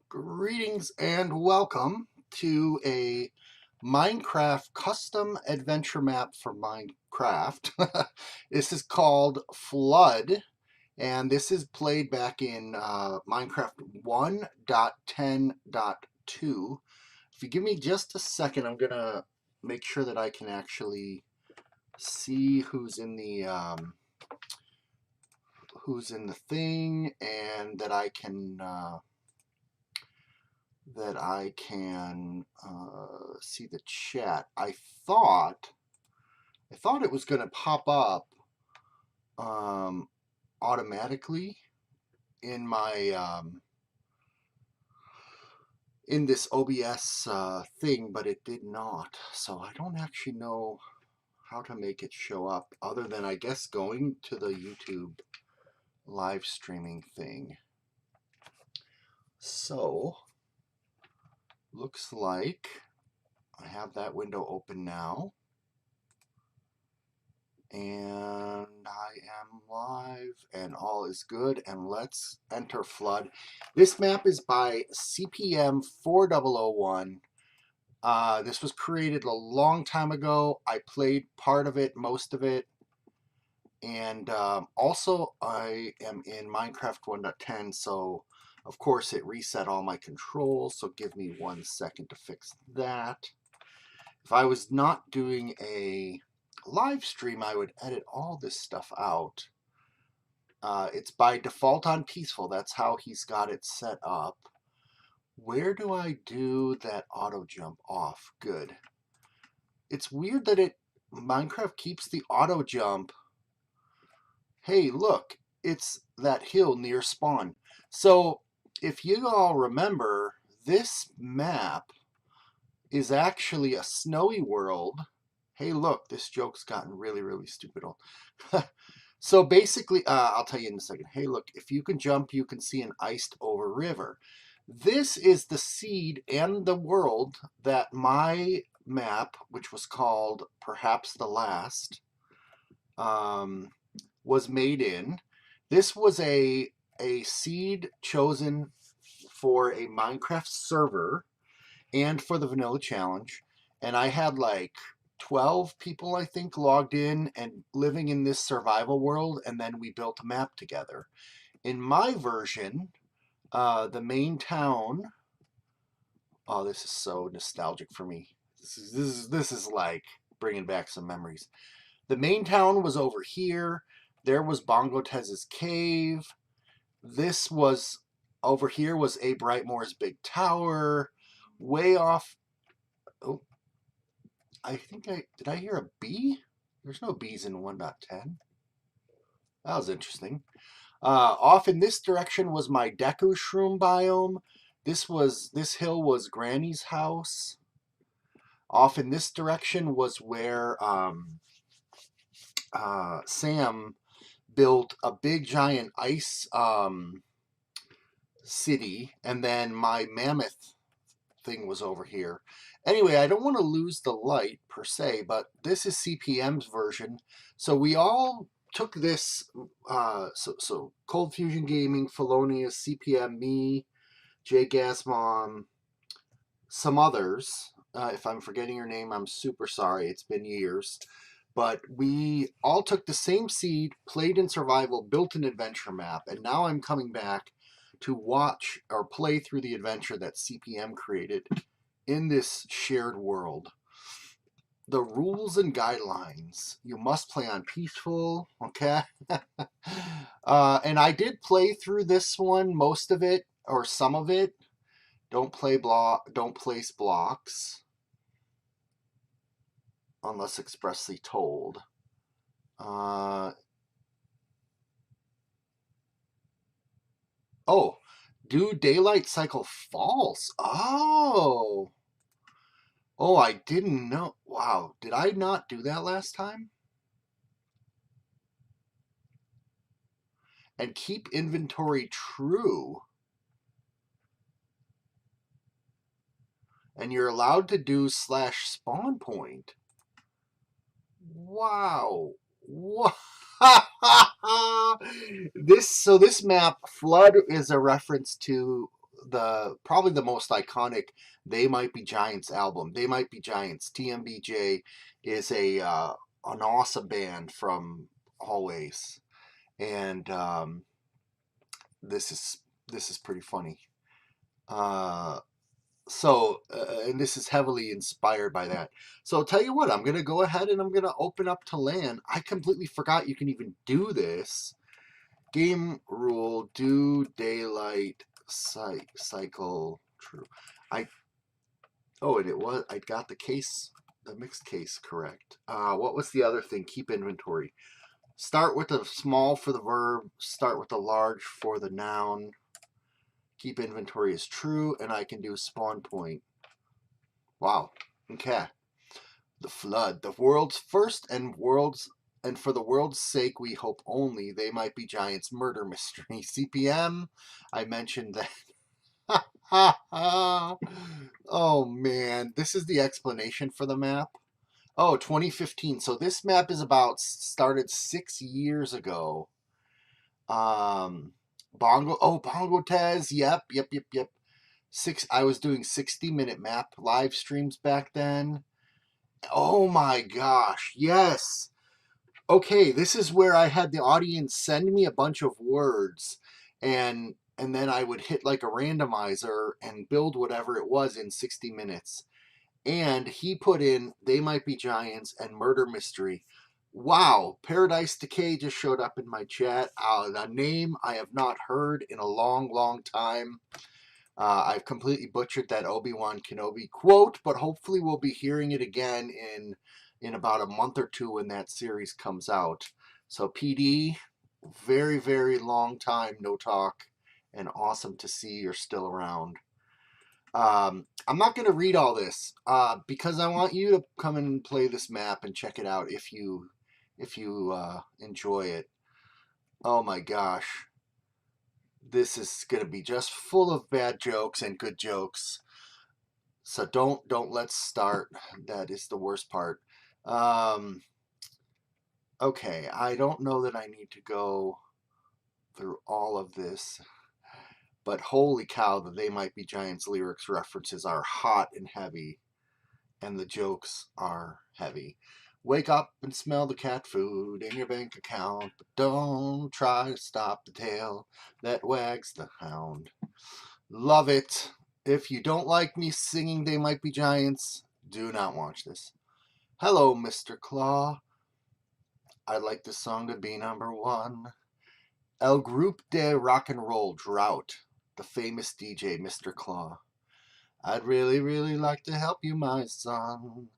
Greetings and welcome to a Minecraft custom adventure map for Minecraft. This is called Flood, and this is played back in Minecraft 1.10.2. If you give me just a second, I'm gonna make sure that I can actually see who's in the thing, and that I can see the chat. I thought it was going to pop up automatically in my in this OBS thing, but it did not. So I don't actually know how to make it show up, other than I guess going to the YouTube live streaming thing. So looks like I have that window open now. And I am live and all is good, and let's enter Flood. This map is by CPM 4001. This was created a long time ago. I played part of it, most of it, and also I am in Minecraft 1.10, so of course it reset all my controls, so give me 1 second to fix that. If I was not doing a live stream, I would edit all this stuff out. It's by default on peaceful. That's how he's got it set up. Where do I do that auto jump off? Good. It's weird that Minecraft keeps the auto jump. Hey, look, it's that hill near spawn. So if you all remember, this map is actually a snowy world. Hey, look, this joke's gotten really, really stupid. So basically, I'll tell you in a second. Hey, look, if you can jump, you can see an iced over river. This is the seed and the world that my map, which was called Perhaps the Last, was made in. This was a seed chosen for a Minecraft server and for the vanilla challenge, and I had like 12 people, I think, logged in and living in this survival world, and then we built a map together. In my version, the main town, oh, this is so nostalgic for me. This is like bringing back some memories. The main town was over here. There was Bongo Tez's cave. This was over here was Abe Brightmore's big tower. Way off. Oh, I think did I hear a bee? There's no bees in 1.10. That was interesting. Off in this direction was my Deku Shroom biome. This hill was Granny's house. Off in this direction was where Sam built a big giant ice city, and then my mammoth thing was over here. Anyway, I don't want to lose the light per se, but this is CPM's version. So we all took this, so Cold Fusion Gaming, Felonious, CPM, me, Jay Gasmom, some others. If I'm forgetting your name, I'm super sorry. It's been years. But we all took the same seed, played in survival, built an adventure map, and now I'm coming back to watch or play through the adventure that CPM created in this shared world. The rules and guidelines: you must play on peaceful, okay? And I did play through this one, most of it or some of it. Don't place blocks unless expressly told. Oh, do daylight cycle false? Oh, I didn't know. Wow, did I not do that last time? And keep inventory true. And you're allowed to do /spawn point. Wow. What? This map, Flood, is a reference to probably the most iconic They Might Be Giants album. They Might Be Giants. TMBJ is an awesome band from Always, and this is pretty funny. And this is heavily inspired by that. So I'll tell you what, I'm gonna go ahead and I'm gonna open up to LAN. I completely forgot you can even do this. Game rule: do daylight cycle true. I got the mixed case correct. What was the other thing? Keep inventory. Start with the small for the verb. Start with the large for the noun. Keep inventory is true, and I can do spawn point. Wow. Okay. The flood, the world's first and for the world's sake we hope only. They Might Be Giants murder mystery. CPM. I mentioned that. Oh man, this is the explanation for the map. Oh, 2015. So this map is started 6 years ago. Bongo Tez. Yep. I was doing 60-minute map live streams back then. Oh my gosh, yes. Okay, this is where I had the audience send me a bunch of words, and then I would hit like a randomizer and build whatever it was in 60 minutes. And he put in They Might Be Giants and Murder Mystery. Wow, Paradise Decay just showed up in my chat. A name I have not heard in a long, long time. I've completely butchered that Obi-Wan Kenobi quote, but hopefully we'll be hearing it again in about a month or two when that series comes out. So PD, very, very long time no talk, and awesome to see you're still around. I'm not going to read all this because I want you to come and play this map and check it out if you enjoy it. Oh my gosh. This is going to be just full of bad jokes and good jokes. So don't let's start. That is the worst part. Okay, I don't know that I need to go through all of this, but holy cow, the They Might Be Giants lyrics references are hot and heavy, and the jokes are heavy. Wake up and smell the cat food in your bank account, but don't try to stop the tail that wags the hound. Love it. If you don't like me singing They Might Be Giants, do not watch this. Hello, Mr. Claw. I'd like this song to be number 1. El Groupe de Rock and Roll Drought, the famous DJ, Mr. Claw. I'd really, really like to help you, my son.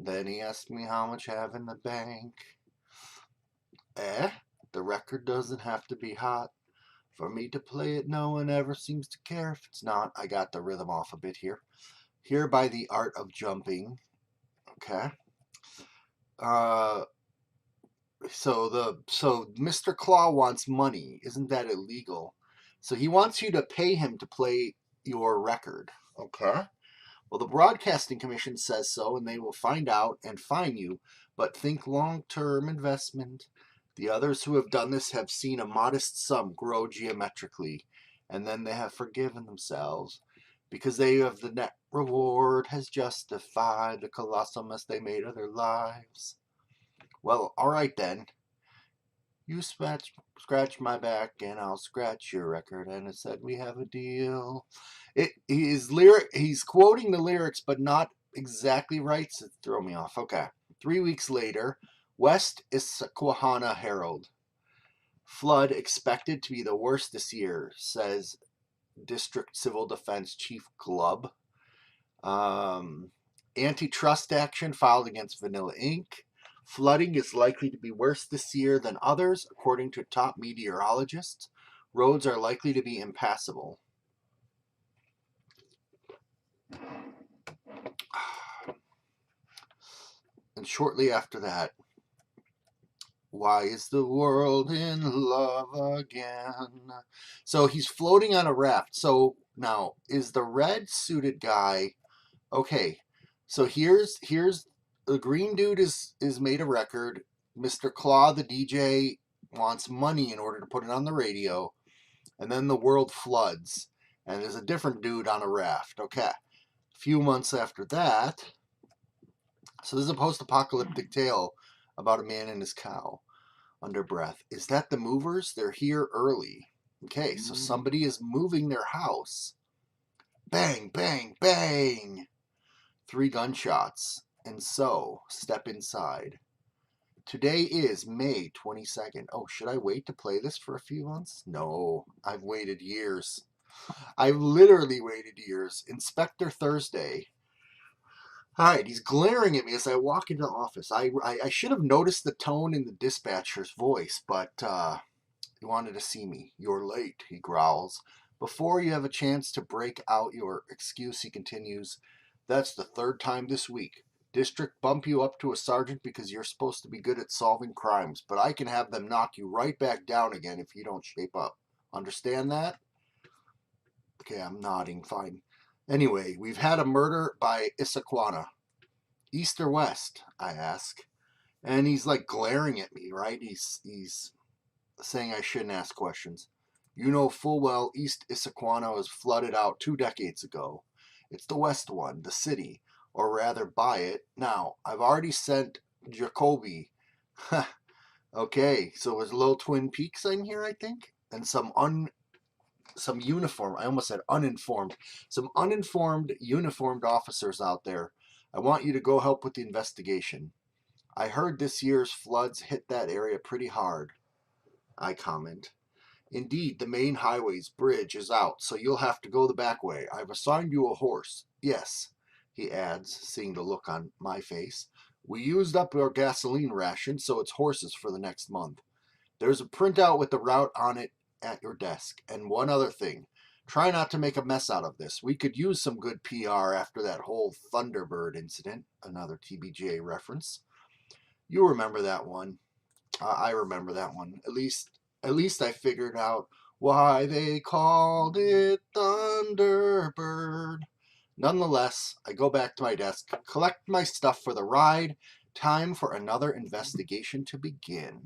Then he asked me how much I have in the bank. The record doesn't have to be hot for me to play it. No one ever seems to care if it's not. I got the rhythm off a bit here. Here by the art of jumping. Okay. So Mr. Claw wants money. Isn't that illegal? So he wants you to pay him to play your record. Okay. Well, the Broadcasting Commission says so, and they will find out and fine you, but think long-term investment. The others who have done this have seen a modest sum grow geometrically, and then they have forgiven themselves, because they have the net reward has justified the colossal mess they made of their lives. Well, all right then. You scratch my back and I'll scratch your record, and it said we have a deal. He's quoting the lyrics, but not exactly right, so it threw me off. Okay. 3 weeks later, West Issaquahana Herald. Flood expected to be the worst this year, says District Civil Defense Chief Glubb. Antitrust action filed against Vanilla Inc. Flooding is likely to be worse this year than others, according to top meteorologists. Roads are likely to be impassable. And shortly after that, why is the world in love again? So he's floating on a raft. So now, is the red suited guy... Okay, so here's the green dude is made a record. Mr. Claw, the DJ, wants money in order to put it on the radio, and then the world floods, and there's a different dude on a raft. Okay. A few months after that, so this is a post-apocalyptic tale about a man and his cow. Under breath, is that the movers? They're here early. Okay, so somebody is moving their house. Bang, bang, bang. 3 gunshots. And so, step inside. Today is May 22nd. Oh, should I wait to play this for a few months? No, I've waited years. I've literally waited years. Inspector Thursday. Alright, he's glaring at me as I walk into the office. I should have noticed the tone in the dispatcher's voice, but he wanted to see me. You're late, he growls. Before you have a chance to break out your excuse, he continues, that's the 3rd time this week. District bump you up to a sergeant because you're supposed to be good at solving crimes, but I can have them knock you right back down again if you don't shape up. Understand that? Okay, I'm nodding, fine. Anyway, we've had a murder by Issaquana. East or west, I ask. And he's like glaring at me, right? He's saying I shouldn't ask questions. You know full well East Issaquana was flooded out 2 decades ago. It's the west one, the city, or rather by it. Now, I've already sent Jacoby. Okay, so there's a little Twin Peaks in here, I think, and some uniform. I almost said uninformed. Some uninformed uniformed officers out there. I want you to go help with the investigation. I heard this year's floods hit that area pretty hard. I comment. Indeed, the main highway's bridge is out, so you'll have to go the back way. I've assigned you a horse. Yes, he adds, seeing the look on my face. We used up our gasoline ration, so it's horses for the next month. There's a printout with the route on it at your desk. And one other thing. Try not to make a mess out of this. We could use some good PR after that whole Thunderbird incident. Another TBJ reference. You remember that one. I remember that one. At least I figured out why they called it Thunderbird. Nonetheless, I go back to my desk, collect my stuff for the ride. Time for another investigation to begin.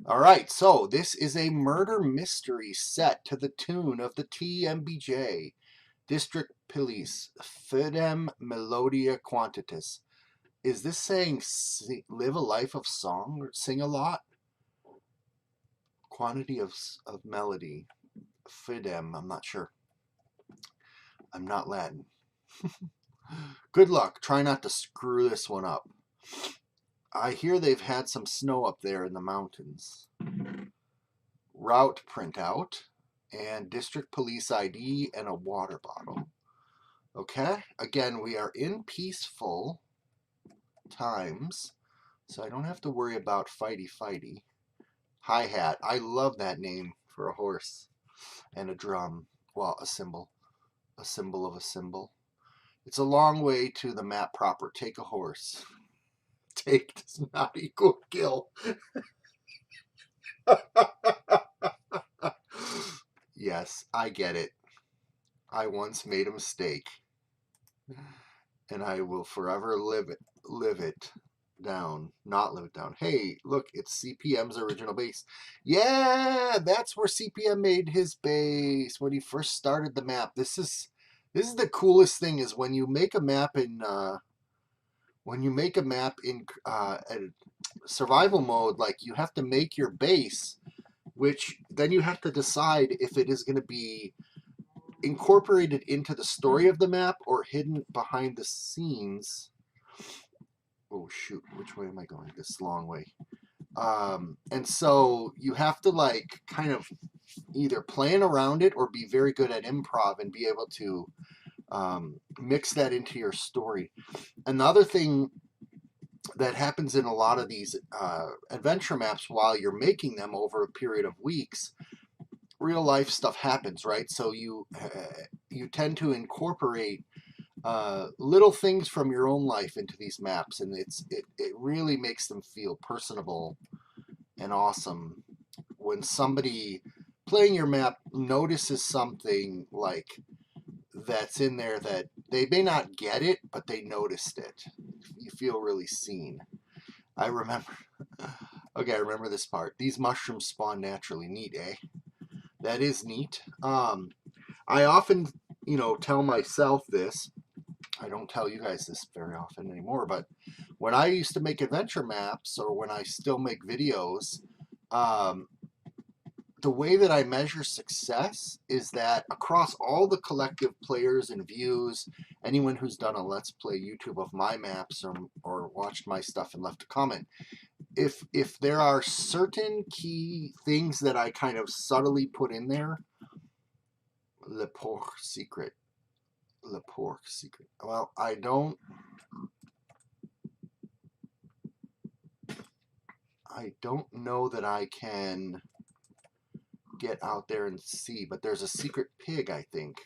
All right, so this is a murder mystery set to the tune of the TMBJ, District Police, Fidem Melodia Quantitas. Is this saying live a life of song or sing a lot? Quantity of melody. Fidem, I'm not sure. I'm not Latin. Good luck. Try not to screw this one up. I hear they've had some snow up there in the mountains. Route printout and district police ID and a water bottle. Okay, again, we are in peaceful times, so I don't have to worry about fighty. Hi-hat. I love that name for a horse. And a drum. Well, a cymbal. A symbol of a symbol. It's a long way to the map proper. Take a horse. Take does not equal kill. Yes, I get it. I once made a mistake. And I will forever live it down. Not live it down. Hey, look, it's CPM's original base. Yeah, that's where CPM made his base when he first started the map. This is the coolest thing is when you make a map in survival mode, like you have to make your base, which then you have to decide if it is going to be incorporated into the story of the map or hidden behind the scenes. Oh shoot, which way am I going? This long way. And so you have to like kind of either plan around it or be very good at improv and be able to mix that into your story. Another thing that happens in a lot of these adventure maps while you're making them over a period of weeks, real life stuff happens, right? So you tend to incorporate little things from your own life into these maps, and it really makes them feel personable and awesome when somebody playing your map notices something like that's in there that they may not get it, but they noticed it. You feel really seen. I remember this part. These mushrooms spawn naturally. Neat, eh? That is neat. I often, you know, tell myself this. I don't tell you guys this very often anymore, but when I used to make adventure maps, or when I still make videos, um, the way that I measure success is that across all the collective players and views, anyone who's done a Let's Play YouTube of my maps, or watched my stuff and left a comment, if there are certain key things that I kind of subtly put in there, le porc secret, le porc secret. Well, I don't know that I can get out there and see, but there's a secret pig, I think.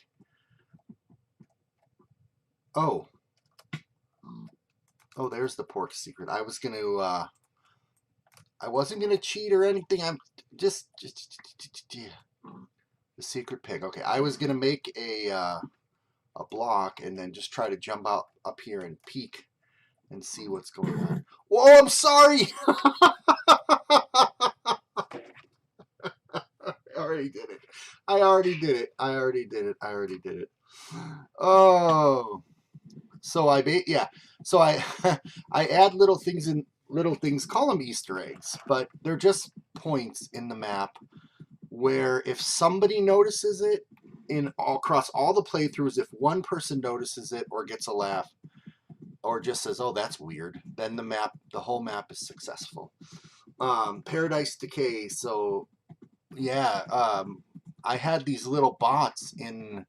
Oh, there's the pork secret. I wasn't gonna cheat or anything. I'm just the secret pig. Okay, I was gonna make a block and then just try to jump out up here and peek and see what's going on. Whoa, I'm sorry. I already did it. I already did it. I already did it. I already did it. Oh, so So I I add little things in little things. Call them Easter eggs, but they're just points in the map where if somebody notices it across all the playthroughs, if one person notices it or gets a laugh or just says, "Oh, that's weird," then the whole map is successful. Paradise Decay. So yeah, I had these little bots in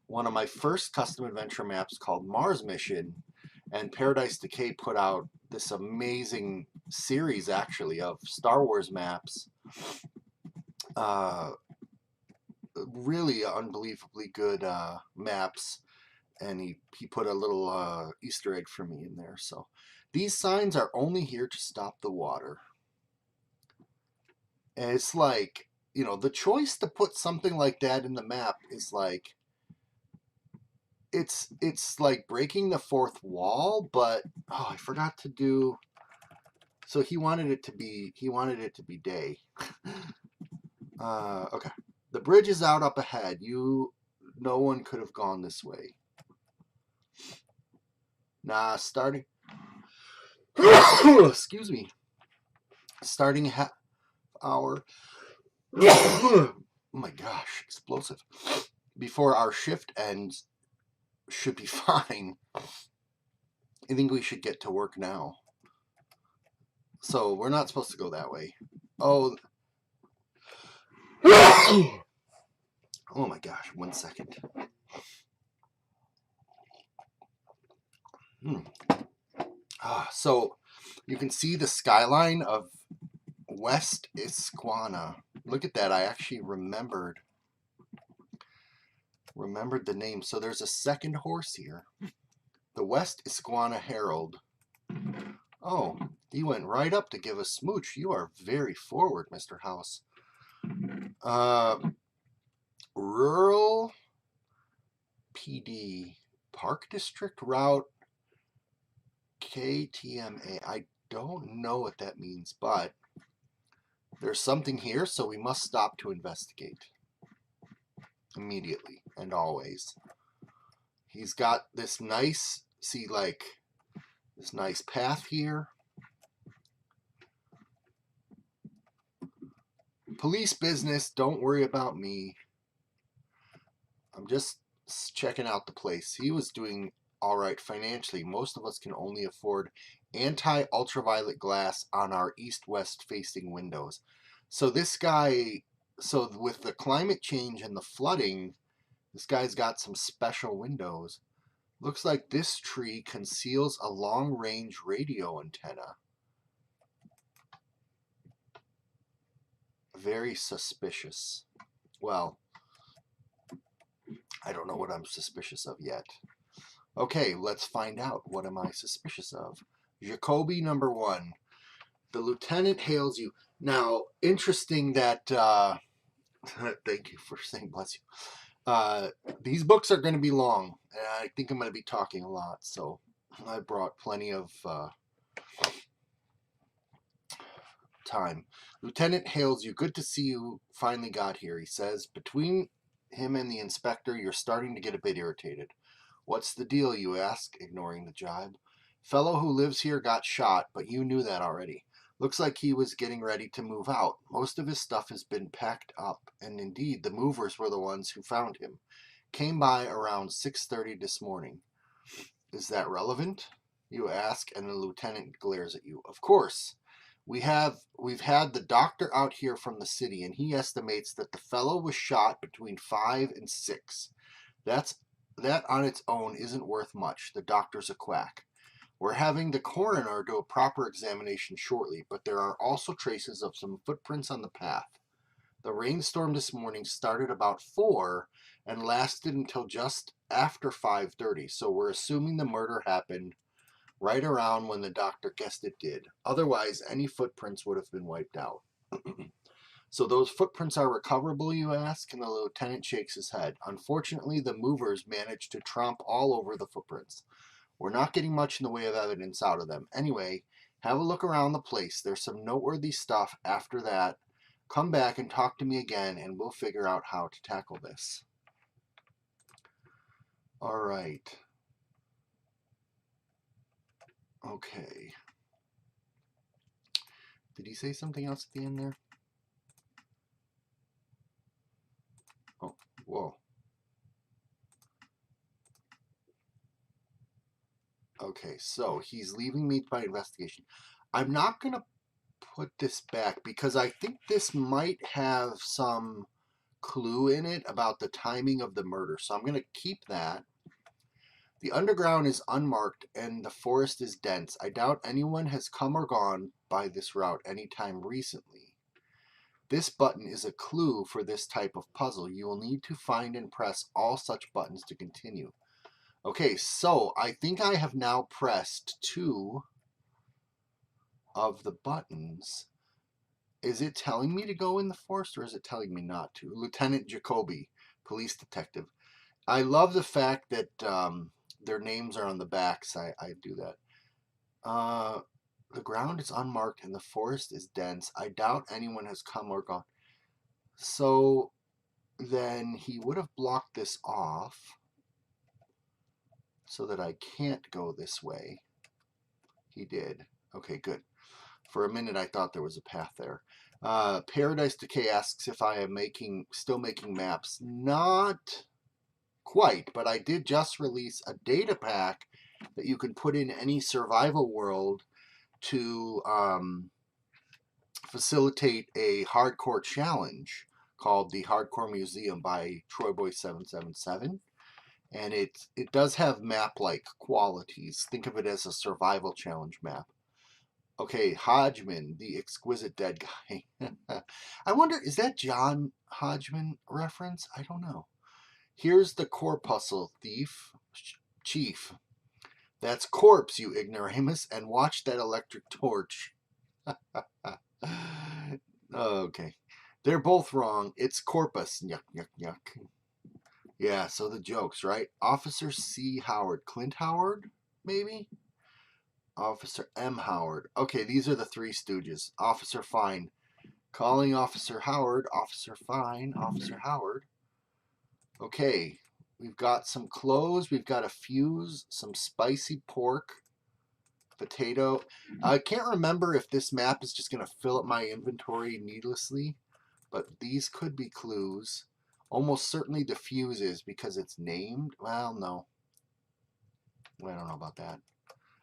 one of my first custom adventure maps called Mars Mission, and Paradise Decay put out this amazing series, actually, of Star Wars maps. Really unbelievably good maps, and he put a little Easter egg for me in there. So these signs are only here to stop the water. And it's like, you know, the choice to put something like that in the map is like, it's like breaking the fourth wall. But I forgot to do. So he wanted it to be day. Okay, the bridge is out up ahead. No one could have gone this way. Nah, starting. Excuse me. Starting half hour. Oh my gosh, explosive. Before our shift ends, should be fine. I think we should get to work now. So we're not supposed to go that way. Oh. Oh my gosh, 1 second. So you can see the skyline of West Isquana. Look at that. I actually remembered the name. So there's a second horse here. The West Isquana Herald. Oh, he went right up to give a smooch. You are very forward, Mr. House. Rural PD Park District Route KTMA. I don't know what that means, but there's something here, so we must stop to investigate. Immediately and always. He's got this nice, this nice path here. Police business, don't worry about me. I'm just checking out the place. He was doing all right financially. Most of us can only afford anti-ultraviolet glass on our east-west facing windows. So this guy, with the climate change and the flooding, this guy's got some special windows. Looks like this tree conceals a long-range radio antenna. Very suspicious. Well, I don't know what I'm suspicious of yet. Okay, let's find out. What am I suspicious of? Jacoby number 1. The lieutenant hails you. Now, interesting that, thank you for saying bless you. These books are going to be long, and I think I'm going to be talking a lot, so I brought plenty of time. Lieutenant hails you. Good to see you finally got here, he says. Between him and the inspector, you're starting to get a bit irritated. What's the deal, you ask, ignoring the jibe. Fellow who lives here got shot, but you knew that already. Looks like he was getting ready to move out. Most of his stuff has been packed up, and indeed the movers were the ones who found him. Came by around 6:30 this morning. Is that relevant? You ask, and the lieutenant glares at you. Of course. We've had the doctor out here from the city, and he estimates that the fellow was shot between 5 and 6. That on its own isn't worth much. The doctor's a quack. We're having the coroner do a proper examination shortly, but there are also traces of some footprints on the path. The rainstorm this morning started about 4 and lasted until just after 5:30, so we're assuming the murder happened right around when the doctor guessed it did. Otherwise, any footprints would have been wiped out. So those footprints are recoverable, you ask? And the lieutenant shakes his head. Unfortunately, the movers managed to tromp all over the footprints. We're not getting much in the way of evidence out of them. Anyway, have a look around the place. There's some noteworthy stuff after that. Come back and talk to me again, and we'll figure out how to tackle this. All right. Okay. Did he say something else at the end there? Oh, whoa. Okay, so he's leaving me by investigation. I'm not going to put this back because I think this might have some clue in it about the timing of the murder. So I'm going to keep that. The underground is unmarked and the forest is dense. I doubt anyone has come or gone by this route anytime recently. This button is a clue for this type of puzzle. You will need to find and press all such buttons to continue. Okay, so I think I have now pressed 2 of the buttons. Is it telling me to go in the forest or is it telling me not to? Lieutenant Jacoby, police detective. I love the fact that their names are on the backs. I do that. The ground is unmarked and the forest is dense. I doubt anyone has come or gone. So then he would have blocked this off so that I can't go this way. He did. Okay, good. For a minute I thought there was a path there. Paradise Decay asks if I am still making maps. Not quite, but I did just release a data pack that you can put in any survival world to facilitate a hardcore challenge called the Hardcore Museum by TroyBoy777. And it does have map-like qualities. Think of it as a survival challenge map. Okay, Hodgman, the exquisite dead guy. I wonder, is that John Hodgman reference? I don't know. Here's the corpuscle, thief. Chief. That's corpse, you ignoramus, and watch that electric torch. Okay. They're both wrong. It's corpus. Yuck, yuck, yuck. Yeah, so the jokes, right? Officer C. Howard. Clint Howard, maybe? Officer M. Howard. Okay, these are the Three Stooges. Officer Fine. Calling Officer Howard. Officer Fine. Officer Howard. Okay, we've got some clothes. We've got a fuse. Some spicy pork. Potato. I can't remember if this map is just going to fill up my inventory needlessly, but these could be clues. Almost certainly the fuse is because it's named. Well, no. I don't know about that.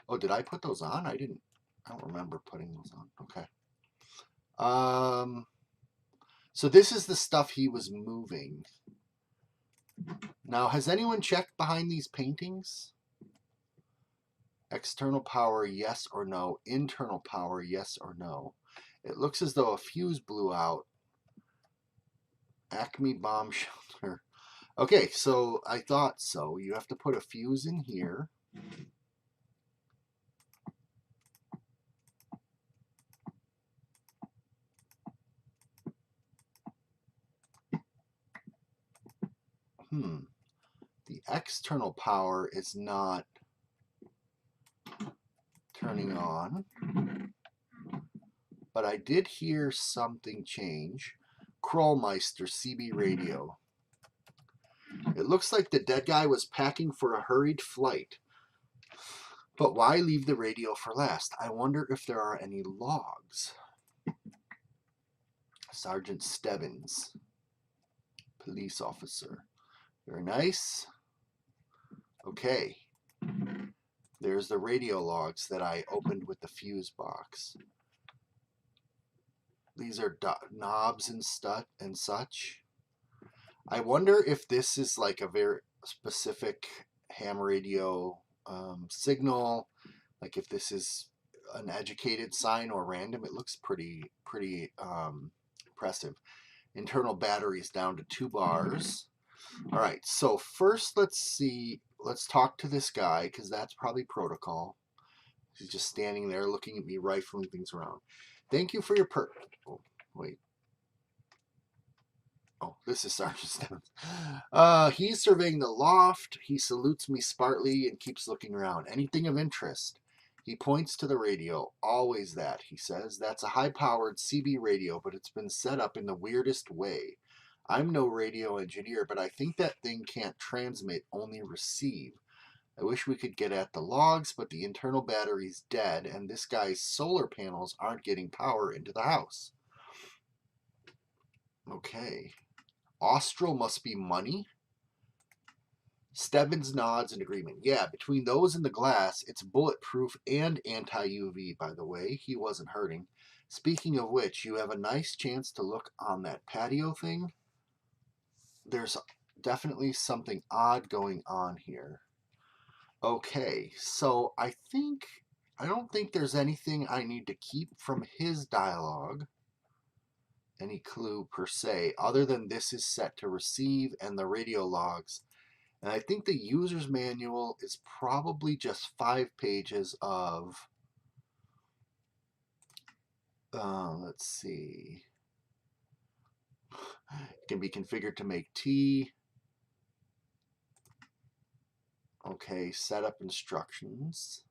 Oh, did I put those on? I don't remember putting those on. Okay. So this is the stuff he was moving. Now, has anyone checked behind these paintings? External power, yes or no. Internal power, yes or no. It looks as though a fuse blew out. Acme bomb shelter. Okay, so I thought so. You have to put a fuse in here. The external power is not turning on. But I did hear something change. Krollmeister, CB radio. It looks like the dead guy was packing for a hurried flight. But why leave the radio for last? I wonder if there are any logs. Sergeant Stebbins, police officer. Very nice. Okay. There's the radio logs that I opened with the fuse box. These are knobs and such. I wonder if this is like a very specific ham radio signal, like if this is an educated sign or random. It looks pretty impressive. Internal batteries down to 2 bars. All right, so first let's talk to this guy, because that's probably protocol. He's just standing there looking at me, rifling things around. Thank you for your oh, wait. Oh, this is Sergeant Stebbins. He's surveying the loft. He salutes me smartly and keeps looking around. Anything of interest? He points to the radio. Always that, he says. That's a high-powered CB radio, but it's been set up in the weirdest way. I'm no radio engineer, but I think that thing can't transmit, only receive. I wish we could get at the logs, but the internal battery's dead, and this guy's solar panels aren't getting power into the house. Okay. Austral must be money. Stebbins nods in agreement. Yeah, between those and the glass, it's bulletproof and anti-UV, by the way. He wasn't hurting. Speaking of which, you have a nice chance to look on that patio thing. There's definitely something odd going on here. Okay, so I don't think there's anything I need to keep from his dialogue. Any clue per se, other than this is set to receive and the radio logs. And I think the user's manual is probably just 5 pages of, let's see. It can be configured to make tea. Okay, setup instructions.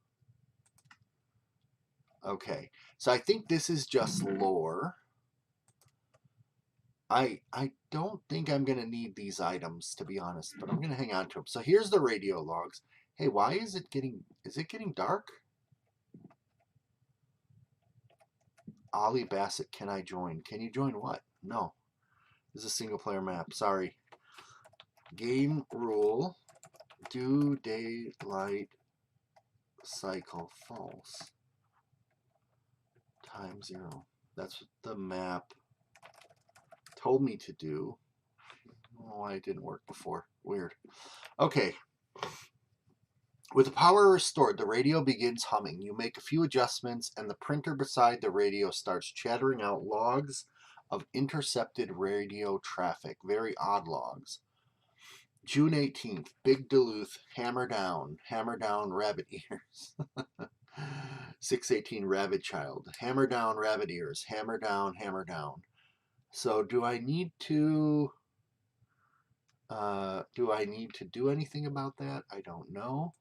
Okay, so I think this is just lore. I don't think I'm going to need these items, to be honest, but I'm going to hang on to them. So here's the radio logs. Hey, why is it getting dark? Ollie Bassett, can I join? Can you join what? No. This is a single player map. Sorry. Game rule. Do daylight cycle false. Time 0. That's what the map told me to do. Oh, it didn't work before. Weird. Okay. With the power restored, the radio begins humming. You make a few adjustments, and the printer beside the radio starts chattering out logs of intercepted radio traffic. Very odd logs. June 18th, Big Duluth, hammer down, rabbit ears. 618, Rabbit Child, hammer down, rabbit ears, hammer down, hammer down. So do I need to do anything about that? I don't know.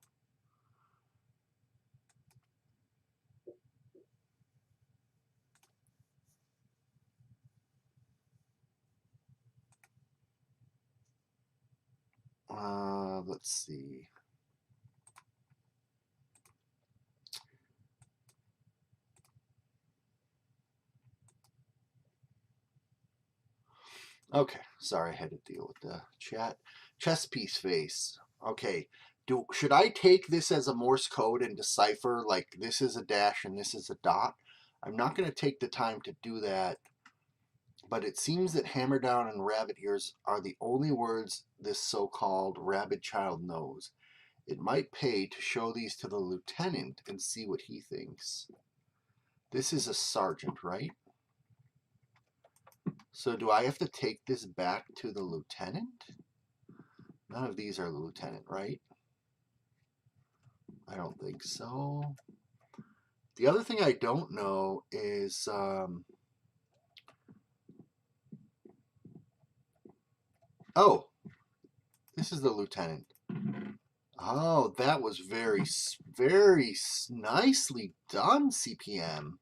Let's see. Okay, sorry I had to deal with the chat. Chess piece face. Okay, should I take this as a Morse code and decipher like this is a dash and this is a dot? I'm not going to take the time to do that, but it seems that hammer down and rabbit ears are the only words this so-called rabbit child knows. It might pay to show these to the lieutenant and see what he thinks. This is a sergeant, right? So do I have to take this back to the lieutenant? None of these are the lieutenant, right? I don't think so. The other thing I don't know is oh, this is the lieutenant. Oh, that was very nicely done, CPM.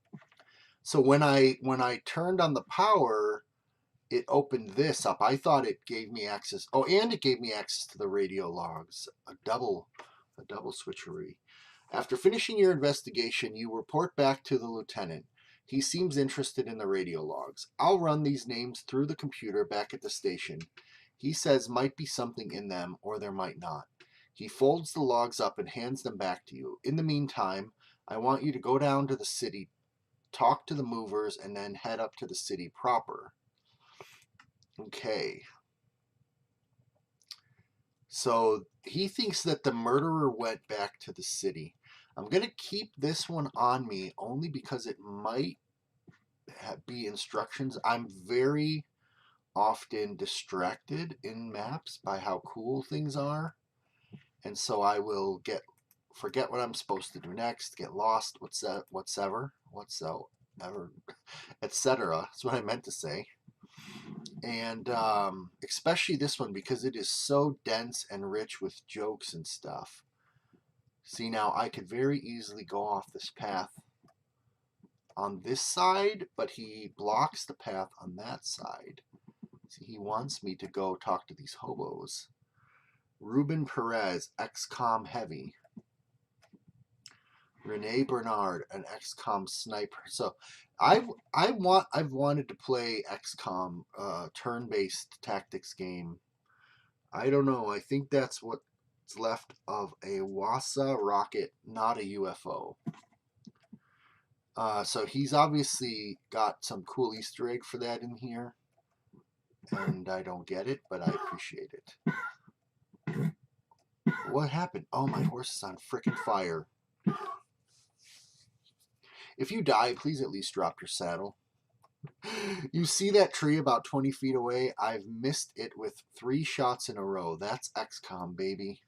So when I turned on the power, it opened this up. I thought it gave me access. Oh, and it gave me access to the radio logs. A double switchery. After finishing your investigation, you report back to the lieutenant. He seems interested in the radio logs. I'll run these names through the computer back at the station. He says might be something in them, or there might not. He folds the logs up and hands them back to you. In the meantime, I want you to go down to the city, talk to the movers, and then head up to the city proper. Okay. So he thinks that the murderer went back to the city. I'm going to keep this one on me only because it might be instructions. I'm very often distracted in maps by how cool things are. And so I will forget what I'm supposed to do next, get lost, whatsoever, etc. That's what I meant to say. And especially this one because it is so dense and rich with jokes and stuff. See, now I could very easily go off this path on this side, but he blocks the path on that side. See, he wants me to go talk to these hobos. Ruben Perez, XCOM heavy. Rene Bernard, an XCOM sniper. So I've wanted to play XCOM, turn-based tactics game. I don't know. I think that's what's left of a WASA rocket, not a UFO. So he's obviously got some cool Easter egg for that in here. And I don't get it, but I appreciate it. What happened? Oh, my horse is on frickin' fire. If you die, please at least drop your saddle. You see that tree about 20 feet away? I've missed it with 3 shots in a row. That's XCOM, baby.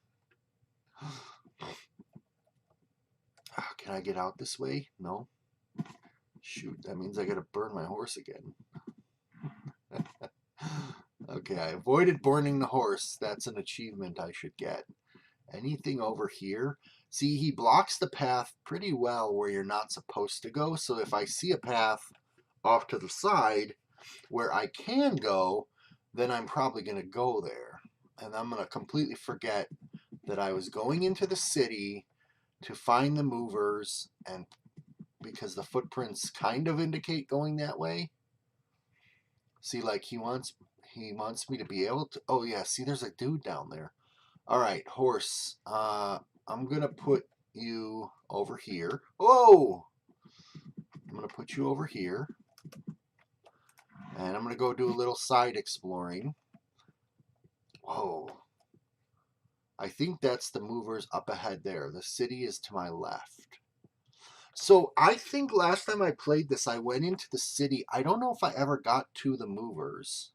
Can I get out this way? No. Shoot, that means I gotta burn my horse again. Okay, I avoided burning the horse. That's an achievement I should get. Anything over here? See, he blocks the path pretty well where you're not supposed to go. So if I see a path off to the side where I can go, then I'm probably going to go there. And I'm going to completely forget that I was going into the city to find the movers, and because the footprints kind of indicate going that way. See, like he wants me to be able to. Oh yeah, see, there's a dude down there. All right, horse. I'm gonna put you over here. Whoa! I'm gonna put you over here, and I'm gonna go do a little side exploring. Whoa! I think that's the movers up ahead there. The city is to my left. So I think last time I played this, I went into the city. I don't know if I ever got to the movers.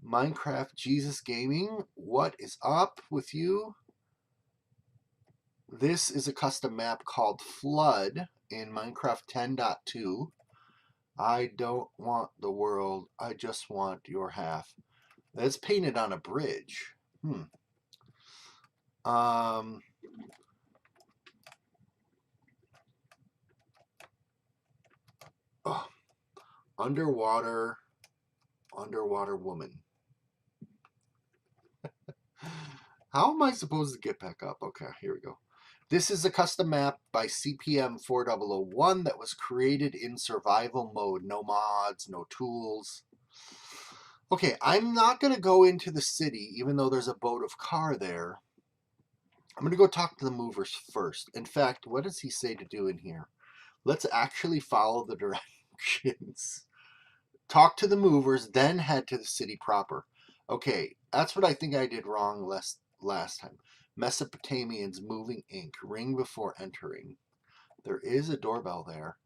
Minecraft Jesus Gaming, what is up with you? This is a custom map called Flood in Minecraft 10.2. I don't want the world, I just want your half. That's painted on a bridge. Oh, underwater woman. How am I supposed to get back up? Okay, here we go. This is a custom map by CPM 4001 that was created in survival mode. No mods, no tools. Okay, I'm not going to go into the city, even though there's a boat of car there. I'm going to go talk to the movers first. In fact, what does he say to do in here? Let's actually follow the directions. Talk to the movers, then head to the city proper. Okay, that's what I think I did wrong last time. Mesopotamians moving ink. Ring before entering. There is a doorbell there.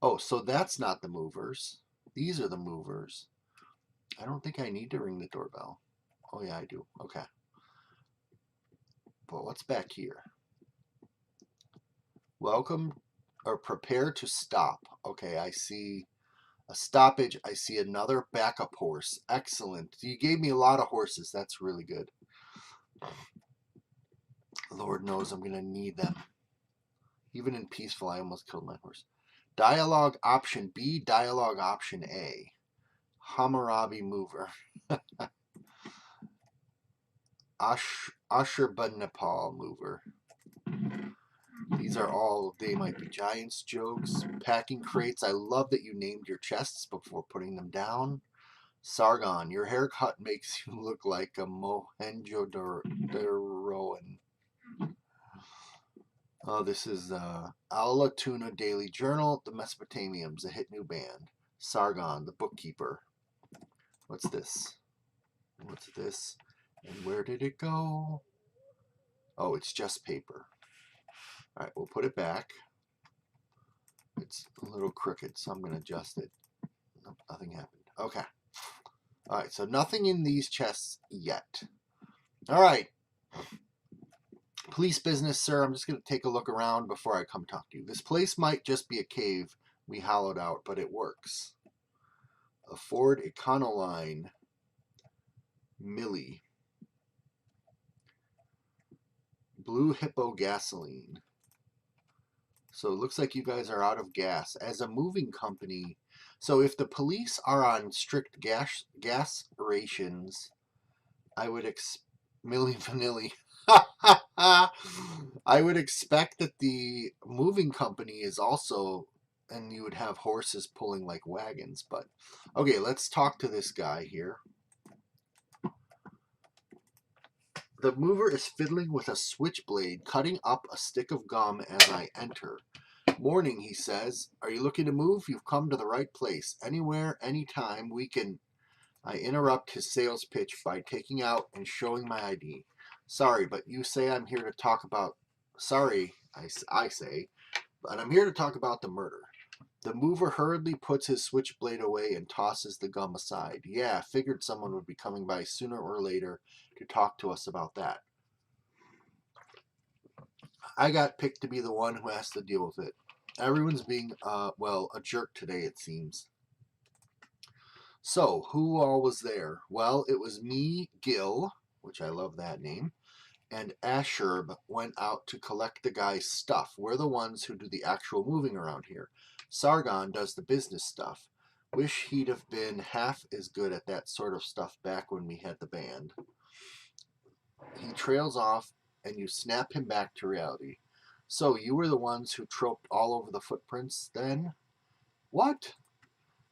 Oh, so that's not the movers. These are the movers. I don't think I need to ring the doorbell. Oh, yeah, I do. Okay. But what's back here? Welcome or prepare to stop. Okay, I see a stoppage. I see another backup horse. Excellent. You gave me a lot of horses. That's really good. Lord knows I'm going to need them. Even in peaceful, I almost killed my horse. Dialogue option B, dialogue option A. Hammurabi mover. Ashurbanipal mover. These are all They Might Be Giants jokes. Packing crates. I love that you named your chests before putting them down. Sargon, your haircut makes you look like a Mohenjo-Daroan. Oh, this is Aula Tuna Daily Journal. The Mesopotamians, a hit new band. Sargon, the bookkeeper. What's this? What's this? And where did it go? Oh, it's just paper. All right, we'll put it back. It's a little crooked, so I'm going to adjust it. Nope, nothing happened. Okay. All right, so nothing in these chests yet. All right. Police business, sir. I'm just going to take a look around before I come talk to you. This place might just be a cave we hollowed out, but it works. A Ford Econoline Millie. Blue Hippo gasoline. So it looks like you guys are out of gas. As a moving company, so if the police are on strict gas rations, I would Milli Vanilli. I would expect that the moving company is also, and you would have horses pulling like wagons. But okay, let's talk to this guy here. The mover is fiddling with a switchblade, cutting up a stick of gum as I enter. Morning, he says. Are you looking to move? You've come to the right place. Anywhere, anytime, we can. I interrupt his sales pitch by taking out and showing my ID. Sorry, but you say I'm here to talk about... Sorry, I say, but I'm here to talk about the murder. The mover hurriedly puts his switchblade away and tosses the gum aside. Yeah, figured someone would be coming by sooner or later to talk to us about that. I got picked to be the one who has to deal with it. Everyone's being, well, a jerk today, it seems. So, who all was there? Well, it was me, Gil, which I love that name, and Asherb went out to collect the guy's stuff. We're the ones who do the actual moving around here. Sargon does the business stuff. Wish he'd have been half as good at that sort of stuff back when we had the band. He trails off, and you snap him back to reality. So, you were the ones who troped all over the footprints then? What?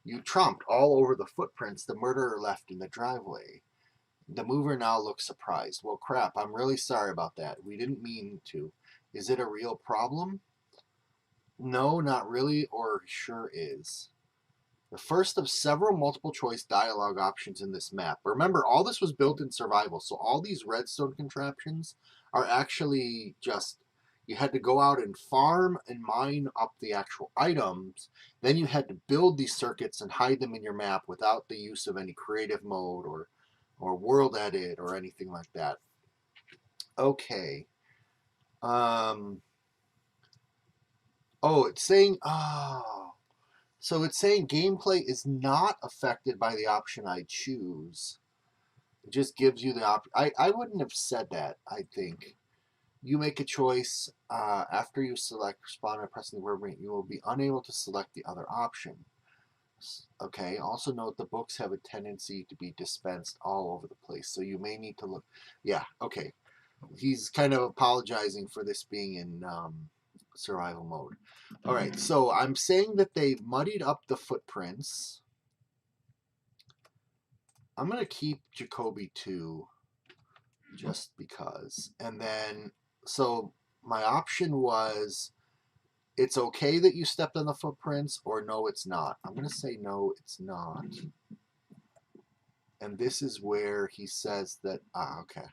You tromped all over the footprints the murderer left in the driveway. The mover now looks surprised. Well, crap, I'm really sorry about that. We didn't mean to. Is it a real problem? No, not really, or sure is. The first of several multiple choice dialogue options in this map. Remember, all this was built in survival, so all these redstone contraptions are actually just, you had to go out and farm and mine up the actual items. Then you had to build these circuits and hide them in your map without the use of any creative mode or world edit or anything like that. Okay. Oh, it's saying, so it's saying gameplay is not affected by the option I choose. It just gives you the option. I wouldn't have said that, I think. You make a choice. After you select respond by pressing the word ring, you will be unable to select the other option. Okay, also note the books have a tendency to be dispensed all over the place, so you may need to look. Yeah, okay. He's kind of apologizing for this being in survival mode. All right, so I'm saying that they've muddied up the footprints. I'm going to keep Jacoby 2 just because. And then, so my option was, it's okay that you stepped on the footprints, or no, it's not. I'm going to say no, it's not. And this is where he says that, okay.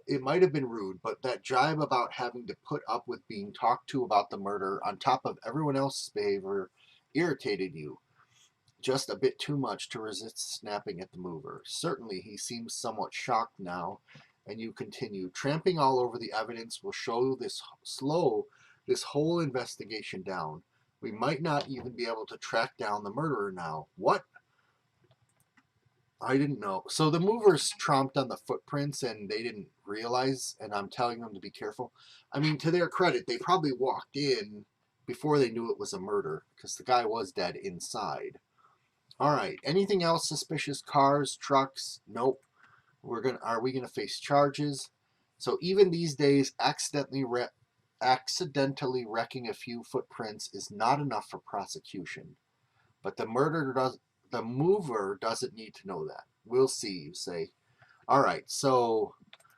It might have been rude, but that jibe about having to put up with being talked to about the murder on top of everyone else's behavior irritated you. Just a bit too much to resist snapping at the mover. Certainly, he seems somewhat shocked now, and you continue. Tramping all over the evidence will slow this whole investigation down. We might not even be able to track down the murderer now. What? I didn't know. So the movers tromped on the footprints and they didn't realize, and I'm telling them to be careful. I mean, to their credit, they probably walked in before they knew it was a murder, because the guy was dead inside. All right. Anything else suspicious? Cars, trucks? Nope. Are we gonna face charges? So even these days, accidentally wrecking a few footprints is not enough for prosecution. But the mover doesn't need to know that. We'll see, you say. All right, so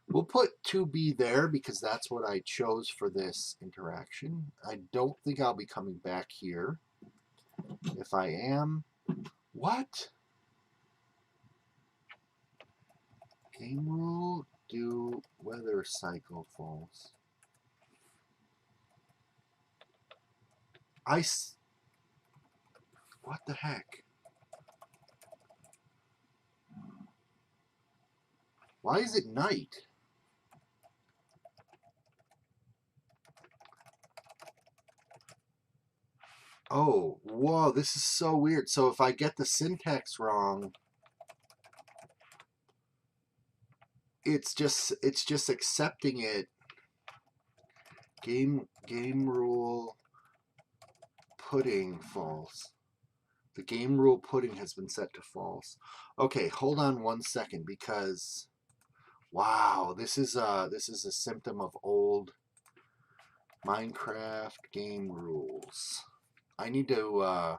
we'll put 2B there because that's what I chose for this interaction. I don't think I'll be coming back here. If I am, what? Game rule, do weather cycle false. What the heck? Why is it night? Oh, whoa, this is so weird. So if I get the syntax wrong, it's just accepting it. Game rule pudding false. The game rule pudding has been set to false. Okay, hold on 1 second because wow, this is a symptom of old Minecraft game rules. I need to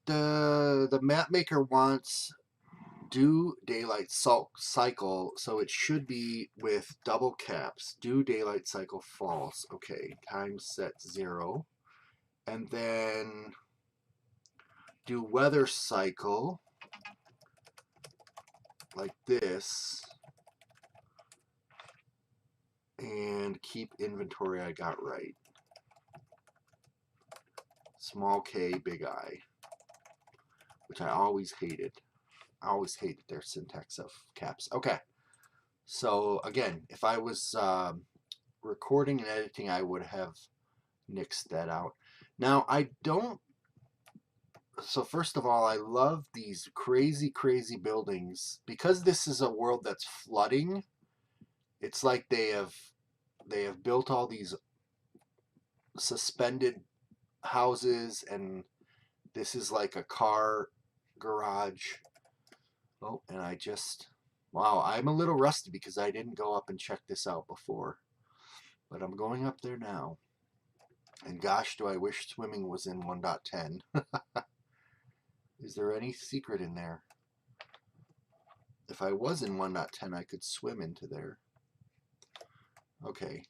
the map maker wants do daylight cycle, so it should be with double caps. Do daylight cycle false. Okay, time set 0. And then do weather cycle like this. And keep inventory I got right. Small k, big I. Which I always hated. I always hated their syntax of caps. Okay. So again, if I was recording and editing, I would have nixed that out. Now I don't. So first of all, I love these crazy, crazy buildings because this is a world that's flooding. It's like they have built all these suspended houses, and this is like a car garage. Oh, and wow, I'm a little rusty because I didn't go up and check this out before. But I'm going up there now. And gosh, do I wish swimming was in 1.10. Is there any secret in there? If I was in 1.10, I could swim into there. Okay.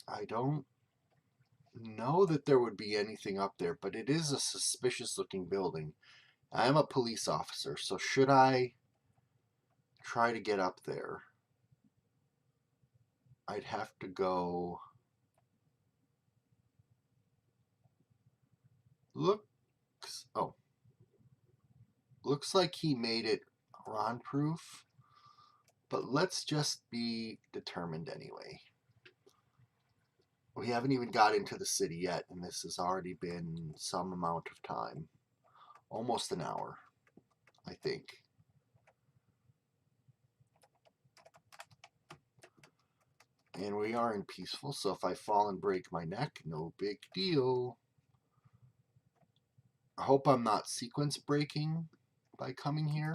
I don't know that there would be anything up there, but it is a suspicious looking building. I am a police officer, so should I try to get up there? I'd have to go. Looks like he made it Ron proof, but let's just be determined anyway. We haven't even got into the city yet, and this has already been some amount of time. Almost an hour, I think. And we are in peaceful, so if I fall and break my neck, no big deal. I hope I'm not sequence breaking by coming here.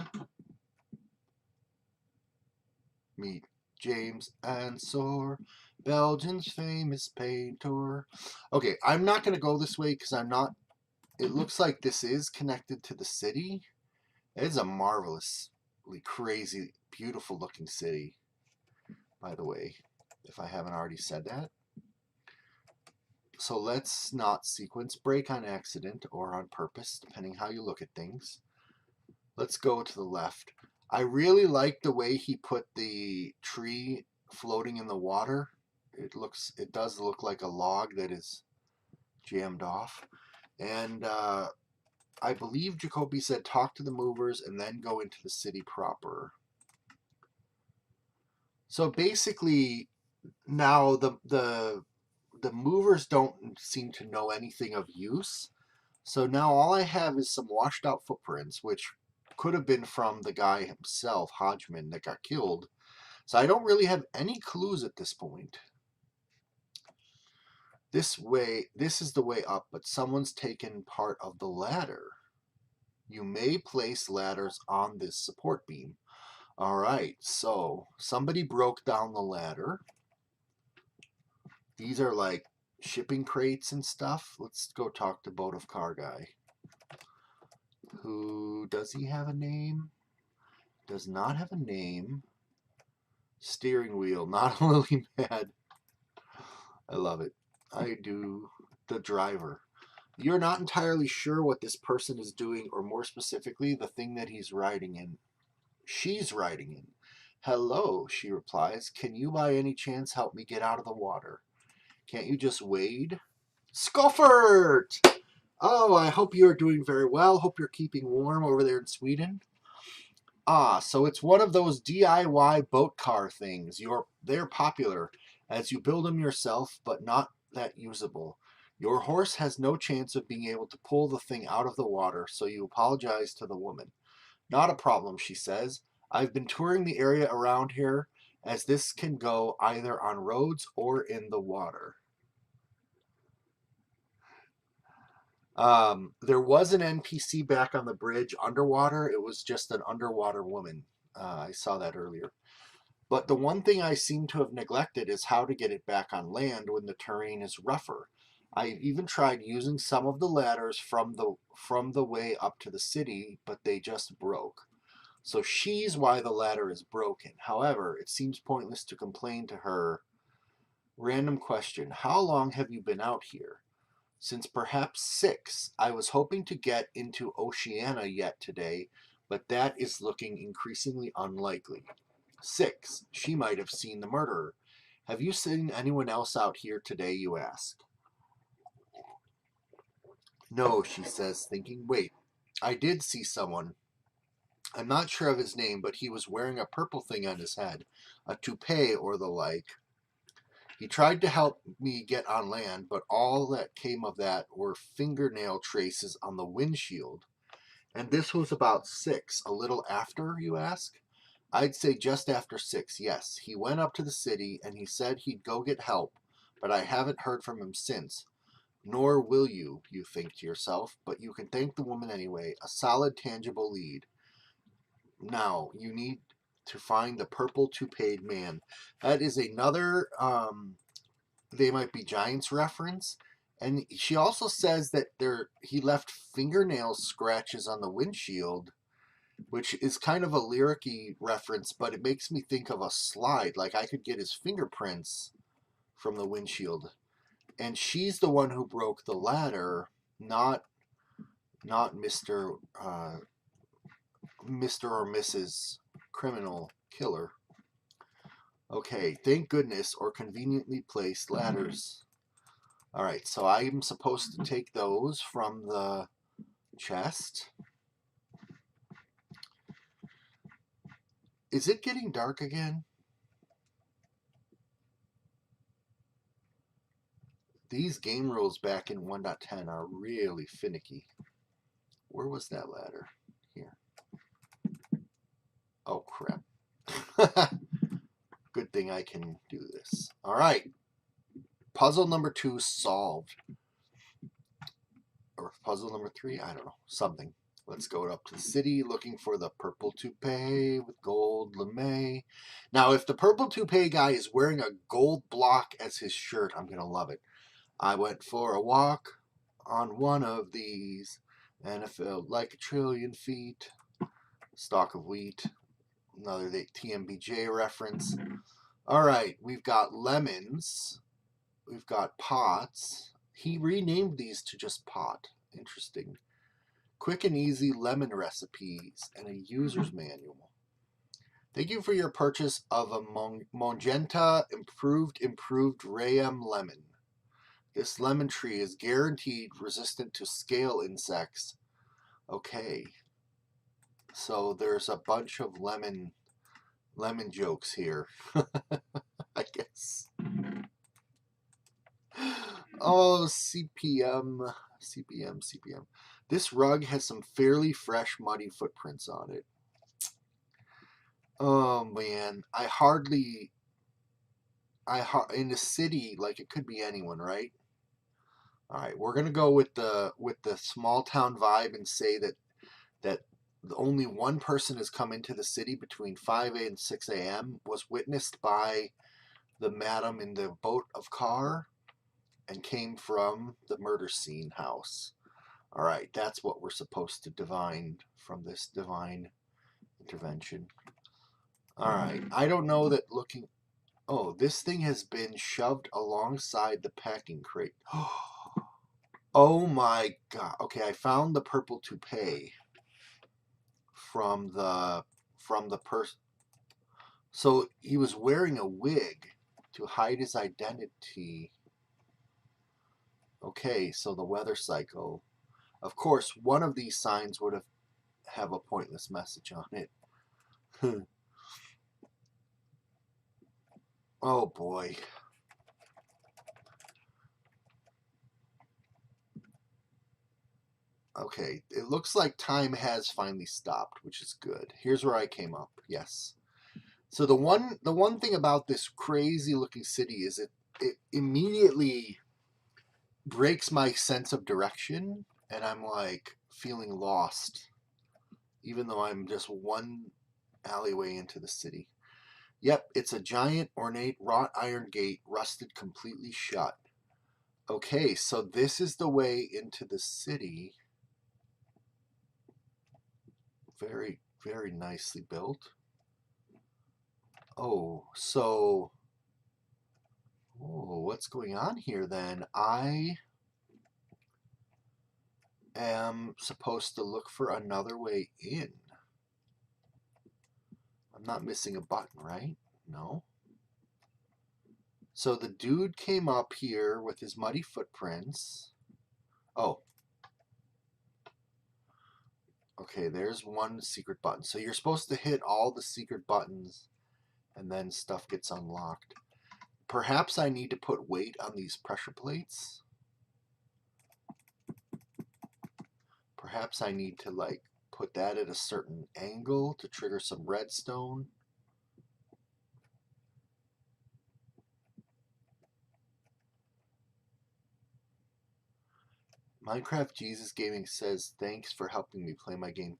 Meet James Ensor, Belgium's famous painter. Okay, I'm not going to go this way because I'm not. It looks like this is connected to the city. It's a marvelously crazy, beautiful looking city, by the way, if I haven't already said that. So let's not sequence break on accident or on purpose, depending how you look at things. Let's go to the left. I really like the way he put the tree floating in the water. It does look like a log that is jammed off. And I believe Jacoby said talk to the movers and then go into the city proper. So basically now the movers don't seem to know anything of use. So now all I have is some washed out footprints, which could have been from the guy himself, Hodgman, that got killed. So I don't really have any clues at this point. This is the way up, but someone's taken part of the ladder. You may place ladders on this support beam. All right, so somebody broke down the ladder. These are like shipping crates and stuff. Let's go talk to Boat of Car guy. Who does he have a name? Does not have a name. Steering wheel, not a lily pad. I love it. I do. The driver. You're not entirely sure what this person is doing, or more specifically, the thing that he's riding in. She's riding in. Hello, she replies. Can you by any chance help me get out of the water? Can't you just wade? Scoffert! Oh, I hope you're doing very well. Hope you're keeping warm over there in Sweden. Ah, so it's one of those DIY boat car things. They're popular as you build them yourself, but not that usable. Your horse has no chance of being able to pull the thing out of the water, so you apologize to the woman. Not a problem, she says. I've been touring the area around here, as this can go either on roads or in the water. There was an NPC back on the bridge underwater. It was just an underwater woman. I saw that earlier. But the one thing I seem to have neglected is how to get it back on land when the terrain is rougher. I've even tried using some of the ladders from the way up to the city, but they just broke. So she's why the ladder is broken. However, it seems pointless to complain to her. Random question. How long have you been out here? Since perhaps 6. I was hoping to get into Oceania yet today, but that is looking increasingly unlikely. 6. She might have seen the murderer. Have you seen anyone else out here today, you ask? No, she says, thinking. Wait, I did see someone. I'm not sure of his name, but he was wearing a purple thing on his head, a toupee or the like. He tried to help me get on land, but all that came of that were fingernail traces on the windshield. And this was about 6, a little after, you ask? I'd say just after 6, yes. He went up to the city and he said he'd go get help, but I haven't heard from him since. Nor will you, you think to yourself, but you can thank the woman anyway. A solid, tangible lead. Now, you need to find the purple toupee man. That is another They Might Be Giants reference. And she also says that he left fingernail scratches on the windshield, which is kind of a lyric-y reference, but it makes me think of a slide. Like I could get his fingerprints from the windshield. And she's the one who broke the ladder, not Mr. Mr. or Mrs. Criminal Killer. Okay, thank goodness, or conveniently placed ladders. All right, so I'm supposed to take those from the chest. Is it getting dark again? These game rules back in 1.10 are really finicky. Where was that ladder? Here. Oh, crap. Good thing I can do this. All right. Puzzle number 2 solved. Or puzzle number 3? I don't know. Something. Let's go up to the city looking for the purple toupee with gold lame. Now, if the purple toupee guy is wearing a gold block as his shirt, I'm going to love it. I went for a walk on one of these, and it felt like 1,000,000,000 feet. Stalk of wheat. Another TMBJ reference. All right, we've got lemons. We've got pots. He renamed these to just pot. Interesting. Quick and easy lemon recipes and a user's manual. Thank you for your purchase of a Mongenta improved Rayem lemon. This lemon tree is guaranteed resistant to scale insects. Okay. So there's a bunch of lemon jokes here. I guess. Oh, CPM. This rug has some fairly fresh, muddy footprints on it. Oh, man. In the city, like, it could be anyone, right? All right, we're gonna go with the small town vibe and say that only one person has come into the city between 5 and 6 a.m. was witnessed by the madam in the boat of car and came from the murder scene house. All right, that's what we're supposed to divine from this divine intervention. All right, I don't know that looking. Oh, this thing has been shoved alongside the packing crate. Oh my god. Okay, I found the purple toupee from the person. So he was wearing a wig to hide his identity. Okay, so the weather cycle. Of course, one of these signs would have a pointless message on it. Oh boy. Okay, it looks like time has finally stopped, which is good. Here's where I came up. Yes. So the one thing about this crazy looking city is it immediately breaks my sense of direction, and I'm like feeling lost even though I'm just one alleyway into the city. Yep, it's a giant ornate wrought iron gate rusted completely shut. Okay, so this is the way into the city. Very, very nicely built. Oh, so what's going on here then? I am supposed to look for another way in. I'm not missing a button, right? No. So the dude came up here with his muddy footprints. Oh. Okay, there's one secret button. So you're supposed to hit all the secret buttons and then stuff gets unlocked. Perhaps I need to put weight on these pressure plates. Perhaps I need to like put that at a certain angle to trigger some redstone. Minecraft Jesus Gaming says, thanks for helping me play my game.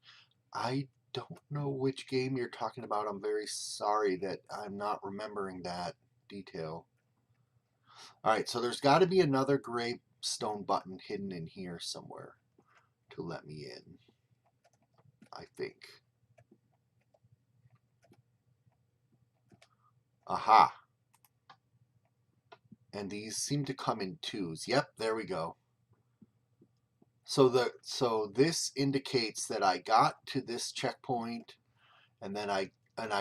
I don't know which game you're talking about. I'm very sorry that I'm not remembering that detail. Alright, so there's got to be another gray stone button hidden in here somewhere to let me in, I think. Aha. And these seem to come in twos. Yep, there we go. So this indicates that I got to this checkpoint and then I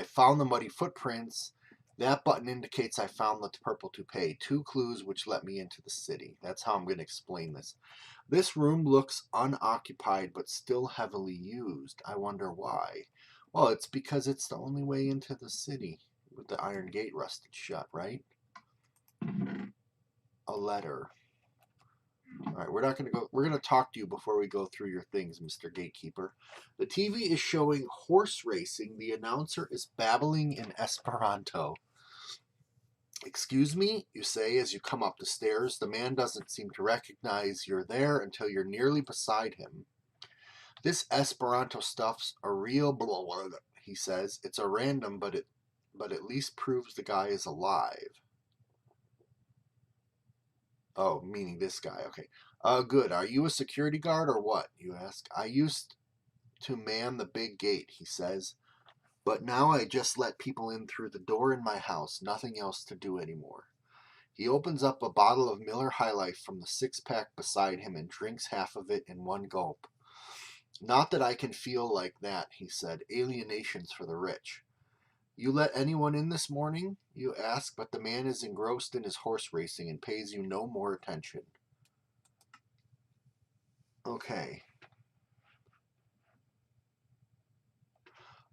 found the muddy footprints. That button indicates I found the purple toupee. 2 clues which let me into the city. That's how I'm going to explain this. This room looks unoccupied but still heavily used. I wonder why. Well, it's because it's the only way into the city with the iron gate rusted shut, right? A letter. All right, we're not going to go. We're going to talk to you before we go through your things, Mr. Gatekeeper. The TV is showing horse racing. The announcer is babbling in Esperanto. Excuse me, you say as you come up the stairs. The man doesn't seem to recognize you're there until you're nearly beside him. This Esperanto stuff's a real blah, blah, blah, he says. It's a random, but at least proves the guy is alive. Oh, meaning this guy. Okay. Good. Are you a security guard or what? You ask. I used to man the big gate, he says, but now I just let people in through the door in my house. Nothing else to do anymore. He opens up a bottle of Miller High Life from the 6-pack beside him and drinks half of it in one gulp. Not that I can feel like that, he said. Alienation's for the rich. You let anyone in this morning? You ask, but the man is engrossed in his horse racing and pays you no more attention. Okay.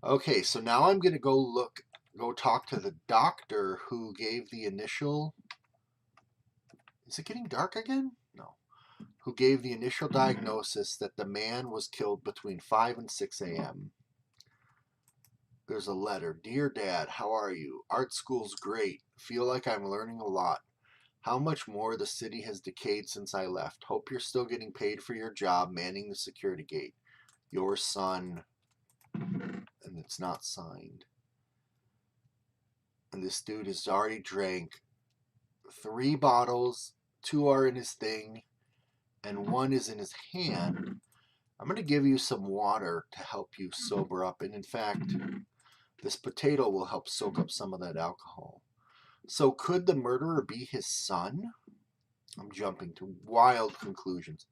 Okay, so now I'm going to go talk to the doctor who gave the initial... Is it getting dark again? No. Who gave the initial diagnosis that the man was killed between 5 and 6 a.m. There's a letter. Dear Dad, how are you? Art school's great. Feel like I'm learning a lot. How much more the city has decayed since I left. Hope you're still getting paid for your job manning the security gate. Your son. And it's not signed. And this dude has already drank 3 bottles. 2 are in his thing. And 1 is in his hand. I'm going to give you some water to help you sober up. And in fact, this potato will help soak up some of that alcohol. So could the murderer be his son? I'm jumping to wild conclusions.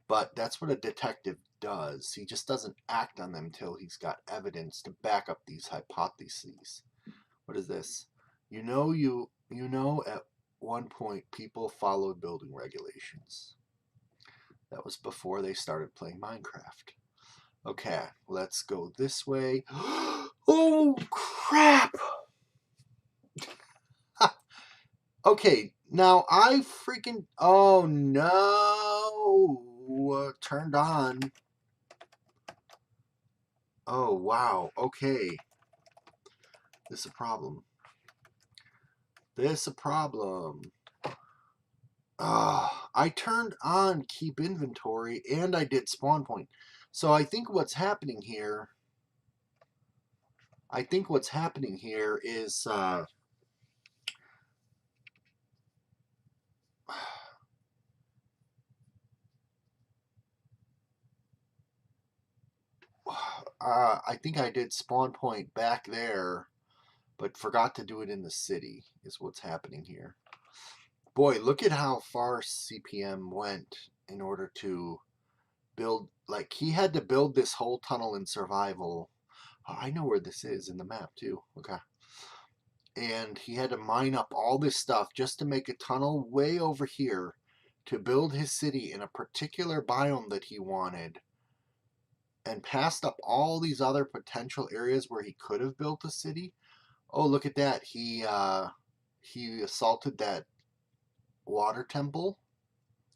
But that's what a detective does. He just doesn't act on them until he's got evidence to back up these hypotheses. What is this? You know at one point people followed building regulations. That was before they started playing Minecraft. Okay, let's go this way. Oh, crap! Okay, now I freaking... Oh, no! Turned on. Oh, wow. Okay. This is a problem. This is a problem. I turned on keep inventory and I did spawn point. So I think what's happening here... is... I think I did spawn point back there, but forgot to do it in the city, is what's happening here. Boy, look at how far CPM went in order to build, like, he had to build this whole tunnel in survival. Oh, I know where this is in the map, too. Okay. And he had to mine up all this stuff just to make a tunnel way over here to build his city in a particular biome that he wanted, and passed up all these other potential areas where he could have built a city. Oh, look at that. He assaulted that water temple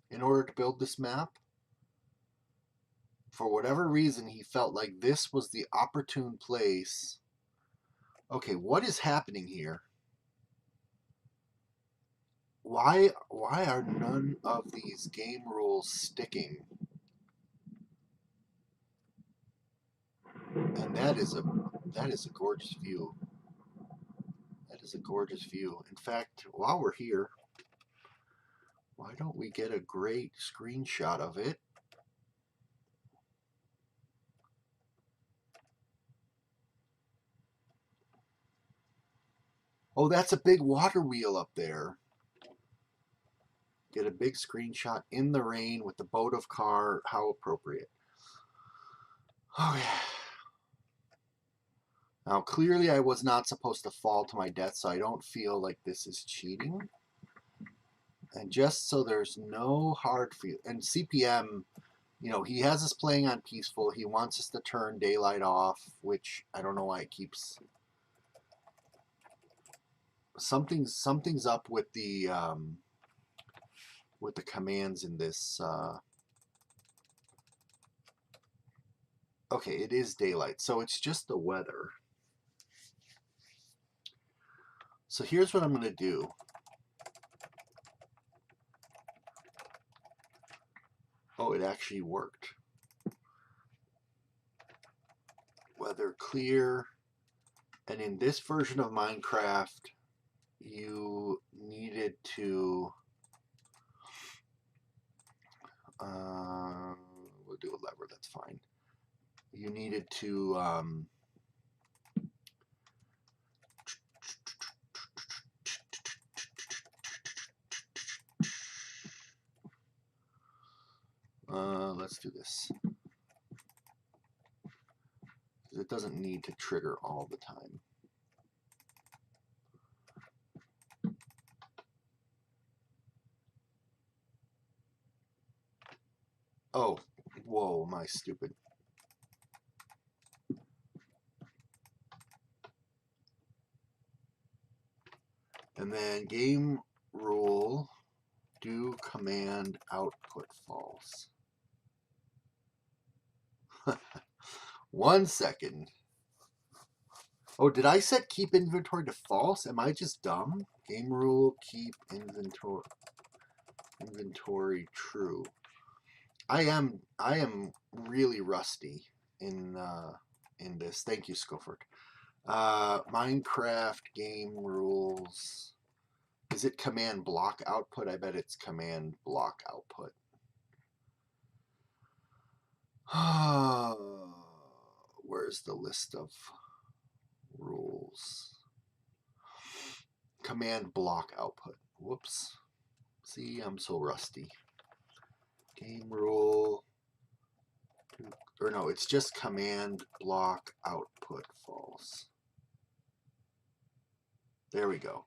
in order to build this map. For whatever reason, he felt like this was the opportune place. Okay, what is happening here? Why are none of these game rules sticking? And that is a gorgeous view. That is a gorgeous view. In fact, while we're here, why don't we get a great screenshot of it? Oh, that's a big water wheel up there. Get a big screenshot in the rain with the boat of car. How appropriate. Oh, yeah. Now, clearly I was not supposed to fall to my death, so I don't feel like this is cheating. And just so there's no hard feel. And CPM, you know, he has us playing on peaceful. He wants us to turn daylight off, which I don't know why it keeps... Something's up with the commands in this. Okay, it is daylight, so it's just the weather. So here's what I'm going to do. Oh, it actually worked. Weather clear. And in this version of Minecraft, you needed to... we'll do a lever, that's fine. You needed to... let's do this. It doesn't need to trigger all the time. Oh, whoa, am I stupid? And then game rule, do command output false. 1 second. Oh, did I set keep inventory to false? Am I just dumb? Game rule, keep inventory true. I am really rusty in this. Thank you, Scofford. Minecraft game rules. Is it command block output? I bet it's command block output. Where's the list of rules? Command block output. Whoops. See, I'm so rusty. Game rule. Or no, it's just command block output false. There we go.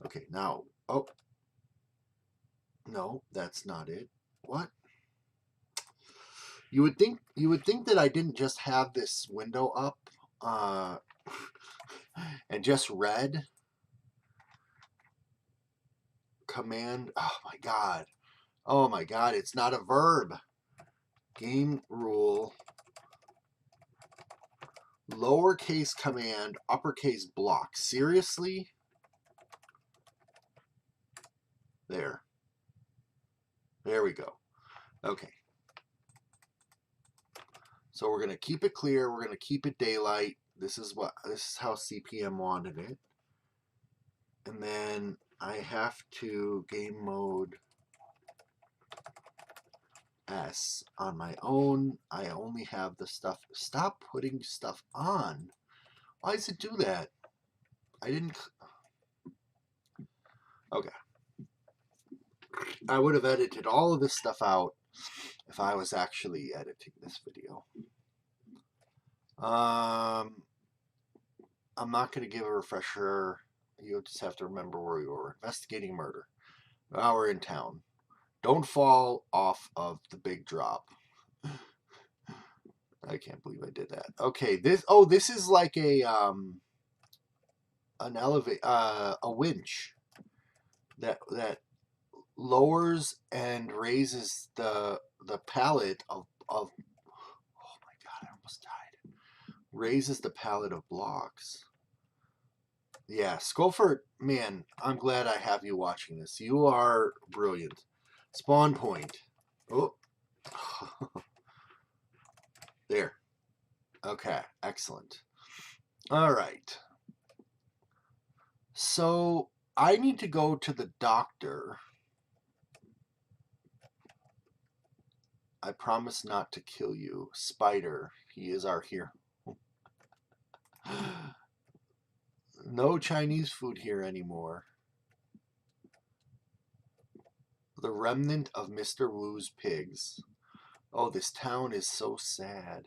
Okay, now, oh. No, that's not it. What? You would think that I didn't just have this window up and just read command. Oh my god. Oh my god, it's not a verb. Game rule. Lowercase command, uppercase block. Seriously? There. There we go. Okay. So we're going to keep it clear. We're going to keep it daylight. This is how CPM wanted it. And then I have to game mode S on my own. I only have the stuff. Stop putting stuff on. Why does it do that? I didn't. Okay. I would have edited all of this stuff out if I was actually editing this video. I'm not going to give a refresher. You'll just have to remember where we were. Investigating murder. Now we're in town. Don't fall off of the big drop. I can't believe I did that. Okay, this is like a winch that lowers and raises the pallet of oh my god, I almost died. Raises the pallet of blocks. Yeah, Scofford, man, I'm glad I have you watching this. You are brilliant. Spawn point. Oh. There. Okay, excellent. All right. So I need to go to the doctor. I promise not to kill you. Spider, he is our hero. No Chinese food here anymore. The remnant of Mr. Wu's pigs. Oh, this town is so sad.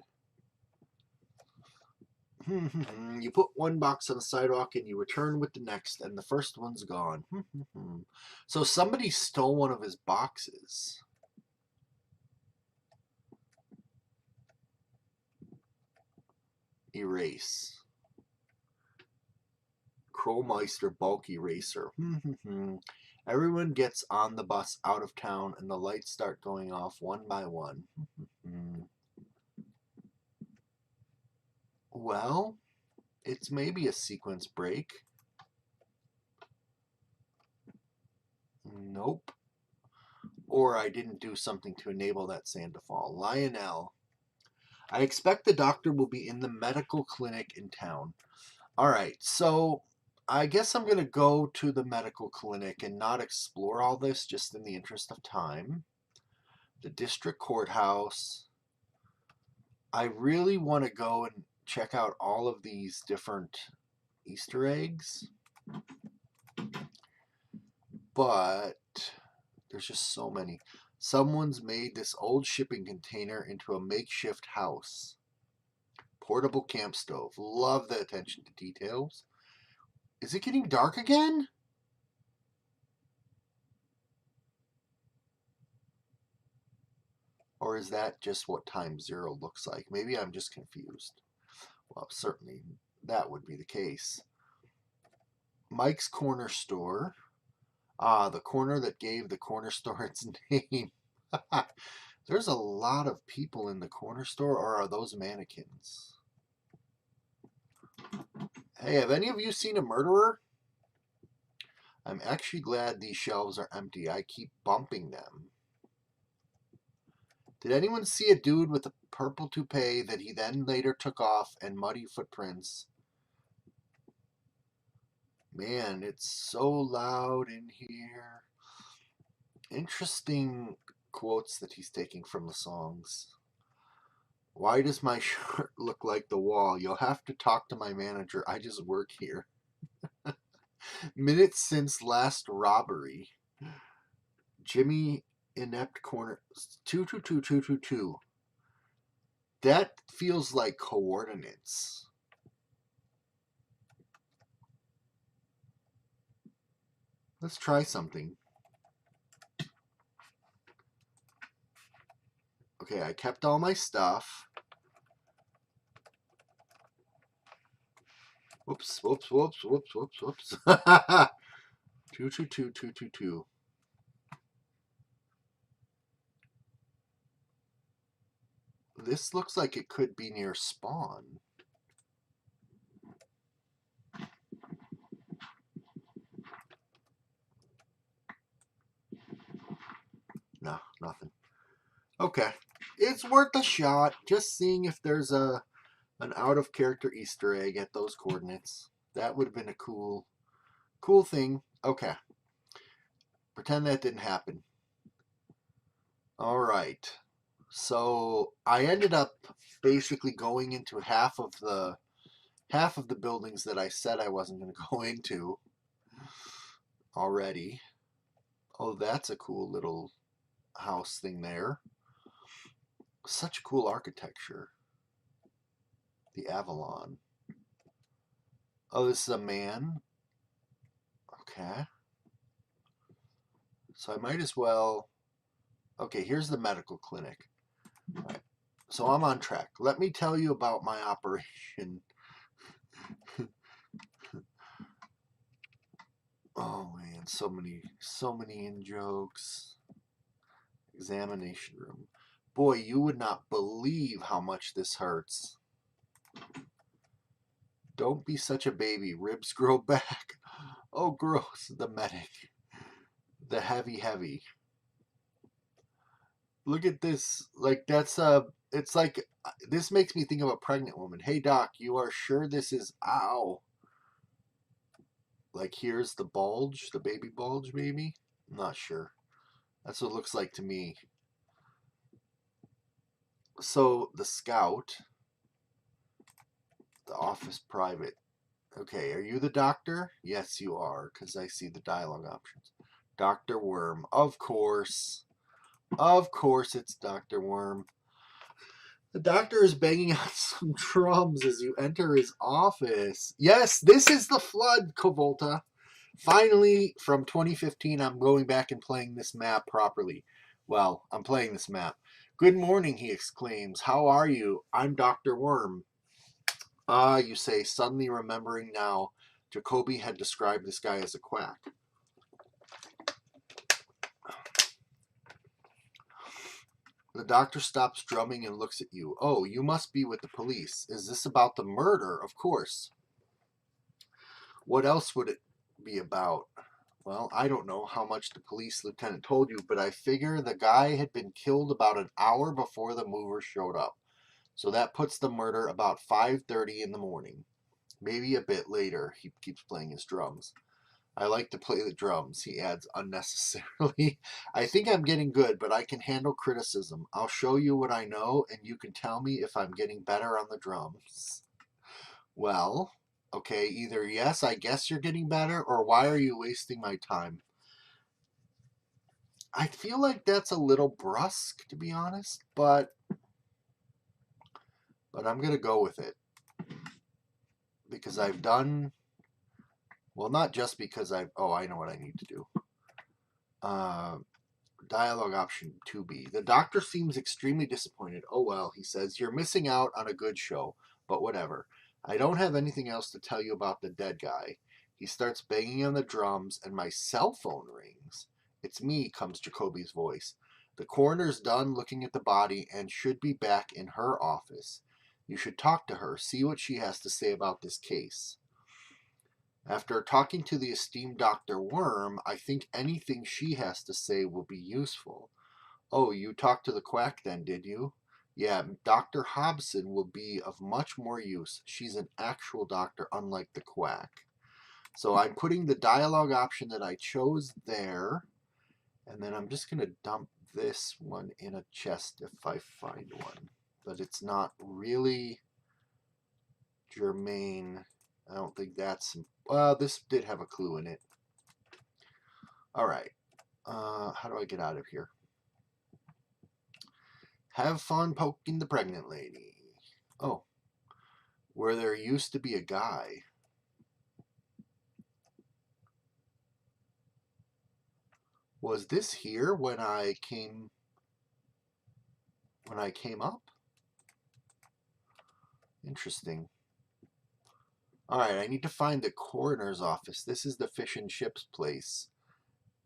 You put one box on the sidewalk and you return with the next, and the first one's gone. So somebody stole one of his boxes. Erase. Crowmeister bulk eraser. Everyone gets on the bus out of town and the lights start going off one by one. Well, it's maybe a sequence break. Nope. Or I didn't do something to enable that sand to fall. Lionel. I expect the doctor will be in the medical clinic in town. All right, so I guess I'm going to go to the medical clinic and not explore all this just in the interest of time. The district courthouse. I really want to go and check out all of these different Easter eggs. But there's just so many. Someone's made this old shipping container into a makeshift house. Portable camp stove. Love the attention to details. Is it getting dark again? Or is that just what time zero looks like? Maybe I'm just confused. Well, certainly that would be the case. Mike's Corner Store. Ah, the corner that gave the corner store its name. There's a lot of people in the corner store, or are those mannequins? Hey, have any of you seen a murderer? I'm actually glad these shelves are empty. I keep bumping them. Did anyone see a dude with a purple toupee that he then later took off and muddy footprints? Man, it's so loud in here. Interesting quotes that he's taking from the songs. Why does my shirt look like the wall? You'll have to talk to my manager. I just work here. Minutes since last robbery. Jimmy inept corner 222 That feels like coordinates. Let's try something. Okay, I kept all my stuff. Whoops, whoops, whoops, whoops, whoops, whoops. 222. This looks like it could be near spawn. No, nothing. Okay. It's worth a shot. Just seeing if there's an out of character Easter egg at those coordinates. That would have been a cool thing. Okay. Pretend that didn't happen. All right. So I ended up basically going into half of the buildings that I said I wasn't going to go into already. Oh, that's a cool little house thing there. Such cool architecture. The Avalon. Oh, this is a man. Okay. So I might as well. Okay, here's the medical clinic. All right. So I'm on track. Let me tell you about my operation. Oh man, so many in jokes. Examination room. Boy, you would not believe how much this hurts. Don't be such a baby. Ribs grow back. Oh, gross. The medic. The heavy. Look at this. Like, it's like, this makes me think of a pregnant woman. Hey, doc, you are sure this is, ow. Like, here's the bulge, the baby bulge, maybe? I'm not sure. That's what it looks like to me. So, the scout, the office private. Okay, are you the doctor? Yes, you are, because I see the dialogue options. Dr. Worm, of course. Of course it's Dr. Worm. The doctor is banging on some drums as you enter his office. Yes, this is the flood, Kovolta. Finally, from 2015, I'm going back and playing this map properly. Well, I'm playing this map. Good morning, he exclaims. How are you? I'm Dr. Worm. Ah, you say, suddenly remembering now, Jacoby had described this guy as a quack. The doctor stops drumming and looks at you. Oh, you must be with the police. Is this about the murder? Of course. What else would it be about? Well, I don't know how much the police lieutenant told you, but I figure the guy had been killed about an hour before the movers showed up. So that puts the murder about 5:30 in the morning. Maybe a bit later. He keeps playing his drums. I like to play the drums, he adds unnecessarily. I think I'm getting good, but I can handle criticism. I'll show you what I know, and you can tell me if I'm getting better on the drums. Well, okay, either yes, I guess you're getting better, or why are you wasting my time? I feel like that's a little brusque, to be honest, but I'm going to go with it. Because I've done... Well, not just because I've... Oh, I know what I need to do. Dialogue option 2B. The doctor seems extremely disappointed. Oh well, he says, you're missing out on a good show, but whatever. I don't have anything else to tell you about the dead guy. He starts banging on the drums and my cell phone rings. It's me, comes Jacoby's voice. The coroner's done looking at the body and should be back in her office. You should talk to her, see what she has to say about this case. After talking to the esteemed Dr. Worm, I think anything she has to say will be useful. Oh, you talked to the quack then, did you? Yeah, Dr. Hobson will be of much more use. She's an actual doctor, unlike the quack. So I'm putting the dialogue option that I chose there, and then I'm just going to dump this one in a chest if I find one. But it's not really germane. I don't think that's... Well, this did have a clue in it. All right. How do I get out of here? Have fun poking the pregnant lady. Oh. Where there used to be a guy. Was this here when I came up? Interesting. All right, I need to find the coroner's office. This is the fish and chips place.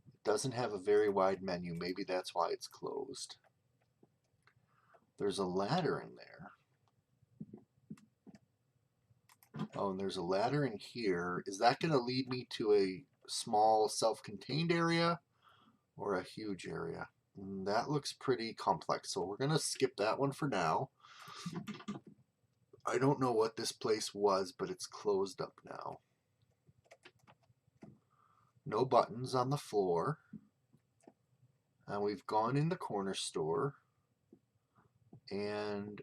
It doesn't have a very wide menu. Maybe that's why it's closed. There's a ladder in there. Oh, and there's a ladder in here. Is that going to lead me to a small self-contained area or a huge area? That looks pretty complex, so we're going to skip that one for now. I don't know what this place was, but it's closed up now. No buttons on the floor. And we've gone in the corner store. And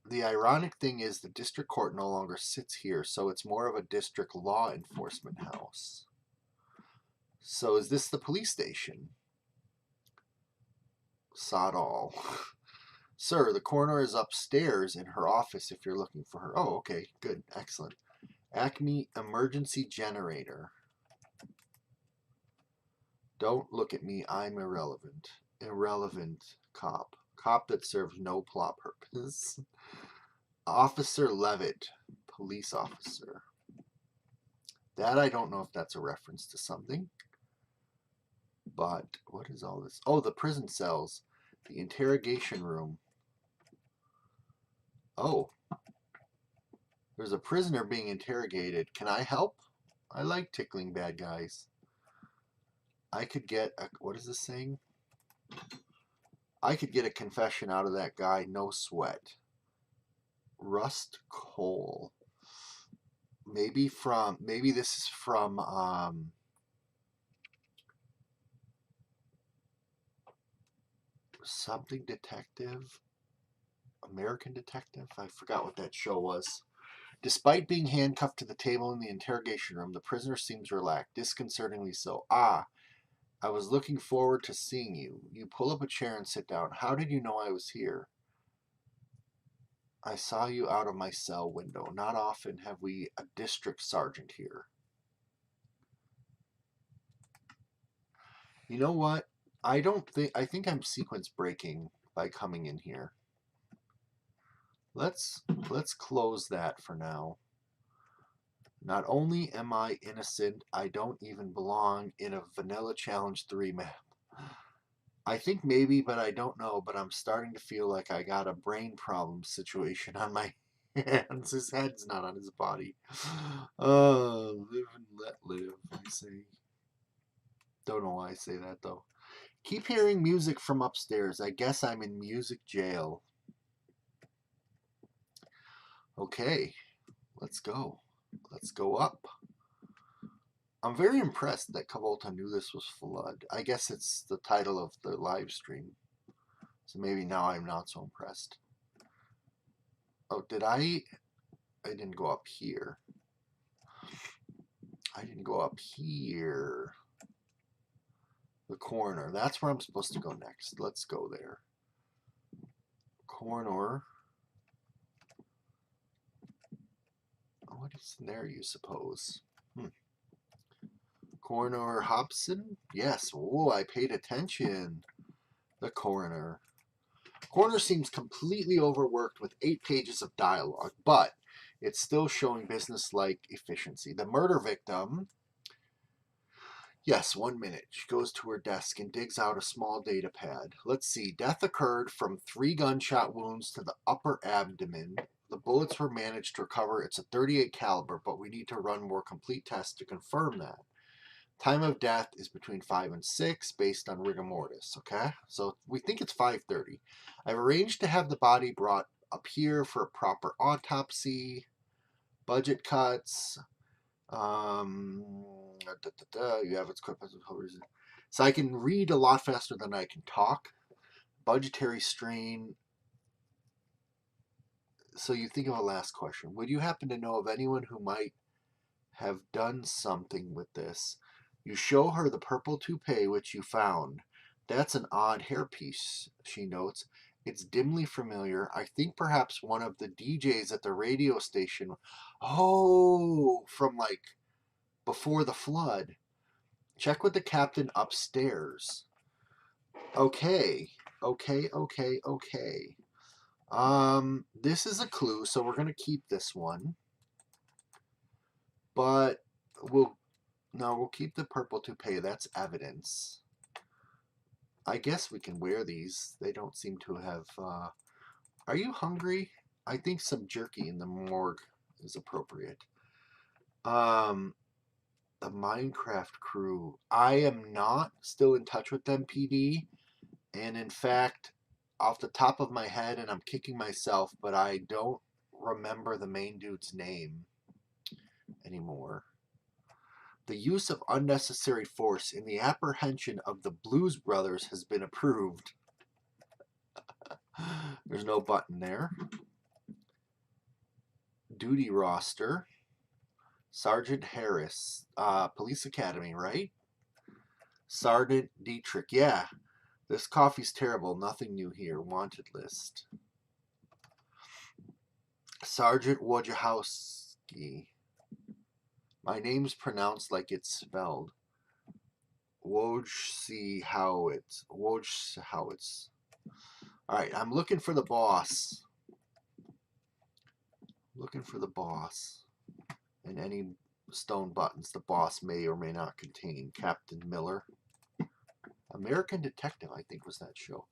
the ironic thing is the district court no longer sits here, so it's more of a district law enforcement house. So is this the police station? Sod all. Sir, the coroner is upstairs in her office if you're looking for her. Oh, okay, good, excellent. Acme Emergency Generator. Don't look at me, I'm irrelevant. Irrelevant cop. Cop that serves no plot purpose. Officer Levitt, police officer. That I don't know if that's a reference to something. But what is all this? Oh, the prison cells. The interrogation room. Oh. There's a prisoner being interrogated. Can I help? I like tickling bad guys. I could get a... What is this saying? I could get a confession out of that guy, no sweat. Rust coal. Maybe this is from something detective, American Detective. I forgot what that show was. Despite being handcuffed to the table in the interrogation room, the prisoner seems relaxed, disconcertingly so. Ah, I was looking forward to seeing you. You pull up a chair and sit down. How did you know I was here? I saw you out of my cell window. Not often have we a district sergeant here. You know what? I think I'm sequence breaking by coming in here. Let's close that for now. Not only am I innocent, I don't even belong in a Vanilla Challenge 3 map. I think maybe, but I don't know, but I'm starting to feel like I got a brain problem situation on my hands. His head's not on his body. Live and let live, I say. Don't know why I say that, though. Keep hearing music from upstairs. I guess I'm in music jail. Okay, let's go. Let's go up. I'm very impressed that Kavolta knew this was Flood. I guess it's the title of the live stream. So maybe now I'm not so impressed. Oh, did I didn't go up here. I didn't go up here. The corner. That's where I'm supposed to go next. Let's go there. Corner. What is there, you suppose? Coroner Hobson? Yes. Oh, I paid attention. The coroner. Coroner seems completely overworked with 8 pages of dialogue, but it's still showing business-like efficiency. The murder victim... Yes, 1 minute. She goes to her desk and digs out a small data pad. Let's see. Death occurred from 3 gunshot wounds to the upper abdomen. The bullets were managed to recover. It's a .38 caliber, but we need to run more complete tests to confirm that. Time of death is between 5 and 6 based on rigor mortis, okay? So we think it's 5:30. I've arranged to have the body brought up here for a proper autopsy. Budget cuts. You have its quick. So I can read a lot faster than I can talk. Budgetary strain. So you think of a last question. Would you happen to know of anyone who might have done something with this? You show her the purple toupee which you found. That's an odd hairpiece, she notes. It's dimly familiar. I think perhaps one of the DJs at the radio station. Oh, from like before the flood. Check with the captain upstairs. Okay. Okay. This is a clue, so we're gonna keep this one. But we'll keep the purple toupee. That's evidence. I guess we can wear these. They don't seem to have. Are you hungry? I think some jerky in the morgue is appropriate. The Minecraft crew. I am not still in touch with them, PD. And in fact, off the top of my head, and I'm kicking myself, but I don't remember the main dude's name anymore. The use of unnecessary force in the apprehension of the Blues Brothers has been approved. There's no button there. Duty roster. Sergeant Harris. Police Academy, right? Sergeant Dietrich. Yeah. This coffee's terrible. Nothing new here. Wanted list. Sergeant Wojciechowski. My name's pronounced like it's spelled. Wojciechowicz. Alright, I'm looking for the boss. Looking for the boss. And any stone buttons the boss may or may not contain. Captain Miller. American Detective, I think, was that show.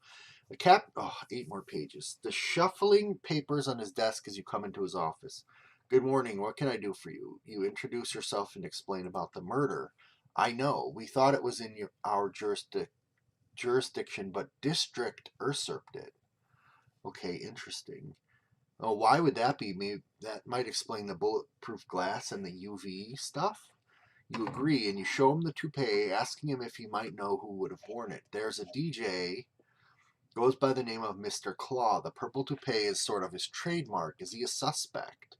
The 8 more pages. The shuffling papers on his desk as you come into his office. Good morning, what can I do for you? You introduce yourself and explain about the murder. I know, we thought it was in our jurisdiction, but District usurped it. Okay, interesting. Oh, why would that be? Maybe that might explain the bulletproof glass and the UV stuff. You agree, and you show him the toupee, asking him if he might know who would have worn it. There's a DJ, goes by the name of Mr. Claw. The purple toupee is sort of his trademark. Is he a suspect?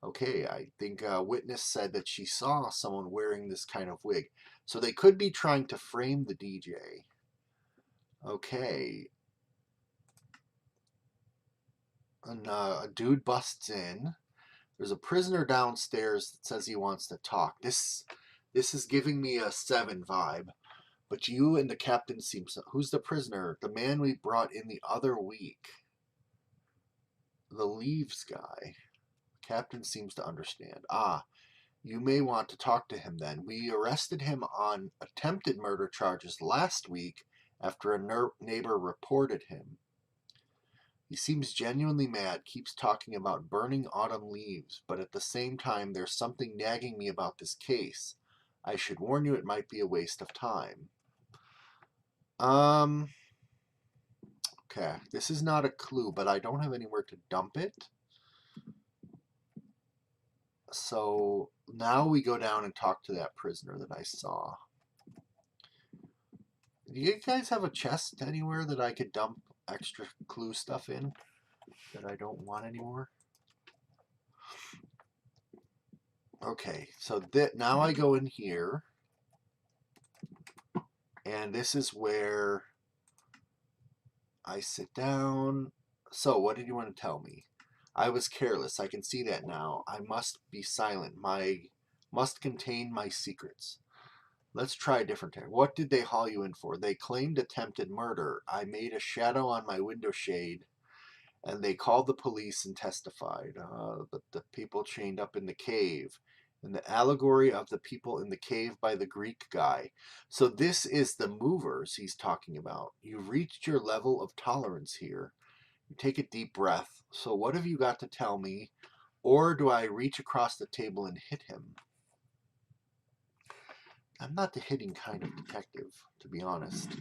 Okay, I think a witness said that she saw someone wearing this kind of wig. So they could be trying to frame the DJ. Okay. And a dude busts in. There's a prisoner downstairs that says he wants to talk. This is giving me a 7 vibe. But you and the captain seem so. Who's the prisoner? The man we brought in the other week. The leaves guy. Captain seems to understand. You may want to talk to him then. We arrested him on attempted murder charges last week after a neighbor reported him. He seems genuinely mad, keeps talking about burning autumn leaves, but at the same time there's something nagging me about this case. I should warn you it might be a waste of time. Okay, this is not a clue, but I don't have anywhere to dump it. So now we go down and talk to that prisoner that I saw. Do you guys have a chest anywhere that I could dump extra clue stuff in that I don't want anymore? Okay, so now I go in here, and this is where I sit down. So what did you want to tell me? I was careless. I can see that now. I must be silent. Must contain my secrets. Let's try a different time. What did they haul you in for? They claimed attempted murder. I made a shadow on my window shade, and they called the police and testified. But the people chained up in the cave. And the allegory of the people in the cave by the Greek guy. So this is the movers he's talking about. You've reached your level of tolerance here. You take a deep breath. So what have you got to tell me? Or do I reach across the table and hit him? I'm not the hitting kind of detective, to be honest.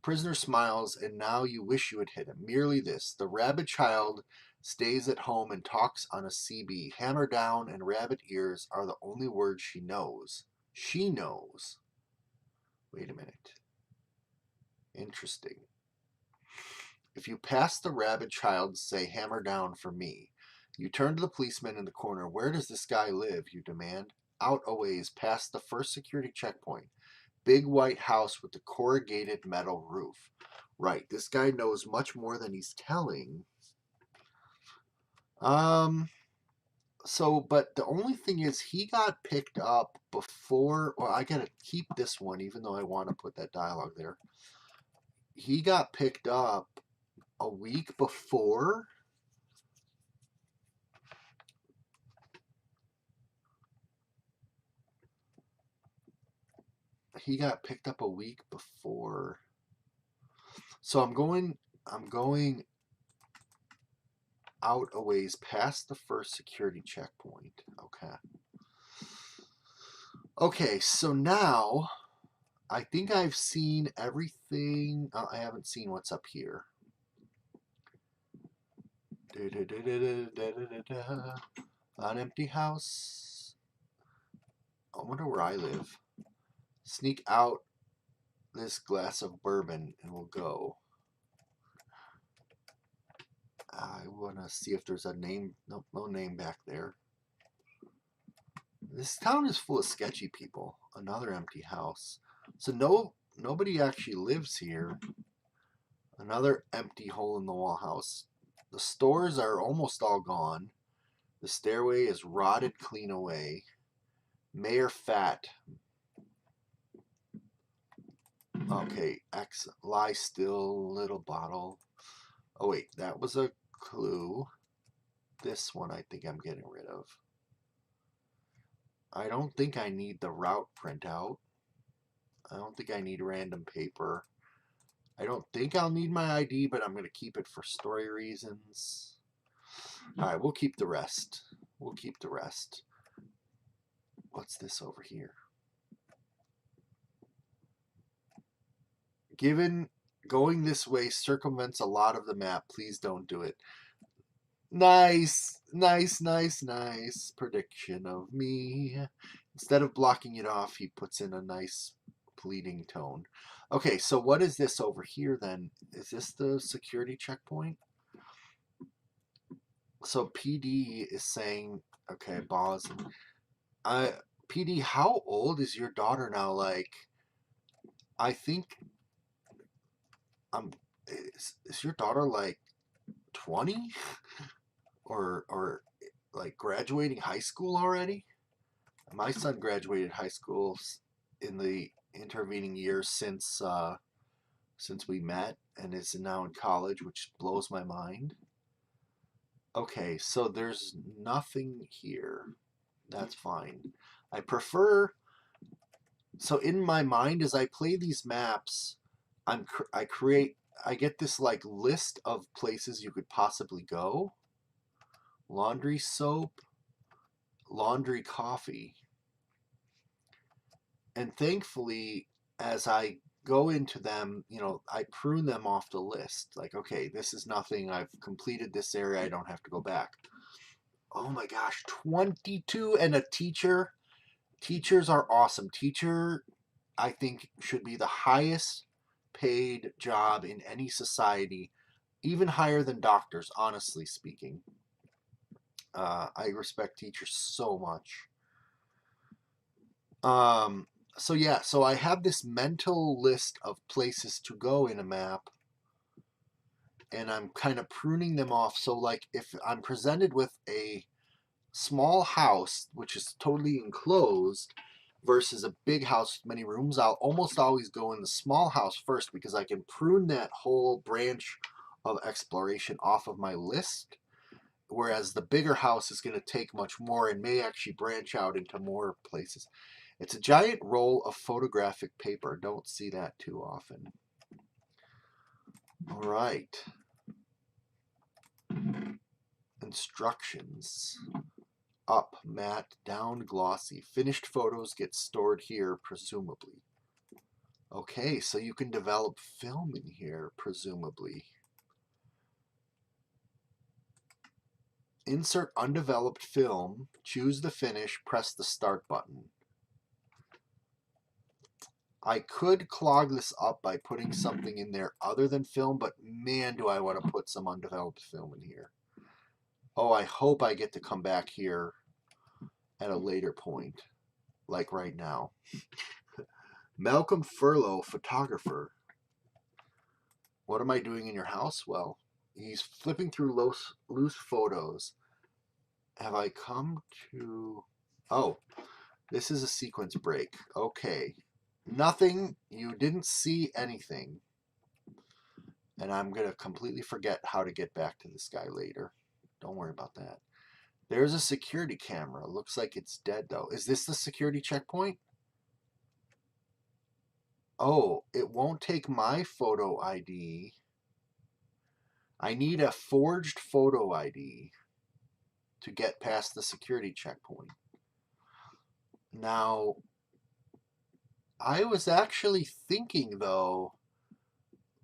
Prisoner smiles, and now you wish you had hit him. Merely this: the rabbit child stays at home and talks on a CB. Hammer down and rabbit ears are the only words she knows. She knows. Wait a minute. Interesting. If you pass the rabbit child, say hammer down for me. You turn to the policeman in the corner. Where does this guy live? You demand. Out a ways, past the first security checkpoint. Big white house with the corrugated metal roof. Right, this guy knows much more than he's telling. But the only thing is he got picked up before, well, I gotta keep this one even though I want to put that dialogue there. He got picked up a week before. He got picked up a week before. So I'm going out a ways past the first security checkpoint. Okay. Okay, so now I think I've seen everything. I haven't seen what's up here. An empty house. I wonder where I live. Sneak out this glass of bourbon and we'll go. I want to see if there's a name. Nope, no name back there. This town is full of sketchy people. Another empty house. So nobody actually lives here. Another empty hole in the wall house. The stores are almost all gone. The stairway is rotted clean away. Mayor fat. Okay, X lie still, little bottle. Oh wait, that was a clue. This one I think I'm getting rid of. I don't think I need the route printout. I don't think I need random paper. I don't think I'll need my ID, but I'm going to keep it for story reasons. All right, we'll keep the rest. We'll keep the rest. What's this over here? Given going this way circumvents a lot of the map, please don't do it. Nice, nice, nice, nice prediction of me. Instead of blocking it off, he puts in a nice pleading tone. Okay, so what is this over here then? Is this the security checkpoint? So PD is saying, okay, boss. PD, how old is your daughter now? Like, I think, is your daughter like 20? Or like graduating high school already? My son graduated high school in the intervening years since we met, and is now in college, which blows my mind. Okay, so there's nothing here. That's fine. I prefer. So in my mind, as I play these maps, I get this like list of places you could possibly go. Laundry soap, laundry coffee. And thankfully, as I go into them, I prune them off the list. Like, okay, this is nothing. I've completed this area. I don't have to go back. Oh my gosh, 22 and a teacher. Teachers are awesome. Teacher, I think, should be the highest paid job in any society, even higher than doctors, honestly speaking. I respect teachers so much. So yeah, so I have this mental list of places to go in a map, and I'm kind of pruning them off. So like if I'm presented with a small house, which is totally enclosed, versus a big house with many rooms, I'll almost always go in the small house first because I can prune that whole branch of exploration off of my list. Whereas the bigger house is going to take much more and may actually branch out into more places. It's a giant roll of photographic paper. Don't see that too often. All right. Instructions. Up, matte, down, glossy. Finished photos get stored here, presumably. Okay, so you can develop film in here, presumably. Insert undeveloped film, choose the finish, press the start button. I could clog this up by putting something in there other than film, but man, do I want to put some undeveloped film in here. Oh, I hope I get to come back here at a later point, like right now. Malcolm Furlow, photographer. What am I doing in your house? Well, he's flipping through loose photos. Have I come to... Oh, this is a sequence break. Okay. Nothing. You didn't see anything. And I'm going to completely forget how to get back to this guy later. Don't worry about that. There's a security camera. Looks like it's dead, though. Is this the security checkpoint? Oh, it won't take my photo ID. I need a forged photo ID to get past the security checkpoint. Now, I was actually thinking, though,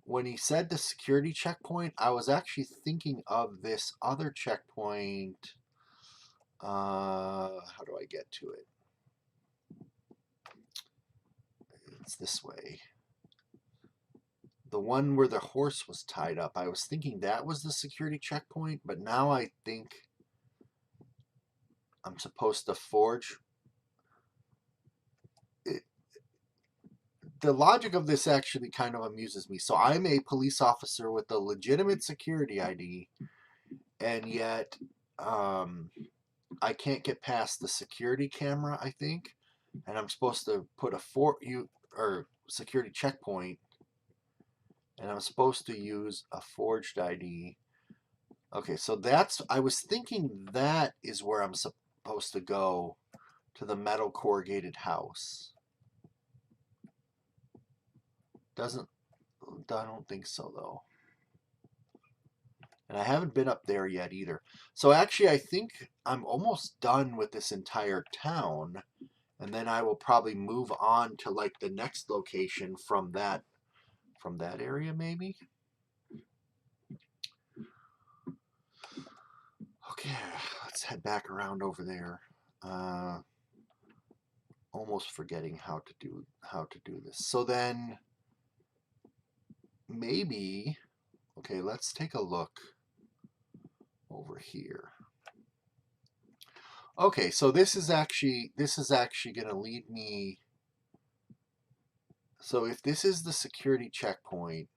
when he said the security checkpoint, I was actually thinking of this other checkpoint. How do I get to it? It's this way. The one where the horse was tied up. I was thinking that was the security checkpoint, but now I think I'm supposed to forge it. The logic of this actually kind of amuses me. So I'm a police officer with a legitimate security ID, and yet I can't get past the security camera, I think, and I'm supposed to put a security checkpoint, and I'm supposed to use a forged ID. Okay, so I was thinking that is where I'm supposed to go, to the metal corrugated house. I don't think so, though. And I haven't been up there yet either. So actually, I think I'm almost done with this entire town, and then I will probably move on to like the next location from that area, maybe. Okay, let's head back around over there. Almost forgetting how to do this. So then maybe, okay, let's take a look over here. Okay, so this is actually going to lead me. So if this is the security checkpoint,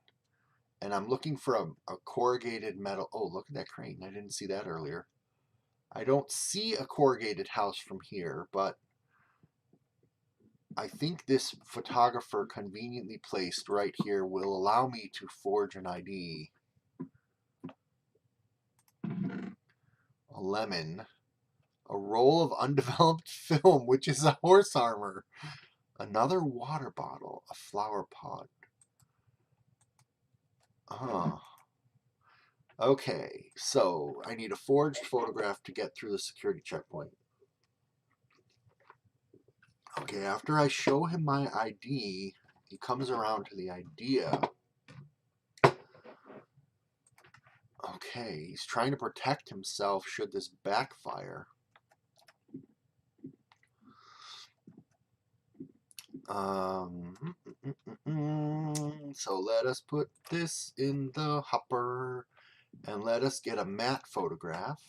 and I'm looking for a corrugated metal. Oh, look at that crane! I didn't see that earlier. I don't see a corrugated house from here, but I think this photographer conveniently placed right here will allow me to forge an ID. A lemon. A roll of undeveloped film, which is a horse armor. Another water bottle. A flower pot. Okay, so I need a forged photograph to get through the security checkpoint. Okay, after I show him my ID, he comes around to the idea. Okay, he's trying to protect himself should this backfire. So let us put this in the hopper and let us get a matte photograph.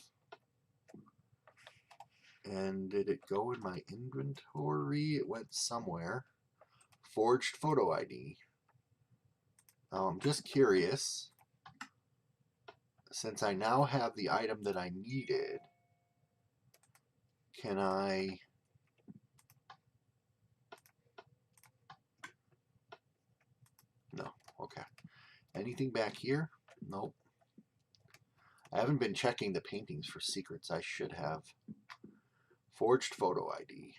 And did it go in my inventory? It went somewhere. Forged photo ID. Now I'm just curious. Since I now have the item that I needed, can I... No, okay. Anything back here? Nope. I haven't been checking the paintings for secrets. I should have. Forged photo ID.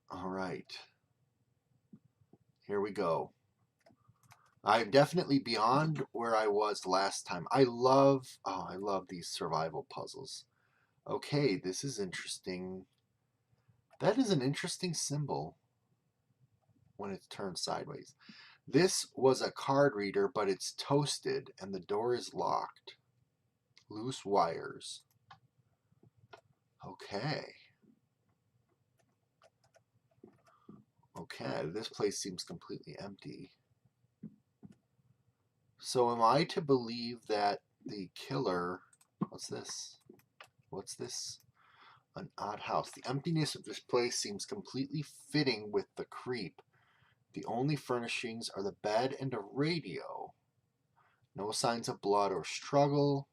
All right. Here we go. I'm definitely beyond where I was last time. I love these survival puzzles. Okay, this is interesting. That is an interesting symbol when it's turned sideways. This was a card reader, but it's toasted and the door is locked. Loose wires. Okay. Okay, this place seems completely empty. So am I to believe that the killer... What's this? What's this? An odd house. The emptiness of this place seems completely fitting with the creep. The only furnishings are the bed and a radio. No signs of blood or struggle.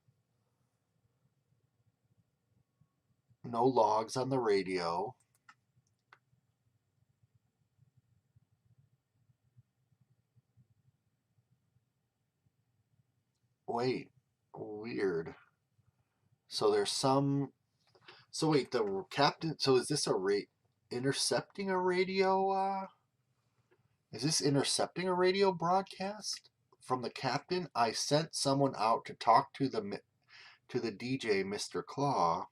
No logs on the radio. Wait, weird. So there's some... So wait, the captain... So is this intercepting a radio... Is this intercepting a radio broadcast? From the captain, I sent someone out to talk to the DJ, Mr. Claw.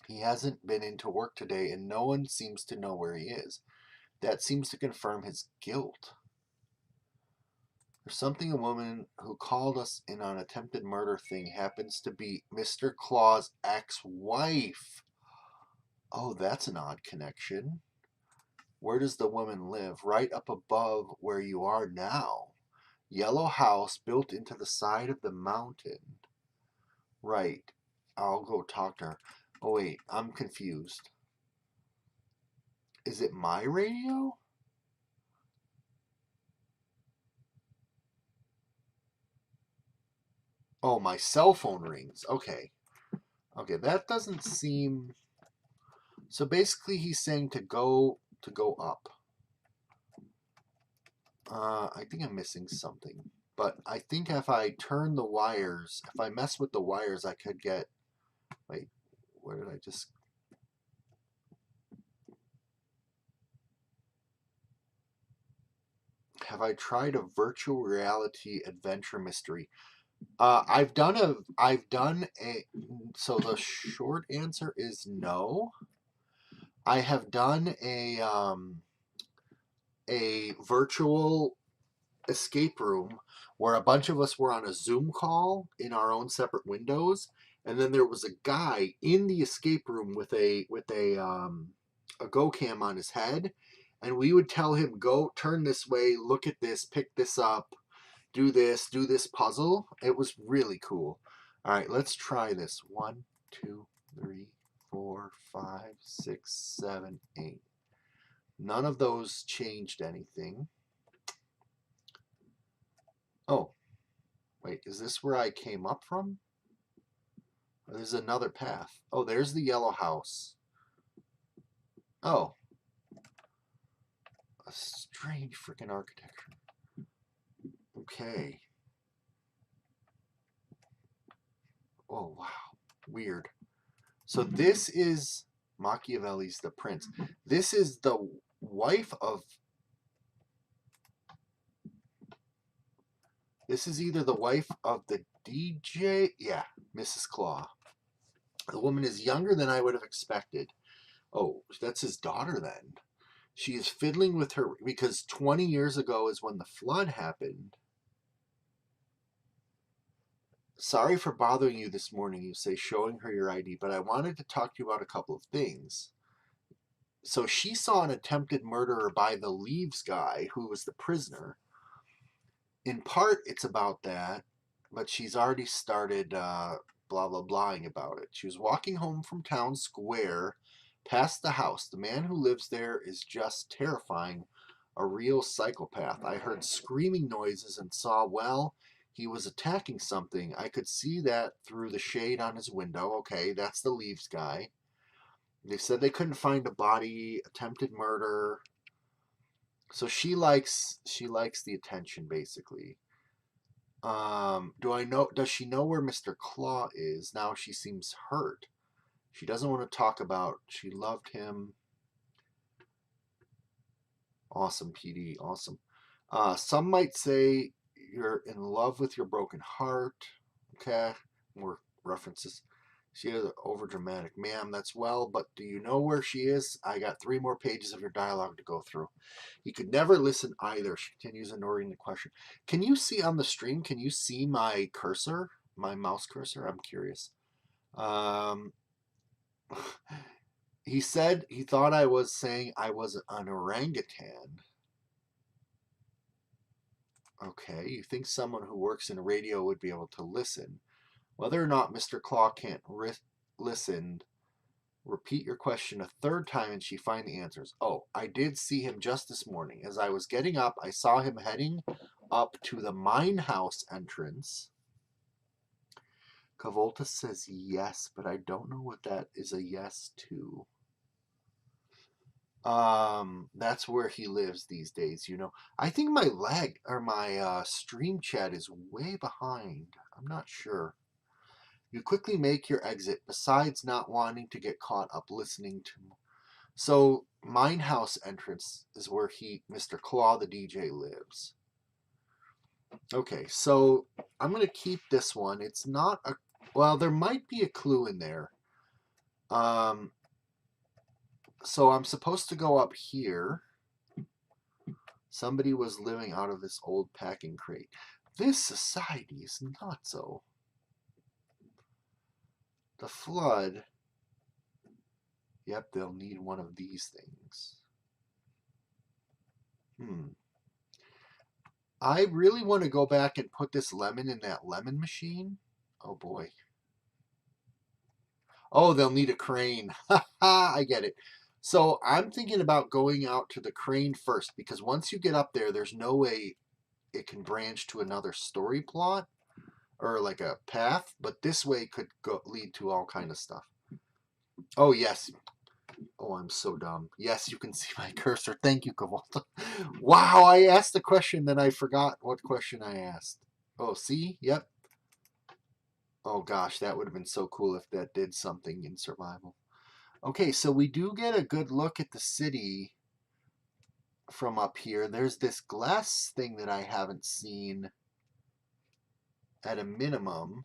He hasn't been into work today and no one seems to know where he is. That seems to confirm his guilt. There's something a woman who called us in on attempted murder thing happens to be Mr. Claw's ex-wife. Oh, that's an odd connection. Where does the woman live? Right up above where you are now. Yellow house built into the side of the mountain. Right. I'll go talk to her. Oh, wait. I'm confused. Is it my radio? Oh, my cell phone rings. Okay. Okay, that doesn't seem... So basically he's saying to go up. I think I'm missing something. But I think if I turn the wires, if I mess with the wires, I could get... Wait, where did I just... Have I tried a virtual reality adventure mystery? I've done a... So the short answer is no. I have done a virtual escape room where a bunch of us were on a Zoom call in our own separate windows, and then there was a guy in the escape room with a go cam on his head, and we would tell him, go turn this way, look at this, pick this up, do this puzzle. It was really cool. All right, let's try this. 1, 2, 3, 4, 5, 6, 7, 8. None of those changed anything. Oh, wait, is this where I came up from? Or there's another path. Oh, there's the yellow house. Oh, a strange freaking architecture. Okay. Oh, wow. Weird. So this is Machiavelli's The Prince. This is the wife of... This is either the wife of the DJ... Yeah, Mrs. Claw. The woman is younger than I would have expected. Oh, that's his daughter then. She is fiddling with her... Because 20 years ago is when the flood happened. Sorry for bothering you this morning, you say, showing her your ID, but I wanted to talk to you about a couple of things. So she saw an attempted murderer by the Leaves guy, who was the prisoner. In part, it's about that, but she's already started blah, blah, blahing about it. She was walking home from town square, past the house. The man who lives there is just terrifying, a real psychopath. I heard screaming noises and saw, well, he was attacking something. I could see that through the shade on his window. Okay, that's the Leaves guy. They said they couldn't find a body, attempted murder. So she likes the attention, basically. Does she know where Mr. Claw is? Now she seems hurt. She doesn't want to talk about, she loved him. Awesome, PD, awesome. Some might say you're in love with your broken heart. Okay, more references. She is overdramatic. Ma'am, that's well, but do you know where she is? I got 3 more pages of your dialogue to go through. He could never listen either. She continues, ignoring the question. Can you see on the stream? Can you see my cursor? My mouse cursor? I'm curious. He said he thought I was saying I was an orangutan. Okay, you think someone who works in radio would be able to listen. Whether or not Mr. Claw can't listen, repeat your question a 3rd time and she find the answers. Oh, I did see him just this morning. As I was getting up, I saw him heading up to the mine house entrance. Cavolta says yes, but I don't know what that is a yes to. That's where he lives these days, you know. I think my leg or my stream chat is way behind. I'm not sure. You quickly make your exit, besides not wanting to get caught up listening to. So, mine house entrance is where Mr. Claw, the DJ, lives. Okay, so I'm going to keep this one. It's not a, well, there might be a clue in there. So I'm supposed to go up here. Somebody was living out of this old packing crate. This society is not so. The flood. Yep, they'll need one of these things. I really want to go back and put this lemon in that lemon machine. Oh boy. Oh, they'll need a crane. Ha ha, I get it. So I'm thinking about going out to the crane first, because once you get up there, there's no way it can branch to another story plot or like a path, but this way could lead to all kind of stuff. Oh yes. Oh, I'm so dumb. Yes, you can see my cursor. Thank you, Kavalta. Wow, I asked the question, then I forgot what question I asked. Oh, see? Yep. Oh gosh, that would have been so cool if that did something in survival. Okay, so we do get a good look at the city from up here. There's this glass thing that I haven't seen at a minimum.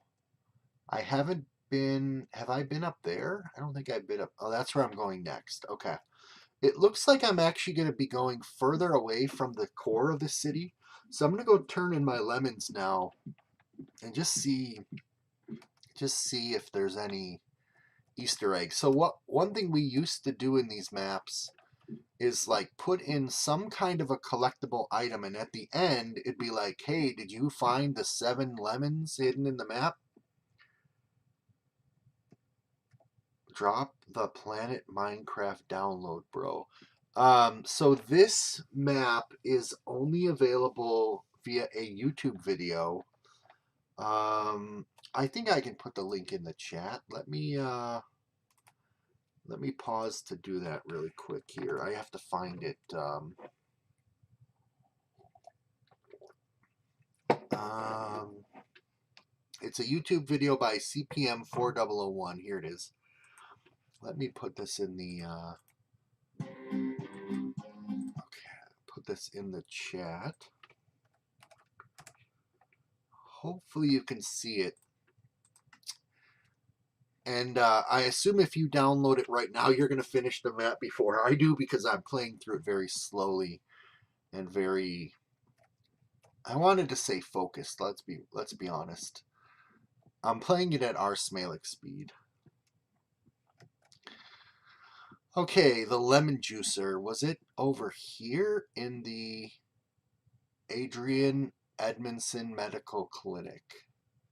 I haven't been, have I been up there? I don't think I've been up. Oh, that's where I'm going next. Okay. It looks like I'm actually going to be going further away from the core of the city. So I'm going to go turn in my lemons now and just see if there's any Easter eggs. So one thing we used to do in these maps is like put in some kind of a collectible item, and at the end it'd be like, hey, did you find the 7 lemons hidden in the map? Drop the Planet Minecraft download, bro. So this map is only available via a YouTube video. I think I can put the link in the chat. Let me pause to do that really quick here. I have to find it. It's a YouTube video by CPM 4001. Here it is. Let me put this in the put this in the chat. Hopefully you can see it. And I assume if you download it right now, you're going to finish the map before I do, because I'm playing through it very slowly and very, I wanted to say focused. Let's be honest. I'm playing it at rsmalec speed. Okay, the lemon juicer. Was it over here in the Adrian Edmondson Medical Clinic?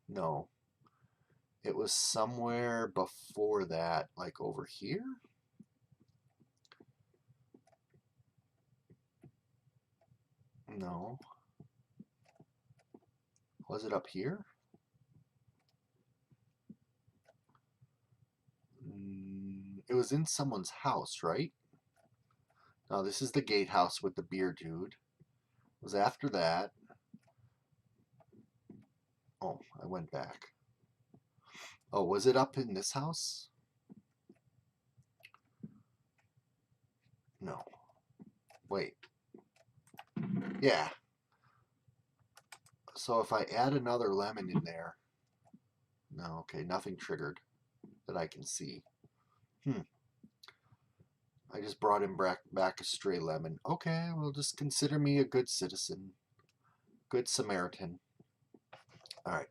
No. It was somewhere before that, like over here? No. Was it up here? It was in someone's house, right? No, this is the gatehouse with the beer dude. It was after that. Oh, I went back. Oh, was it up in this house? No. Wait. Yeah. So if I add another lemon in there, no, okay, nothing triggered that I can see. I just brought him back a stray lemon. Okay, well, just consider me a good citizen, good Samaritan. All right.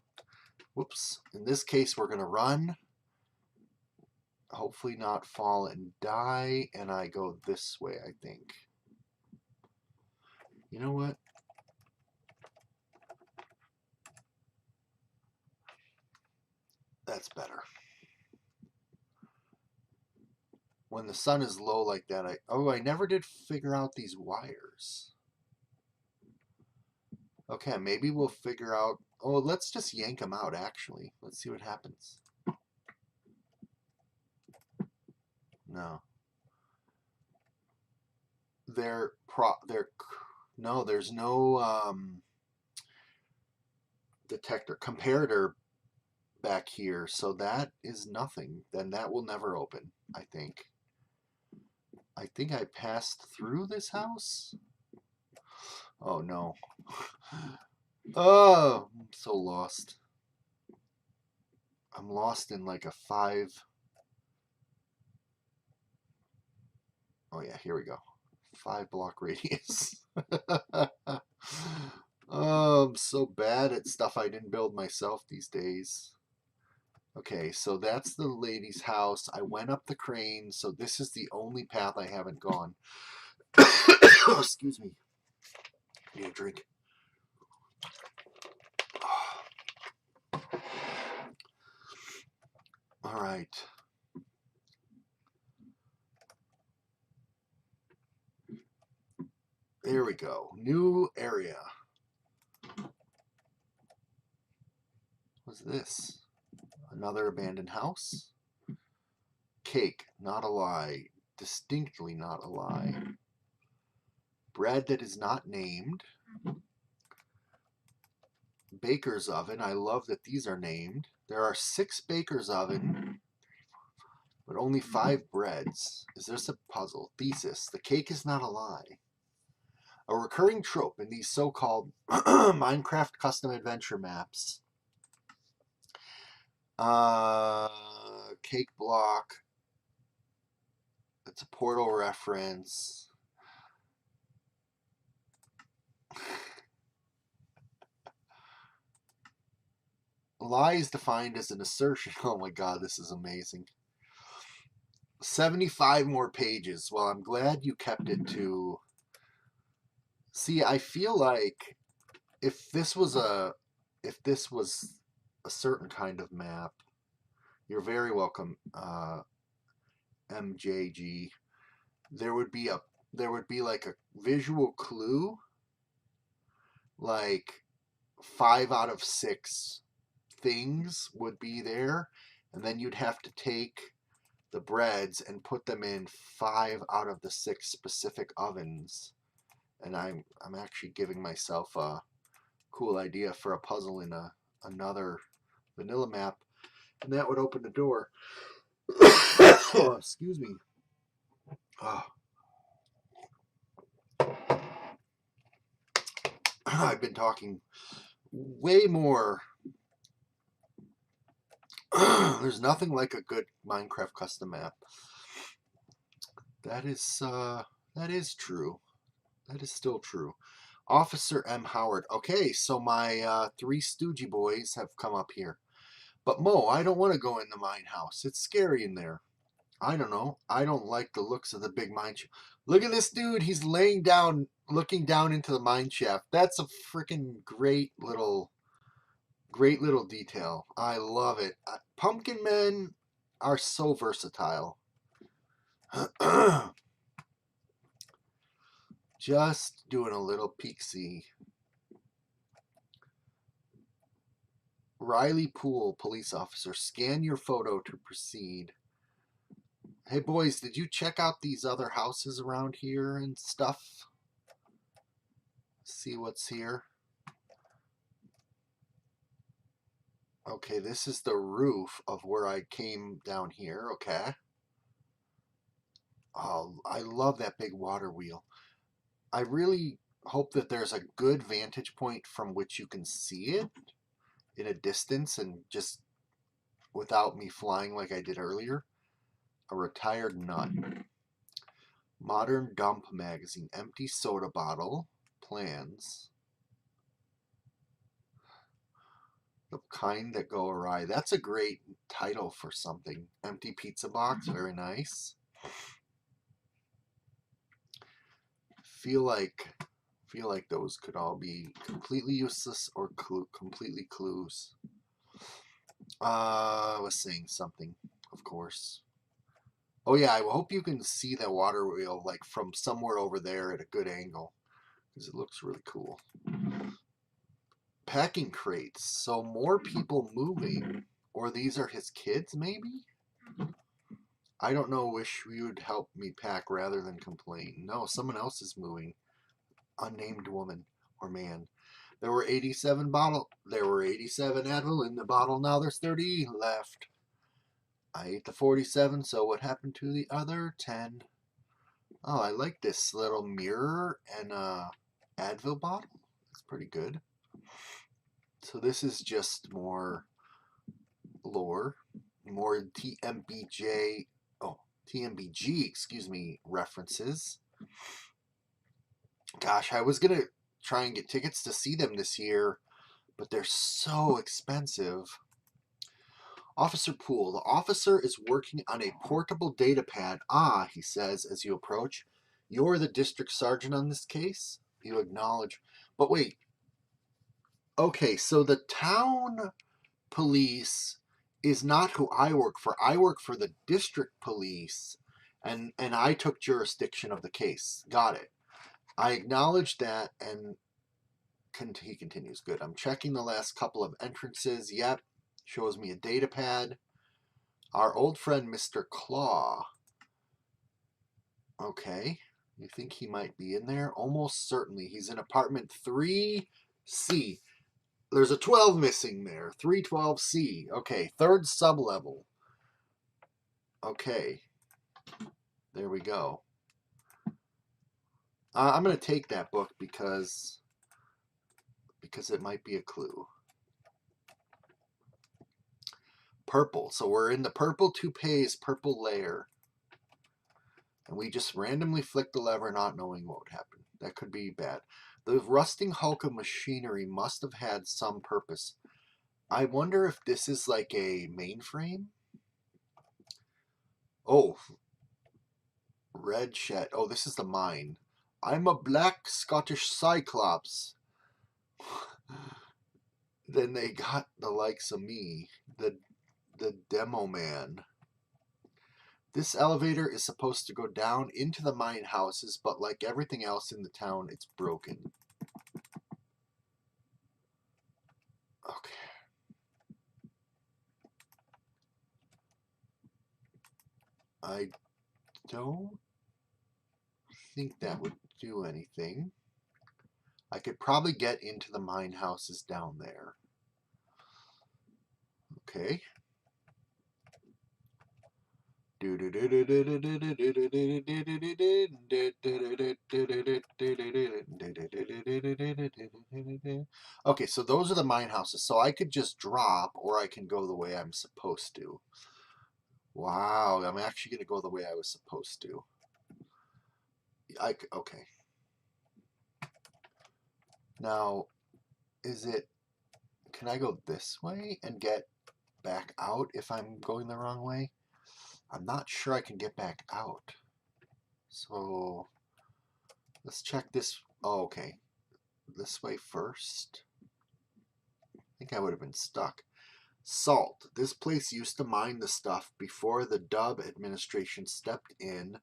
Whoops. In this case, we're going to run, hopefully not fall and die, and I go this way, I think. You know what? That's better. When the sun is low like that, I never did figure out these wires. Okay, maybe we'll figure out, oh, let's just yank them out, actually. Let's see what happens. No. No, there's no detector comparator back here, so that is nothing. Then that will never open, I think. I think I passed through this house. Oh no. Oh, I'm so lost. I'm lost in like a 5. Oh yeah, here we go. 5-block radius. Oh, I'm so bad at stuff I didn't build myself these days. Okay, so that's the lady's house. I went up the crane, so this is the only path I haven't gone. Oh, excuse me. I need a drink. All right. There we go. New area. What's this? Another abandoned house? Cake, not a lie. Distinctly not a lie. Bread that is not named. Baker's oven. I love that these are named. There are 6 baker's oven, but only 5 breads. Is this a puzzle? Thesis. The cake is not a lie. A recurring trope in these so-called Minecraft custom adventure maps. Cake block. It's a portal reference. Lie is defined as an assertion. Oh my god, this is amazing. 75 more pages. Well, I'm glad you kept it to... See, I feel like if this was a certain kind of map, you're very welcome, MJG. There would be like a visual clue, like 5 out of 6 things would be there, and then you'd have to take the breads and put them in 5 out of the 6 specific ovens. And I'm actually giving myself a cool idea for a puzzle in another vanilla map, and that would open the door. Oh, excuse me. Oh. I've been talking way more. There's nothing like a good Minecraft custom map. That is true. That is still true. Officer M. Howard. Okay, so my 3 Stoogie boys have come up here. But Mo, I don't want to go in the mine house. It's scary in there. I don't know. I don't like the looks of the big mine shaft. Look at this dude. He's laying down, looking down into the mine shaft. That's a freaking great little detail. I love it. Pumpkin men are so versatile. Just doing a little peek-see. Riley Poole, police officer. Scan your photo to proceed. Hey boys, did you check out these other houses around here and stuff? See what's here. Okay, this is the roof of where I came down here, okay. Oh, I love that big water wheel. I really hope that there's a good vantage point from which you can see it in a distance and just without me flying like I did earlier. A retired nut. Modern dump magazine. Empty soda bottle. Plans. The kind that go awry. That's a great title for something. Empty pizza box. Very nice. Feel like those could all be completely useless or completely clues. I was saying something, of course. Oh yeah, I hope you can see that water wheel like from somewhere over there at a good angle because it looks really cool. Packing crates. So more people moving, or these are his kids maybe? I don't know. Wish you would help me pack rather than complain. No, someone else is moving. Unnamed woman or man. There were 87 Advil in the bottle. Now there's 30 left. I ate the 47, so what happened to the other 10? Oh, I like this little mirror and Advil bottle. It's pretty good. So this is just more lore, more TMBG, excuse me, references. Gosh, I was gonna try and get tickets to see them this year, but they're so expensive. Officer Poole. The officer is working on a portable data pad. Ah, he says as you approach. You're the district sergeant on this case? You acknowledge. But wait. Okay, so the town police is not who I work for. I work for the district police, and I took jurisdiction of the case. Got it. I acknowledge that, and he continues. Good. I'm checking the last couple of entrances. Yep. Shows me a data pad. Our old friend, Mr. Claw. Okay. You think he might be in there? Almost certainly. He's in apartment 3C. There's a 12 missing there. 312C. Okay. Third sublevel. Okay. There we go. I'm going to take that book because it might be a clue. Purple. So we're in the purple toupee's purple layer. And we just randomly flick the lever not knowing what would happen. That could be bad. The rusting hulk of machinery must have had some purpose. I wonder if this is like a mainframe? Oh. Red shed. Oh, this is the mine. I'm a black Scottish cyclops. Then they got the likes of me. The demo man. This elevator is supposed to go down into the mine houses, but like everything else in the town, it's broken. Okay. I don't think that would do anything. I could probably get into the mine houses down there. Okay. Okay, so those are the mine houses. So I could just drop, or I can go the way I'm supposed to. Wow, I'm actually going to go the way I was supposed to. Okay. Now, can I go this way and get back out if I'm going the wrong way? I'm not sure I can get back out. So, let's check this. Oh, okay. This way first. I think I would have been stuck. Salt. This place used to mine the stuff before the Dub administration stepped in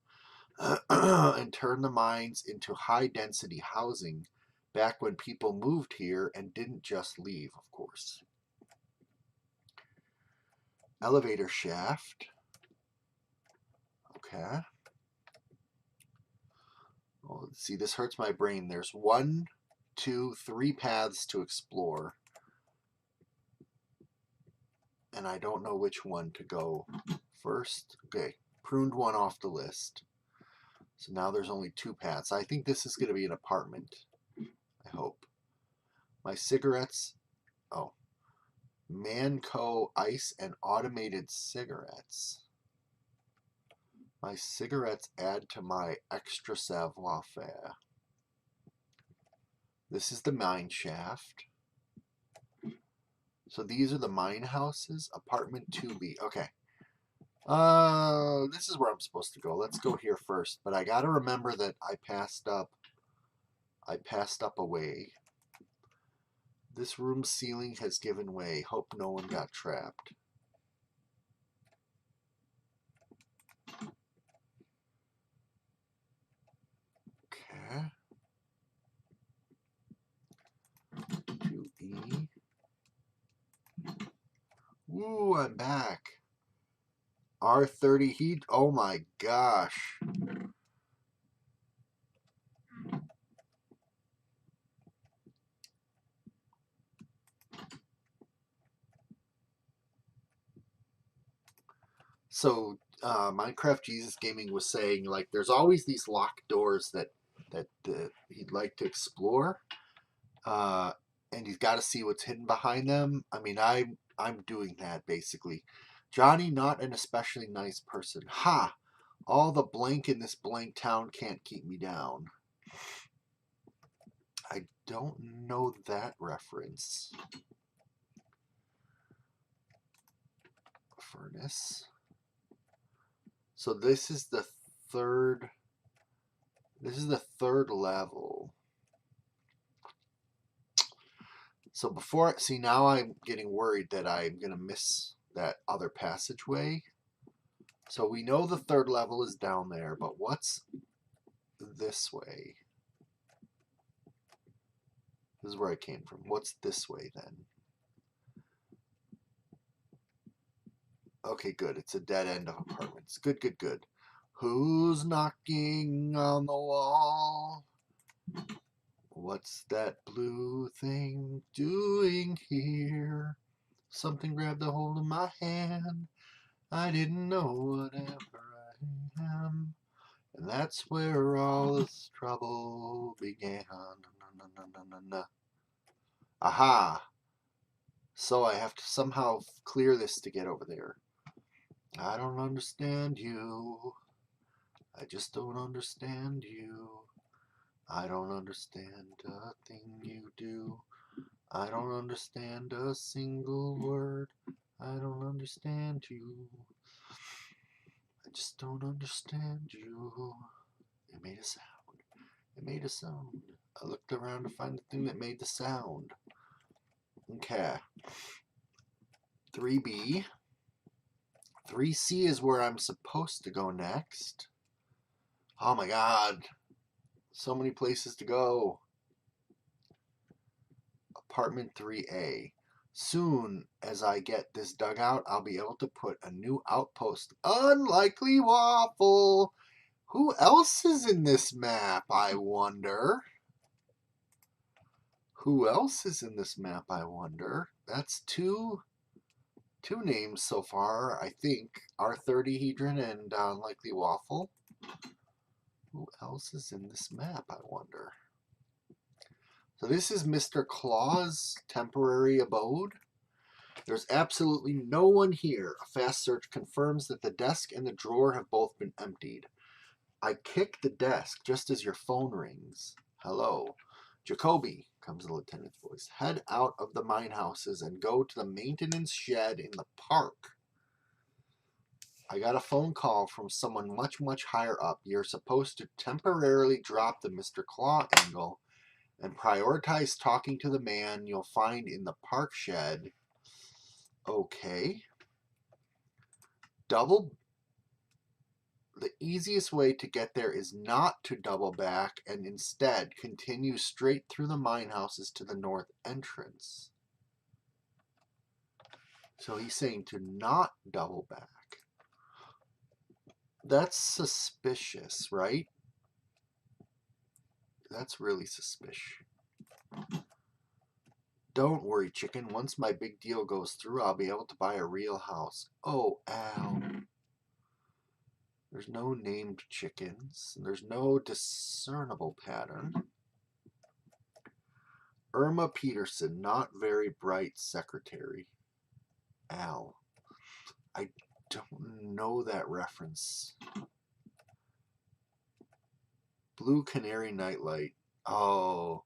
and turned the mines into high-density housing back when people moved here and didn't just leave, of course. Elevator shaft. Okay. Well, let's see, this hurts my brain. There's 1, 2, 3 paths to explore. And I don't know which one to go first. Okay, pruned one off the list. So now there's only 2 paths. I think this is going to be an apartment. I hope. My cigarettes, oh, Manco Ice and Automated Cigarettes. My cigarettes add to my extra savoir-faire. This is the mine shaft. So these are the mine houses. Apartment 2B. Okay. This is where I'm supposed to go. Let's go here first. But I gotta remember that I passed up a way. This room's ceiling has given way. Hope no one got trapped. Okay. 2E. Ooh, I'm back. R30 heat. Oh my gosh. So Minecraft Jesus Gaming was saying, like, there's always these locked doors that he'd like to explore, and he's got to see what's hidden behind them. I mean, I'm doing that basically. Johnny, not an especially nice person. Ha! All the blank in this blank town can't keep me down. I don't know that reference. Furnace. So this is the third. This is the third level. So before, see, now I'm getting worried that I'm going to miss that other passageway. So we know the third level is down there, but what's this way? This is where I came from. What's this way then? Okay, good. It's a dead end of apartments. Good, good, good. Who's knocking on the wall? What's that blue thing doing here? Something grabbed a hold of my hand. I didn't know whatever I am. And that's where all this trouble began. Aha! So I have to somehow clear this to get over there. I don't understand you. I just don't understand you. I don't understand a thing you do. I don't understand a single word. I don't understand you. I just don't understand you. It made a sound. It made a sound. I looked around to find the thing that made the sound. Okay. 3B. 3C is where I'm supposed to go next. Oh my god. So many places to go. Apartment 3A. Soon as I get this dug out, I'll be able to put a new outpost. Unlikely Waffle. Who else is in this map, I wonder? Who else is in this map, I wonder? That's two names so far, I think. R30hedron and Unlikely Waffle. Who else is in this map, I wonder? So this is Mr. Claw's temporary abode. There's absolutely no one here. A fast search confirms that the desk and the drawer have both been emptied. I kick the desk just as your phone rings. Hello. Jacoby, comes the lieutenant's voice. Head out of the mine houses and go to the maintenance shed in the park. I got a phone call from someone much, much higher up. You're supposed to temporarily drop the Mr. Claw angle and prioritize talking to the man you'll find in the park shed. Okay. The easiest way to get there is not to double back and instead continue straight through the mine houses to the north entrance. So he's saying to not double back. That's suspicious, right? That's really suspicious. Don't worry, chicken. Once my big deal goes through, I'll be able to buy a real house. Oh, ow. There's no named chickens. There's no discernible pattern. Irma Peterson, not very bright secretary. Al. I don't know that reference. Blue Canary Nightlight. Oh,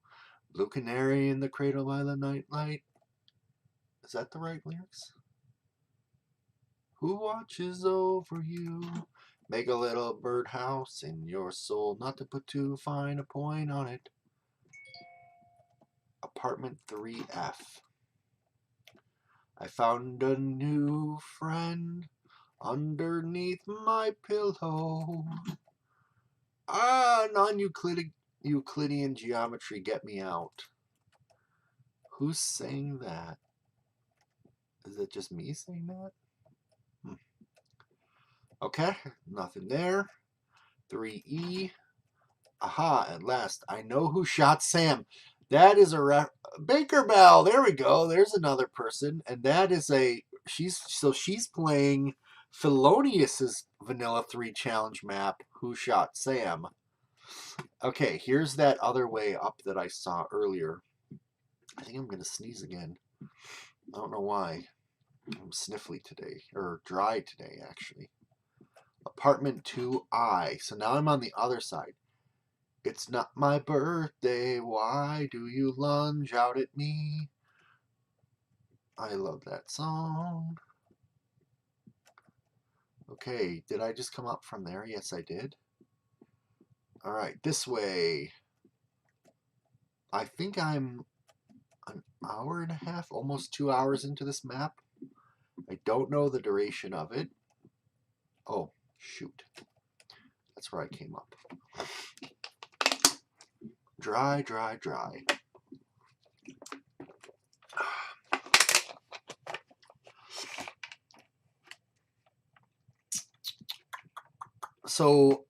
Blue Canary in the Cradle by the Nightlight. Is that the right lyrics? Who watches over you? Make a little birdhouse in your soul, not to put too fine a point on it. Apartment 3F. I found a new friend underneath my pillow. Ah, non-Euclidean geometry, get me out. Who's saying that? Is it just me saying that? Okay, nothing there. 3E. Aha, at last. I know who shot Sam. That is a Baker Bell. There we go. There's another person. And that is she's playing Felonious's Vanilla 3 challenge map, Who Shot Sam. Okay, here's that other way up that I saw earlier. I think I'm going to sneeze again. I don't know why. I'm sniffly today, or dry today, actually. Apartment 2I. So now I'm on the other side. It's not my birthday, why do you lunge out at me? I love that song. Okay, did I just come up from there? Yes, I did. All right, this way. I think I'm an hour and a half, almost 2 hours into this map. I don't know the duration of it. Oh, shoot. That's where I came up. Dry, dry, dry. So,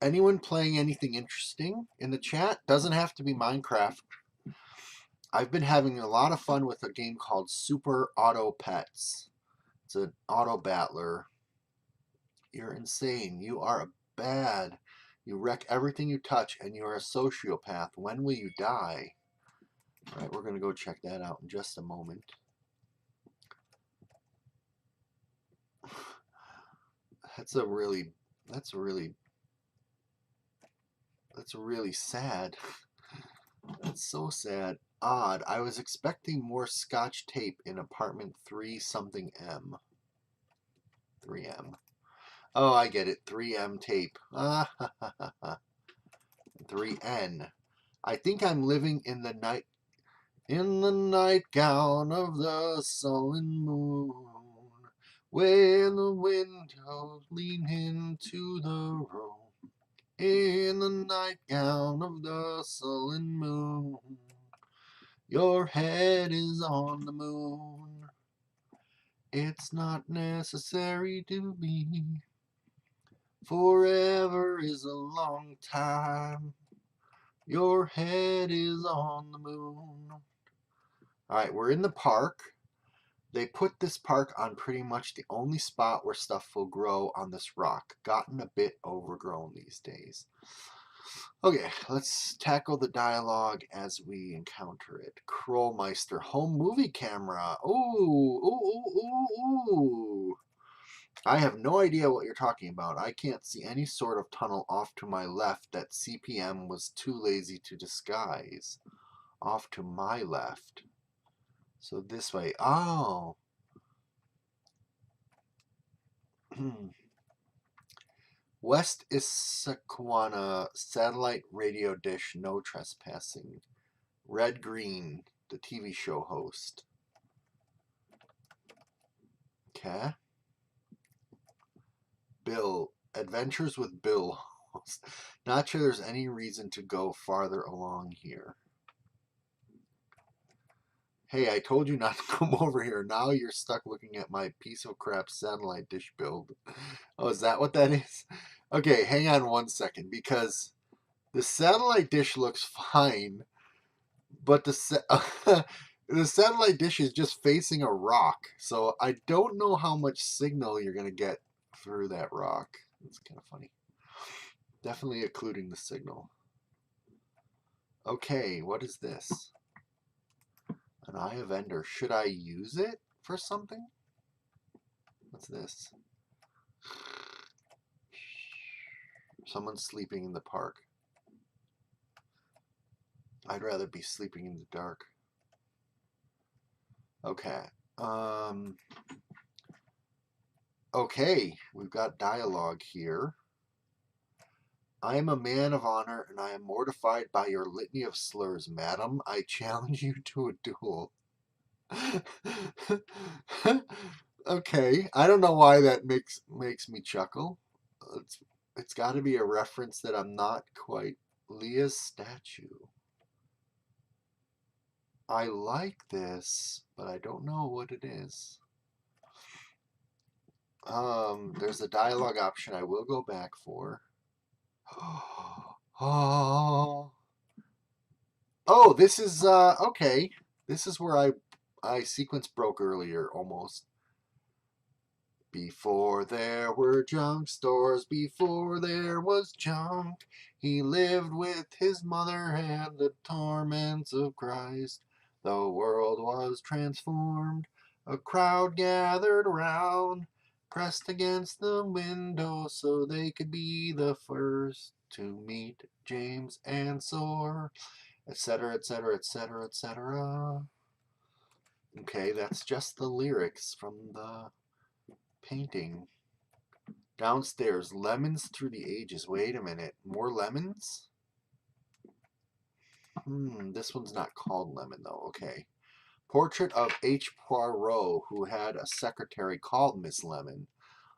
anyone playing anything interesting in the chat? Doesn't have to be Minecraft. I've been having a lot of fun with a game called Super Auto Pets. It's an auto battler. You're insane. You are bad. You wreck everything you touch, and you are a sociopath. When will you die? All right, we're going to go check that out in just a moment. That's really sad. That's so sad. Odd. I was expecting more Scotch tape in apartment 3 something M. 3M. Oh, I get it. 3M tape. 3N. I think I'm living in the nightgown of the sullen moon, where the windows lean into the room. In the nightgown of the sullen moon, your head is on the moon. It's not necessary to be. Forever is a long time. Your head is on the moon. All right, we're in the park. They put this park on pretty much the only spot where stuff will grow on this rock. Gotten a bit overgrown these days. Okay, let's tackle the dialogue as we encounter it. Krollmeister, home movie camera. Ooh, ooh, ooh, ooh, ooh. I have no idea what you're talking about. I can't see any sort of tunnel off to my left that CPM was too lazy to disguise. Off to my left. So this way. Oh. West Issaquana satellite radio dish, no trespassing. Red Green, the TV show host. Okay. Bill, Adventures with Bill. Not sure there's any reason to go farther along here. Hey, I told you not to come over here. Now you're stuck looking at my piece of crap satellite dish build. Oh, is that what that is? Okay, hang on 1 second, because the satellite dish looks fine, but the satellite dish is just facing a rock, so I don't know how much signal you're going to get through that rock. It's kind of funny. Definitely occluding the signal. Okay, what is this? An Eye of Ender. Should I use it for something? What's this? Someone's sleeping in the park. I'd rather be sleeping in the dark. Okay. Okay, we've got dialogue here. I am a man of honor, and I am mortified by your litany of slurs, madam. I challenge you to a duel. Okay, I don't know why that makes me chuckle. It's got to be a reference that I'm not quite. Leah's statue. I like this, but I don't know what it is. There's a dialogue option I will go back for. Oh, this is okay. This is where I sequence broke earlier almost. Before there were junk stores, before there was junk, he lived with his mother and the torments of Christ. The world was transformed, a crowd gathered around, pressed against the window so they could be the first to meet James and soar, etc., etc., etc., etc. Okay, that's just the lyrics from the painting. Downstairs, lemons through the ages. Wait a minute, more lemons? This one's not called Lemon though. Okay. Portrait of H. Poirot, who had a secretary called Miss Lemon.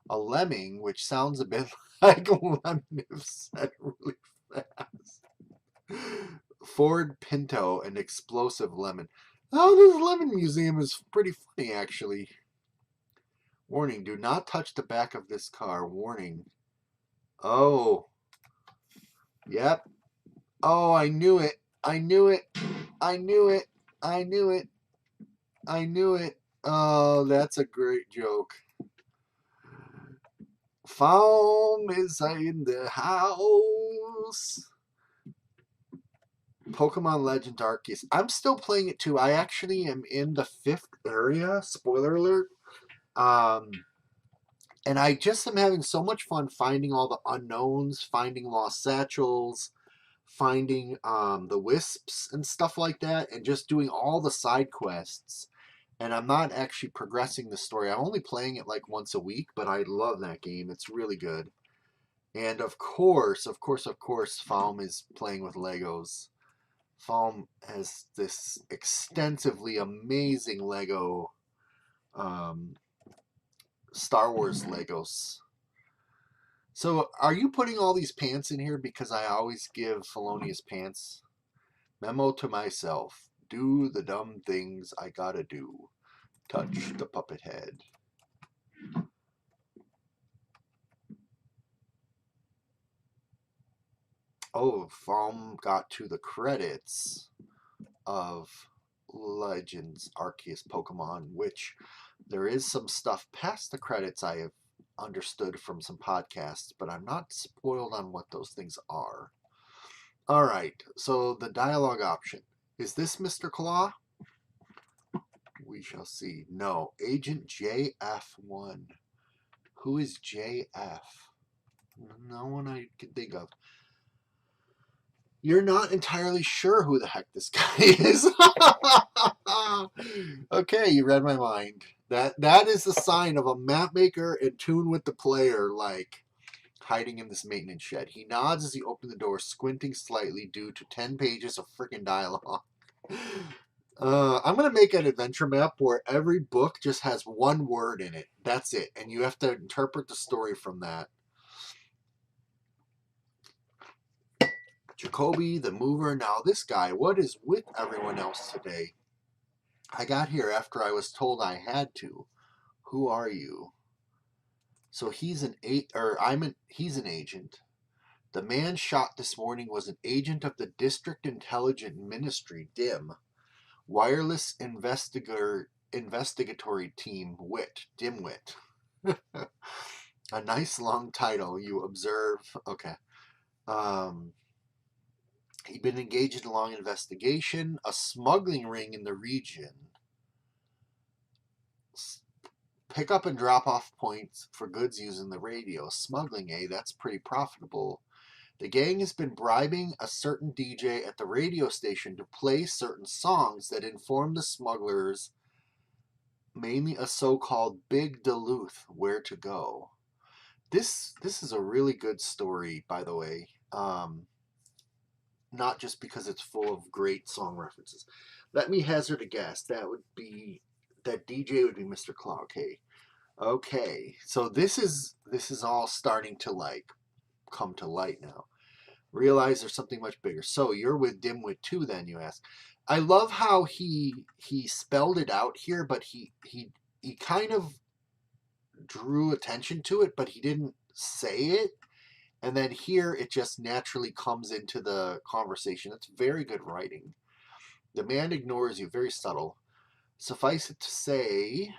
A lemming, which sounds a bit like lemon if said really fast. Ford Pinto, an explosive lemon. Oh, this lemon museum is pretty funny, actually. Warning, do not touch the back of this car. Warning. Oh. Yep. Oh, I knew it. I knew it. I knew it. I knew it. I knew it. Oh, that's a great joke. Foam is in the house. Pokemon Legend Arceus. I'm still playing it too. I actually am in the 5th area. Spoiler alert. And I just am having so much fun finding all the unknowns, finding lost satchels, finding the wisps and stuff like that, and just doing all the side quests. And I'm not actually progressing the story. I'm only playing it like once a week, but I love that game. It's really good. And of course, Faum is playing with Legos. Faum has this extensively amazing Lego Star Wars Legos. So, are you putting all these pants in here because I always give felonious pants? Memo to myself. Do the dumb things I gotta do. Touch the puppet head. Oh, Faum got to the credits of Legends Arceus Pokemon, which there is some stuff past the credits I have understood from some podcasts, but I'm not spoiled on what those things are. All right, so the dialogue option. Is this Mr. Claw? We shall see. No, Agent JF1. Who is JF? No one I can think of. You're not entirely sure who the heck this guy is. Okay, you read my mind. That is the sign of a map maker in tune with the player, like hiding in this maintenance shed. He nods as you open the door, squinting slightly due to 10 pages of freaking dialogue. I'm going to make an adventure map where every book just has one word in it. That's it. And you have to interpret the story from that. Jacoby, the mover. Now this guy, what is with everyone else today? I got here after I was told I had to. Who are you? So he's an agent. The man shot this morning was an agent of the District Intelligence Ministry, DIM. Wireless Investigatory Team, WIT, DIMWIT. A nice long title, you observe. Okay. He'd been engaged in a long investigation, a smuggling ring in the region. Pick up and drop off points for goods using the radio. Smuggling, that's pretty profitable. The gang has been bribing a certain DJ at the radio station to play certain songs that inform the smugglers, mainly a so-called Big Duluth, where to go. This is a really good story, by the way. Not just because it's full of great song references. Let me hazard a guess. That DJ would be Mr. Claw. Okay. So this is all starting to like come to light now. Realize there's something much bigger. So you're with Dimwit too, then, you ask. I love how he spelled it out here, but he kind of drew attention to it, but he didn't say it. And then here it just naturally comes into the conversation. It's very good writing. The man ignores you, very subtle. Suffice it to say,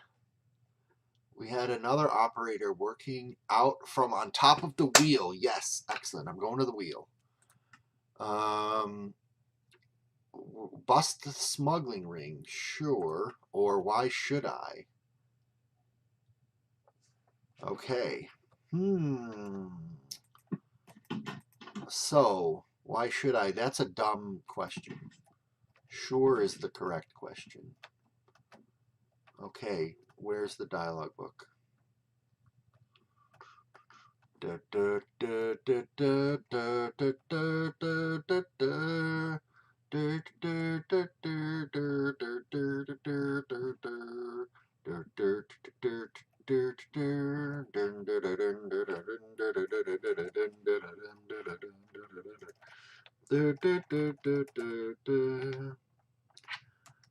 we had another operator working out from on top of the wheel. Yes, excellent. I'm going to the wheel. Bust the smuggling ring, sure. Or why should I? Okay. So, why should I? That's a dumb question. Sure is the correct question. Okay, where's the dialogue book?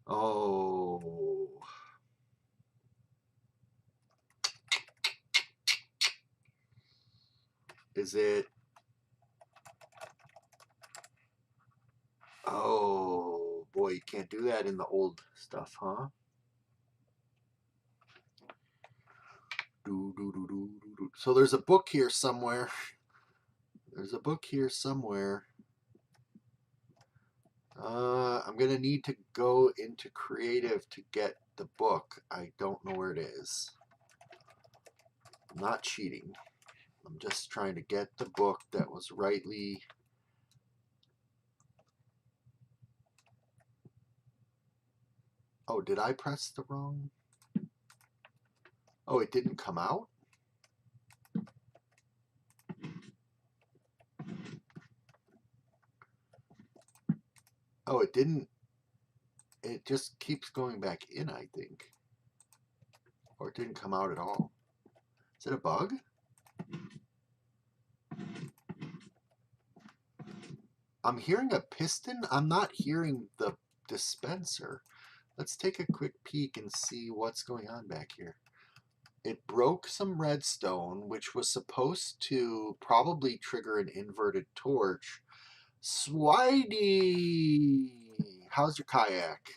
Oh. Is it? Oh, boy, you can't do that in the old stuff, huh? So there's a book here somewhere. There's a book here somewhere. I'm going to need to go into creative to get the book. I don't know where it is. I'm not cheating. I'm just trying to get the book that was rightly... Oh, did I press the wrong... Oh, it didn't come out? Oh, it didn't... It just keeps going back in, I think. Or it didn't come out at all. Is it a bug? I'm hearing a piston. I'm not hearing the dispenser. Let's take a quick peek and see what's going on back here. It broke some redstone, which was supposed to probably trigger an inverted torch. Swidey! How's your kayak?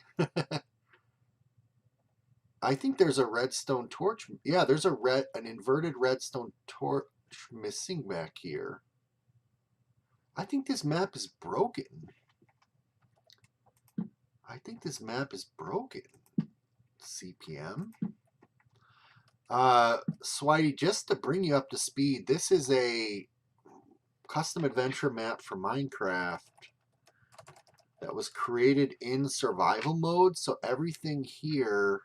I think there's a redstone torch. Yeah, there's an inverted redstone torch missing back here. I think this map is broken. I think this map is broken. CPM. Swidey, just to bring you up to speed, this is a custom adventure map for Minecraft that was created in survival mode. So everything here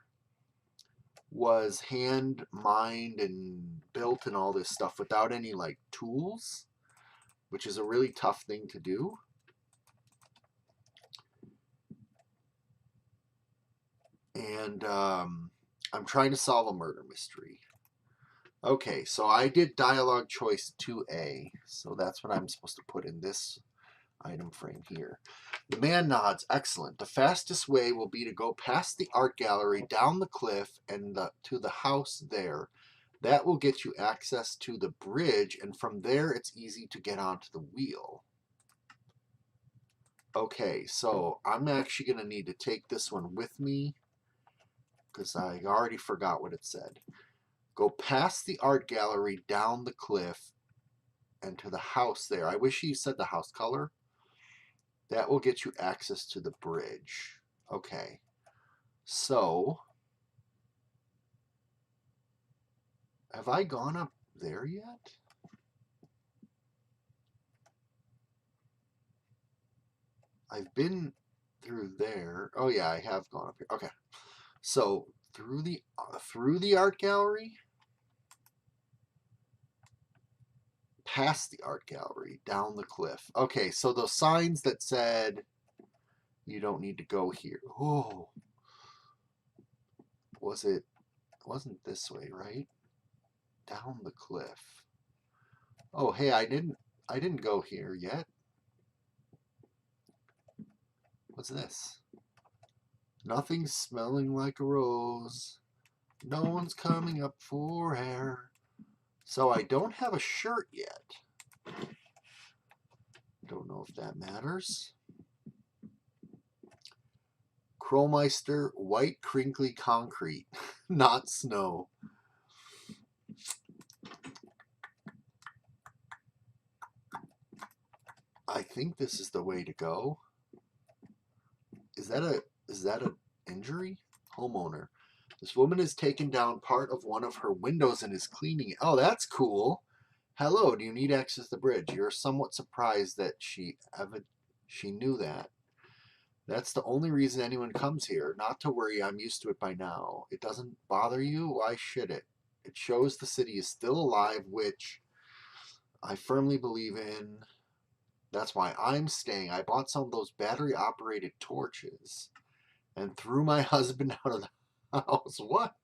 was hand mined and built and all this stuff without any like tools, which is a really tough thing to do. And I'm trying to solve a murder mystery. Okay, so I did dialogue choice 2A, so that's what I'm supposed to put in this item frame here. The man nods. Excellent. The fastest way will be to go past the art gallery, down the cliff, and to the house there. That will get you access to the bridge, and from there it's easy to get onto the wheel. Okay, so I'm actually going to need to take this one with me because I already forgot what it said. Go past the art gallery, down the cliff, and to the house there. I wish he said the house color. That will get you access to the bridge. Okay. So, have I gone up there yet? I've been through there. Oh yeah, I have gone up here. Okay. So, through the art gallery, past the art gallery, down the cliff. Okay, so those signs that said you don't need to go here. Oh, wasn't this way, right? Down the cliff. Oh, hey, I didn't go here yet. What's this? Nothing's smelling like a rose. No one's coming up for air. So I don't have a shirt yet. Don't know if that matters. Kromeister, white crinkly concrete, not snow. I think this is the way to go. Is that a injury? Homeowner. This woman has taken down part of one of her windows and is cleaning it. Oh, that's cool. Hello, do you need access to the bridge? You're somewhat surprised that she knew that. That's the only reason anyone comes here. Not to worry, I'm used to it by now. It doesn't bother you? Why should it? It shows the city is still alive, which I firmly believe in. That's why I'm staying. I bought some of those battery-operated torches and threw my husband out of the house. What?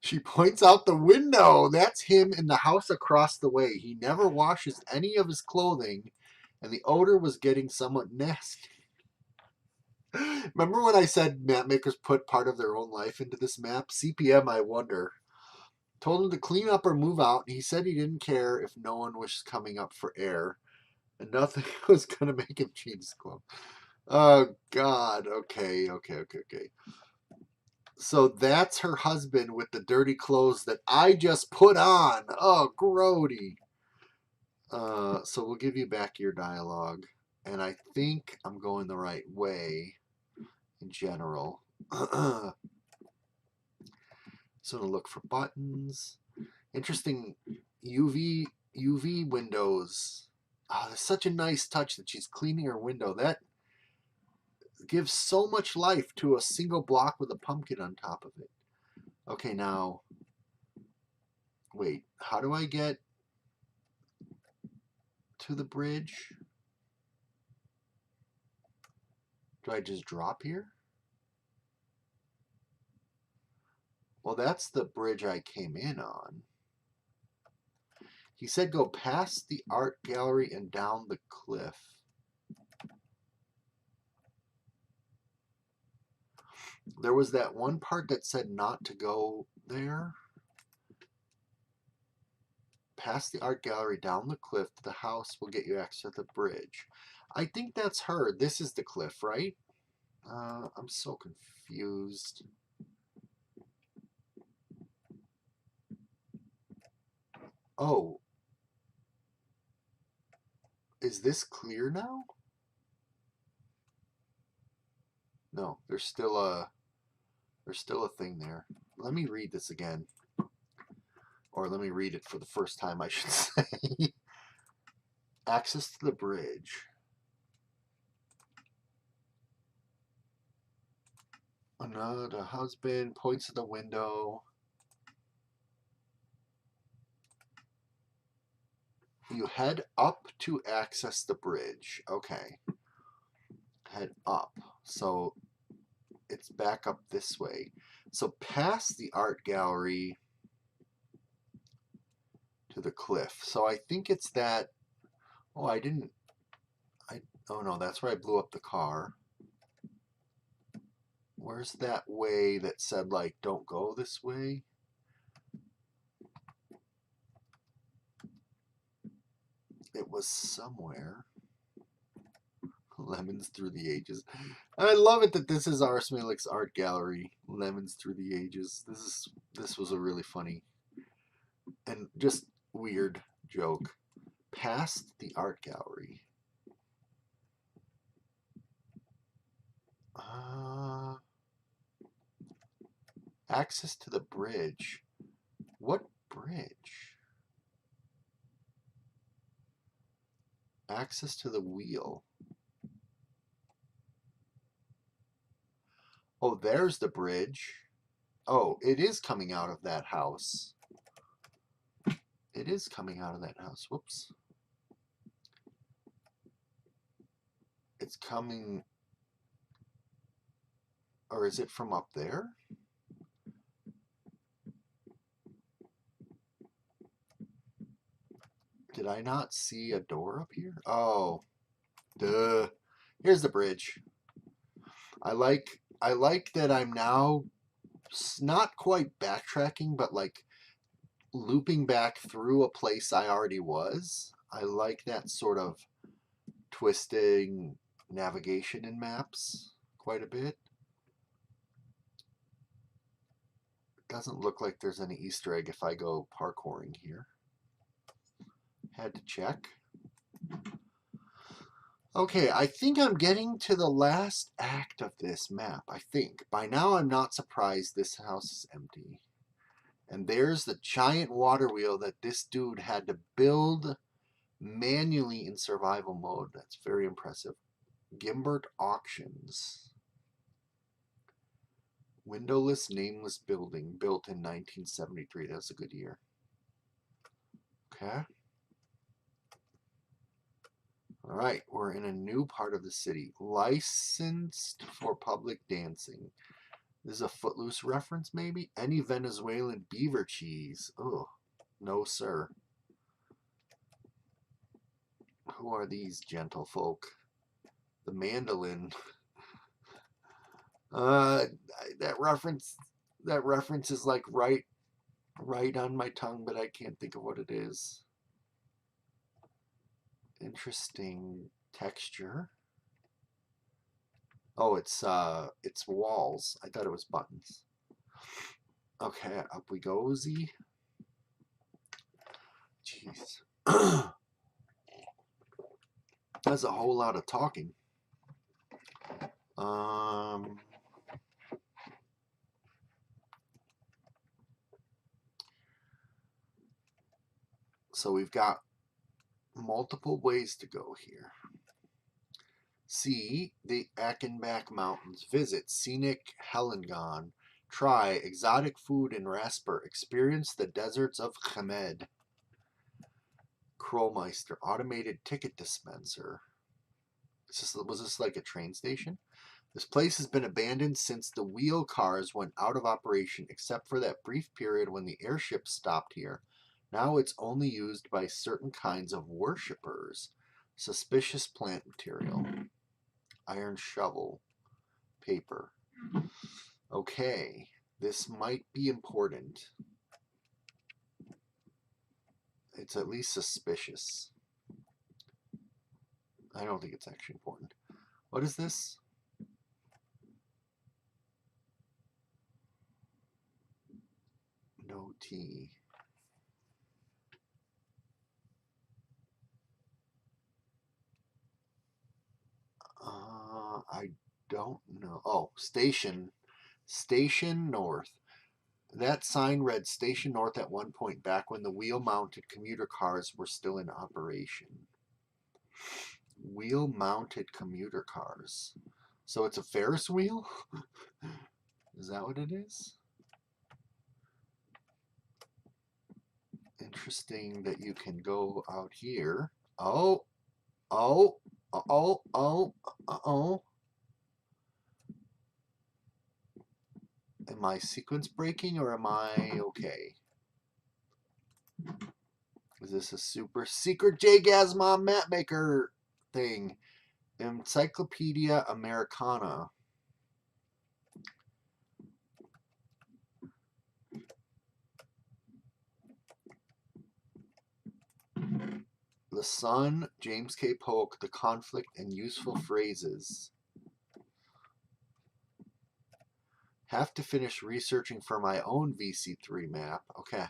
She points out the window. That's him in the house across the way. He never washes any of his clothing, and the odor was getting somewhat nasty. Remember when I said map makers put part of their own life into this map? CPM, I wonder. Told him to clean up or move out, and he said he didn't care if no one was coming up for air, and nothing was going to make him change his clothes. Oh, God. Okay. So that's her husband with the dirty clothes that I just put on. Oh, grody. So we'll give you back your dialogue. And I think I'm going the right way in general. So to look for buttons. Interesting UV windows. Oh, that's such a nice touch that she's cleaning her window. That gives so much life to a single block with a pumpkin on top of it. Okay, now, wait, how do I get to the bridge? Do I just drop here? Well, that's the bridge I came in on. He said go past the art gallery and down the cliff. There was that one part that said not to go there. Past the art gallery, down the cliff to the house will get you access to the bridge. I think that's her. This is the cliff, right? I'm so confused. Oh. Is this clear now? No, there's still a thing there. Let me read this again. Or let me read it for the first time, I should say. Access to the bridge. The husband points to the window. You head up to access the bridge. Okay. Head up. So it's back up this way. So past the art gallery to the cliff. So I think it's that. Oh, oh no, that's where I blew up the car. Where's that way that said, like, don't go this way? It was somewhere. Lemons Through the Ages. I love it that this is rsmalec's art gallery. Lemons Through the Ages. This was a really funny and just weird joke. Past the art gallery. Access to the bridge. What bridge? Access to the wheel. Oh, there's the bridge. Oh, it is coming out of that house. It is coming out of that house. Whoops. It's coming... Or is it from up there? Did I not see a door up here? Oh, duh. Here's the bridge. I like that I'm now not quite backtracking, but like looping back through a place I already was. I like that sort of twisting navigation in maps quite a bit. Doesn't look like there's any Easter egg if I go parkouring here. Had to check. Okay, I think I'm getting to the last act of this map, I think. By now I'm not surprised this house is empty. And there's the giant water wheel that this dude had to build manually in survival mode. That's very impressive. Gimbert Auctions. Windowless, nameless building built in 1973. That's a good year. Okay. All right, we're in a new part of the city. Licensed for public dancing. This is a Footloose reference, maybe? Any Venezuelan beaver cheese? Oh, no, sir. Who are these gentle folk? The mandolin. That reference is like right on my tongue, but I can't think of what it is. Interesting texture. Oh, it's walls. I thought it was buttons. Okay, up we go, Z. Jeez. That's a whole lot of talking. So we've got multiple ways to go here. See the Achenbach Mountains. Visit scenic Helengon. Try exotic food in Rasper. Experience the deserts of Hamed. Krolmeister. Automated ticket dispenser. Was this like a train station? This place has been abandoned since the wheel cars went out of operation, except for that brief period when the airships stopped here. Now it's only used by certain kinds of worshippers. Suspicious plant material. Iron shovel. Paper. Okay, this might be important. It's at least suspicious. I don't think it's actually important. What is this? No tea. I don't know. Oh, Station North. That sign read Station North at one point back when the wheel-mounted commuter cars were still in operation. Wheel-mounted commuter cars. So it's a Ferris wheel? Is that what it is? Interesting that you can go out here. Oh. Am I sequence breaking or am I okay? Is this a super secret J-Gasmon map maker thing? Encyclopedia Americana. The Sun, James K. Polk, The Conflict, and Useful Phrases. Have to finish researching for my own VC3 map. Okay,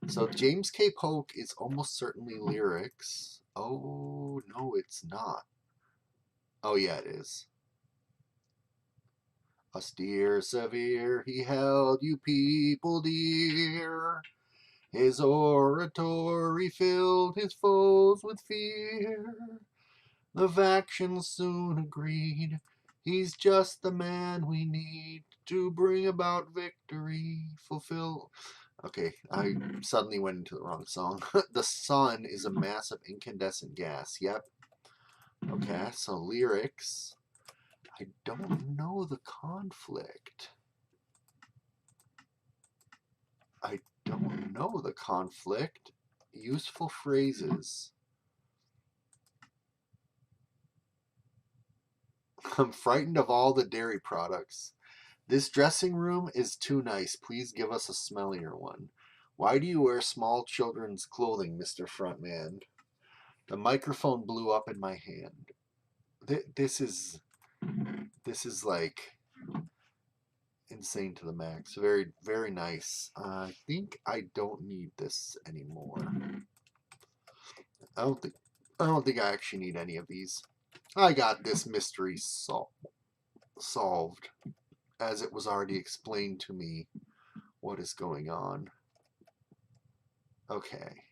so James K. Polk is almost certainly lyrics. Oh, no, it's not. Oh, yeah, it is. Austere, severe, he held you people dear. His oratory filled his foes with fear. The factions soon agreed, he's just the man we need to bring about victory, fulfill. Okay, I suddenly went into the wrong song. The sun is a mass of incandescent gas. Yep. Okay, so lyrics. I don't know the conflict. I don't know the conflict. Useful phrases. I'm frightened of all the dairy products. This dressing room is too nice. Please give us a smellier one. Why do you wear small children's clothing, Mr. Frontman? The microphone blew up in my hand. This is like insane to the max. Very, very nice. I think I don't need this anymore. I don't think I actually need any of these. I got this mystery solved, as it was already explained to me what is going on. Okay.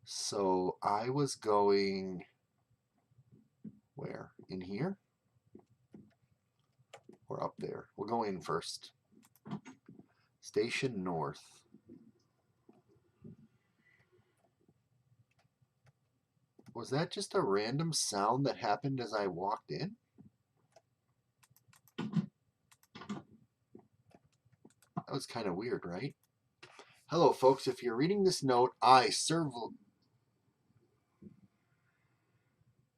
So I was going where? In here? Or up there? We'll go in first. Station North. Was that just a random sound that happened as I walked in? That was kind of weird, right? Hello, folks. If you're reading this note, I serve...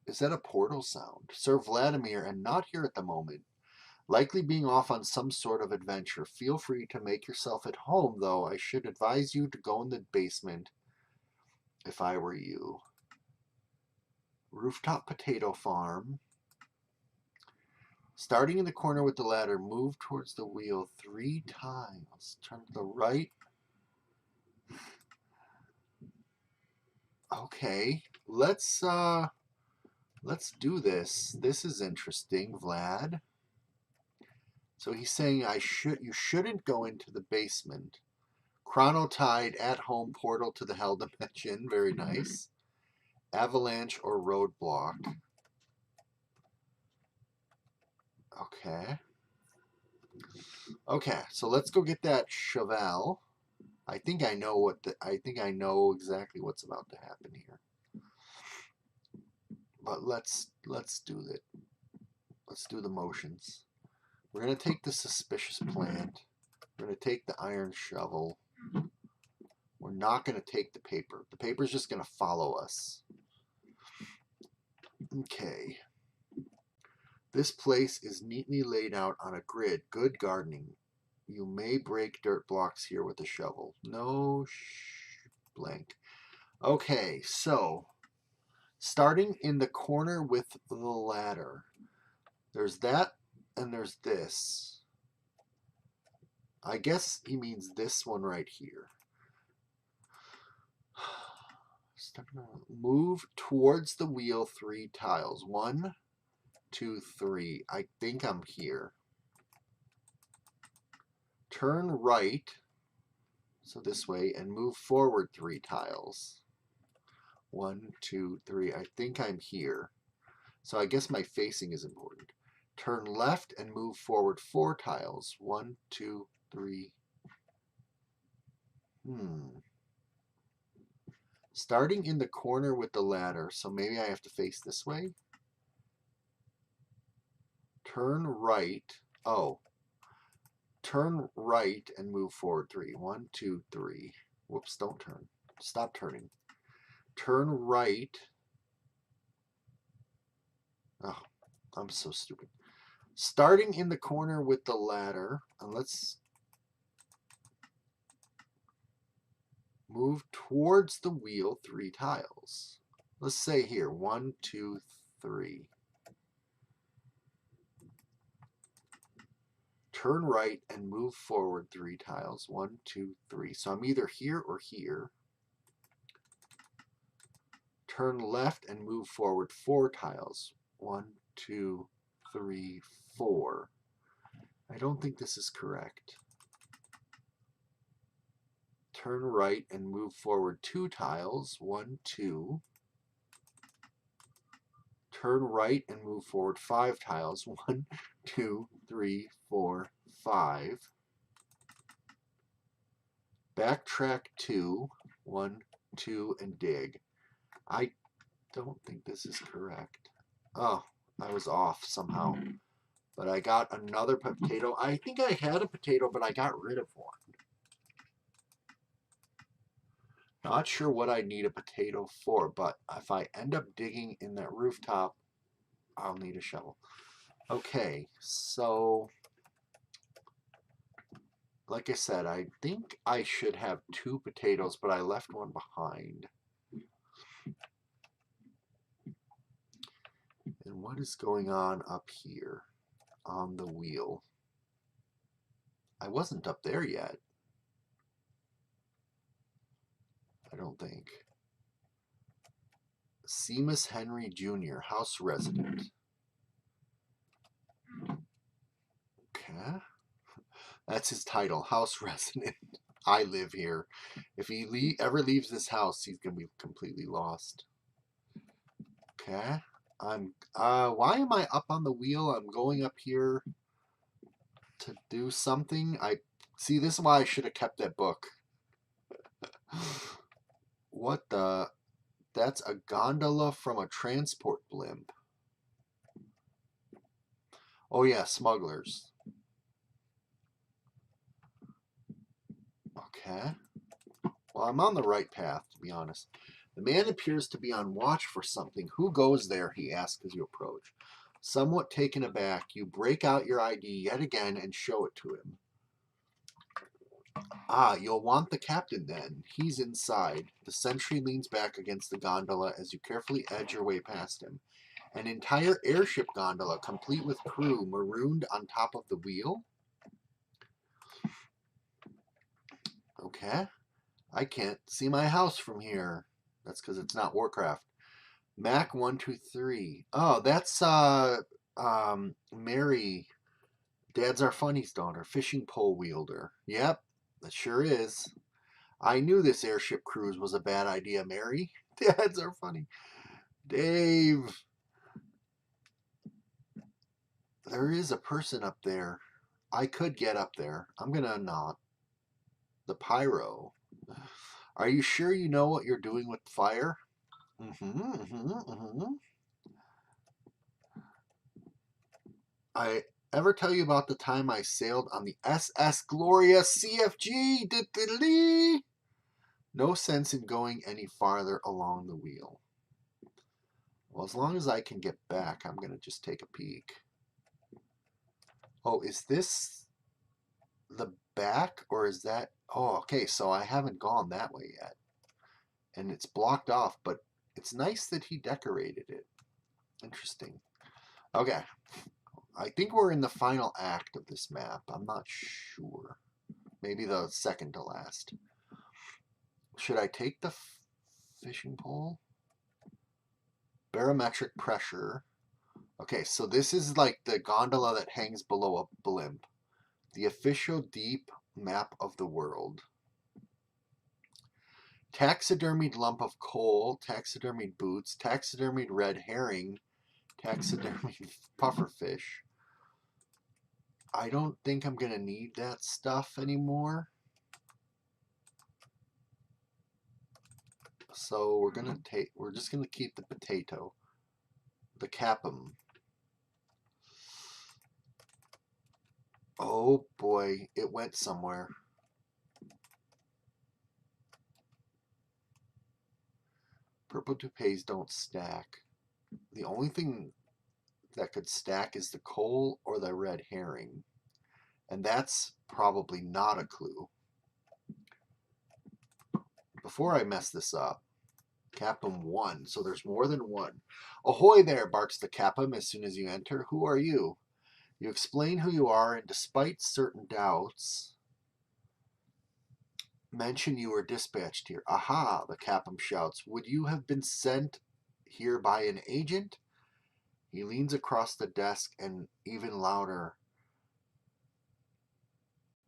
Is that a portal sound? Sir Vladimir, and not here at the moment. Likely being off on some sort of adventure. Feel free to make yourself at home, though. I should advise you to go in the basement if I were you. Rooftop potato farm. Starting in the corner with the ladder, move towards the wheel 3 times. Turn to the right. Okay, let's do this. This is interesting, Vlad. So he's saying you shouldn't go into the basement. Chronotide at home portal to the hell dimension. Very nice. Avalanche or roadblock. Okay. Okay, so let's go get that cheval. I think I know exactly what's about to happen here. But let's do it. Let's do the motions. We're gonna take the suspicious plant. We're gonna take the iron shovel. We're not gonna take the paper. The paper's just gonna follow us. Okay. This place is neatly laid out on a grid. Good gardening. You may break dirt blocks here with a shovel. No blank. Okay, so starting in the corner with the ladder. There's that and there's this. I guess he means this one right here. Move towards the wheel 3 tiles. 1, 2, 3. I think I'm here. Turn right, so this way, and move forward 3 tiles. 1, 2, 3. I think I'm here. So I guess my facing is important. Turn left and move forward 4 tiles. 1, 2, 3. Starting in the corner with the ladder, so maybe I have to face this way. Turn right. Oh. Turn right and move forward 3. 1, 2, 3. Whoops, don't turn. Stop turning. Turn right. Oh, I'm so stupid. Starting in the corner with the ladder, and let's move towards the wheel 3 tiles. Let's say here, 1, 2, 3. Turn right and move forward 3 tiles. 1, 2, 3. So I'm either here or here. Turn left and move forward 4 tiles. 1, 2, 3, 4. I don't think this is correct. Turn right and move forward 2 tiles. 1, 2. Turn right and move forward 5 tiles. 1, 2, 3, 4, 5. Backtrack 2. 1, 2, and dig. I don't think this is correct. Oh, I was off somehow. But I got another potato. I think I had a potato, but I got rid of one. Not sure what I need a potato for, but if I end up digging in that rooftop, I'll need a shovel. Okay, so like I said, I think I should have 2 potatoes, but I left one behind. And what is going on up here on the wheel? I wasn't up there yet. I don't think. Seamus Henry Jr., house resident. Okay. That's his title, house resident. I live here. If he ever leaves this house, he's going to be completely lost. Okay. Why am I up on the wheel? I'm going up here to do something. See, this is why I should have kept that book. What the? That's a gondola from a transport blimp. Oh yeah, smugglers. Okay. Well, I'm on the right path, to be honest. The man appears to be on watch for something. Who goes there? He asks as you approach. Somewhat taken aback, you break out your ID yet again and show it to him. Ah, you'll want the captain then. He's inside. The sentry leans back against the gondola as you carefully edge your way past him. An entire airship gondola, complete with crew, marooned on top of the wheel? Okay. I can't see my house from here. That's because it's not Warcraft. Mac 123. Oh, that's Mary, Dad's Are Funny's daughter, fishing pole wielder. Yep, that sure is. I knew this airship cruise was a bad idea, Mary. Dads are funny. Dave. There is a person up there. I could get up there. I'm gonna not. The pyro. Are you sure you know what you're doing with fire? I ever tell you about the time I sailed on the SS Gloria CFG? No sense in going any farther along the wheel. Well, as long as I can get back, I'm going to just take a peek. Oh, is this the back or is that? Oh, okay, so I haven't gone that way yet. And it's blocked off, but it's nice that he decorated it. Interesting. Okay. I think we're in the final act of this map. I'm not sure. Maybe the second to last. Should I take the fishing pole? Barometric pressure. Okay, so this is like the gondola that hangs below a blimp. The official deep map of the world. Taxidermied lump of coal, taxidermied boots, taxidermied red herring, taxidermied pufferfish. I don't think I'm going to need that stuff anymore. So we're just gonna keep the potato, the capum. Oh boy, it went somewhere. Purple toupees don't stack. The only thing that could stack is the coal or the red herring, and that's probably not a clue. Before I mess this up, capum 1, so there's more than one. Ahoy there, barks the capum as soon as you enter. Who are you? You explain who you are, and despite certain doubts, mention you were dispatched here. Aha, the capum shouts. Would you have been sent here by an agent? He leans across the desk and even louder.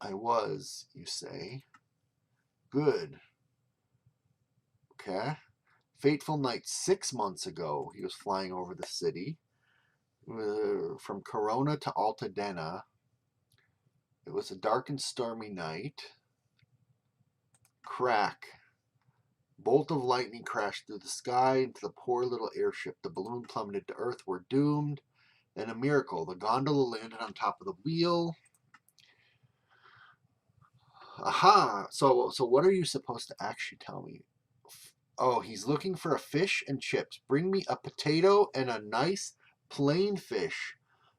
I was, you say. Good. Okay. Fateful night 6 months ago. He was flying over the city. From Corona to Altadena. It was a dark and stormy night. Crack. Bolt of lightning crashed through the sky into the poor little airship. The balloon plummeted to earth. We're doomed. Then a miracle. The gondola landed on top of the wheel. Aha! So what are you supposed to actually tell me? Oh, he's looking for a fish and chips. Bring me a potato and a nice plain fish.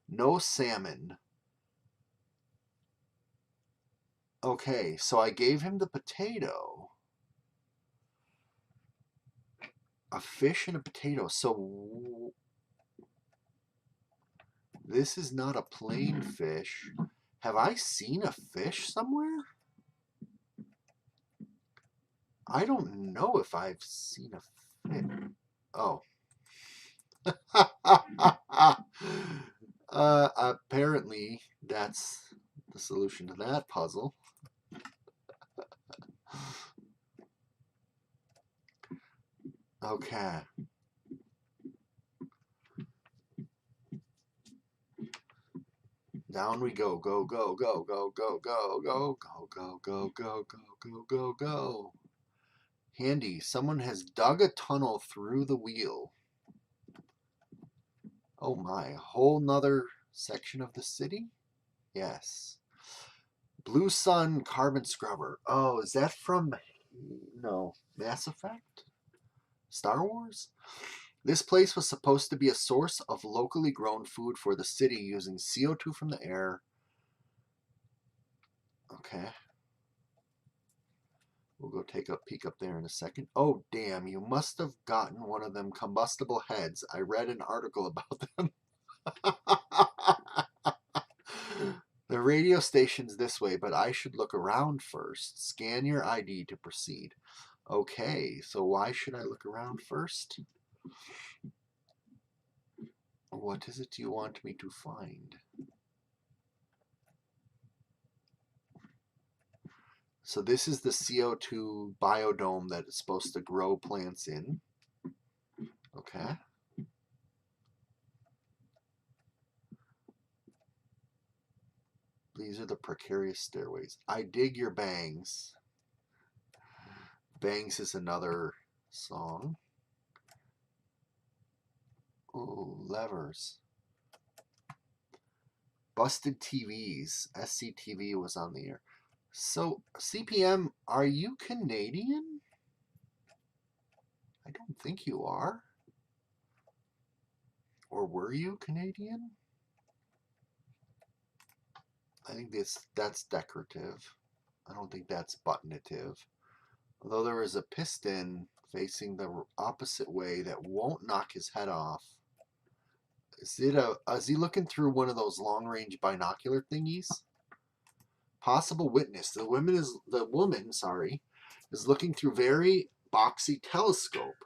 No salmon. Okay, so I gave him the potato. A fish and a potato. So this is not a plain fish. Have I seen a fish somewhere? I don't know if I've seen a fish. Oh. Apparently, that's the solution to that puzzle. Okay. Down we go. Go, go, go, go, go, go, go, go, go, go, go, go, go, go, go. Handy. Someone has dug a tunnel through the wheel. Oh my. A whole nother section of the city? Yes. Blue Sun Carbon Scrubber. Oh, is that from... No. Mass Effect? Star Wars? This place was supposed to be a source of locally grown food for the city using CO2 from the air. Okay. We'll go take a peek up there in a second. Oh, damn, you must have gotten one of them combustible heads. I read an article about them. The radio station's this way, but I should look around first. Scan your ID to proceed. Okay, so why should I look around first? What is it you want me to find? So this is the CO2 biodome that it's supposed to grow plants in. Okay. These are the precarious stairways. I dig your bangs. Bangs is another song. Ooh, levers. Busted TVs. SCTV was on the air. So, CPM, are you Canadian? I don't think you are. Or were you Canadian? I think that's decorative. I don't think that's buttonative. Although there is a piston facing the opposite way that won't knock his head off. Is he looking through one of those long-range binocular thingies? Possible witness. The woman is looking through very boxy telescope.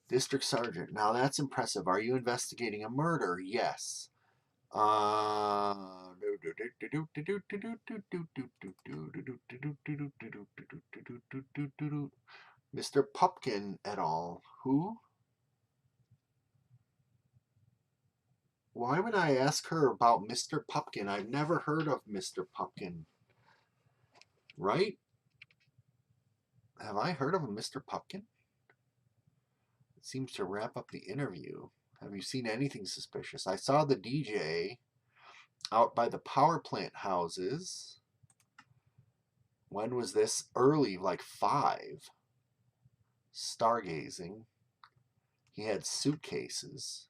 District Sergeant. Now that's impressive. Are you investigating a murder? Yes. Mr. Pupkin et al. Who? Why would I ask her about Mr. Pupkin? I've never heard of Mr. Pupkin. Right? Have I heard of a Mr. Pupkin? It seems to wrap up the interview. Have you seen anything suspicious? I saw the DJ out by the power plant houses. When was this? Early, like 5. Stargazing. He had suitcases.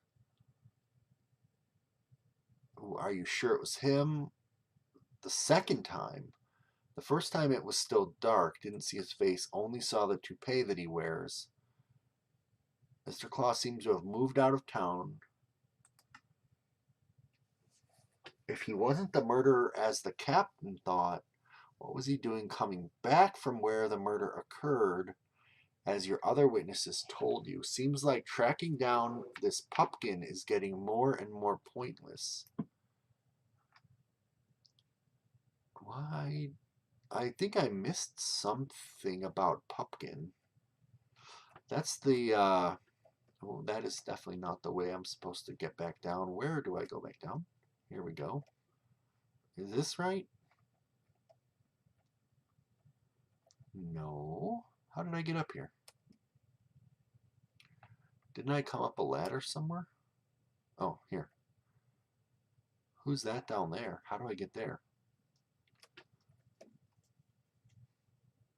Ooh, are you sure it was him? The second time. The first time it was still dark. Didn't see his face. Only saw the toupee that he wears. Mr. Claus seems to have moved out of town. If he wasn't the murderer as the captain thought, what was he doing coming back from where the murder occurred, as your other witnesses told you? Seems like tracking down this Pupkin is getting more and more pointless. Why? I think I missed something about Pumpkin. That's the, oh, that is definitely not the way I'm supposed to get back down. Where do I go back down? Here we go. Is this right? No. How did I get up here? Didn't I come up a ladder somewhere? Oh, here. Who's that down there? How do I get there?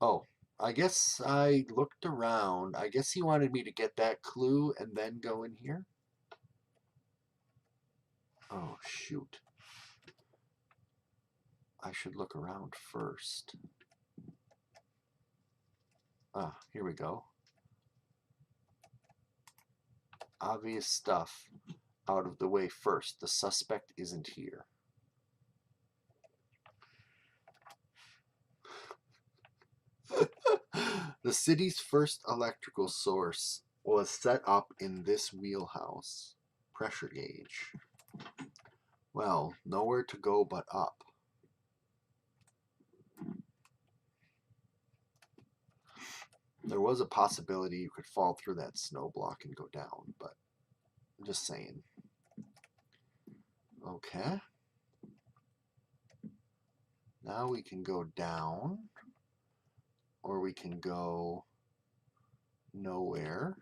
Oh, I guess I looked around. I guess he wanted me to get that clue and then go in here. Oh, shoot. I should look around first. Ah, here we go. Obvious stuff out of the way first. The suspect isn't here. The city's first electrical source was set up in this wheelhouse. Pressure gauge. Well, nowhere to go but up. There was a possibility you could fall through that snow block and go down, but I'm just saying. Okay. Now we can go down, or we can go nowhere.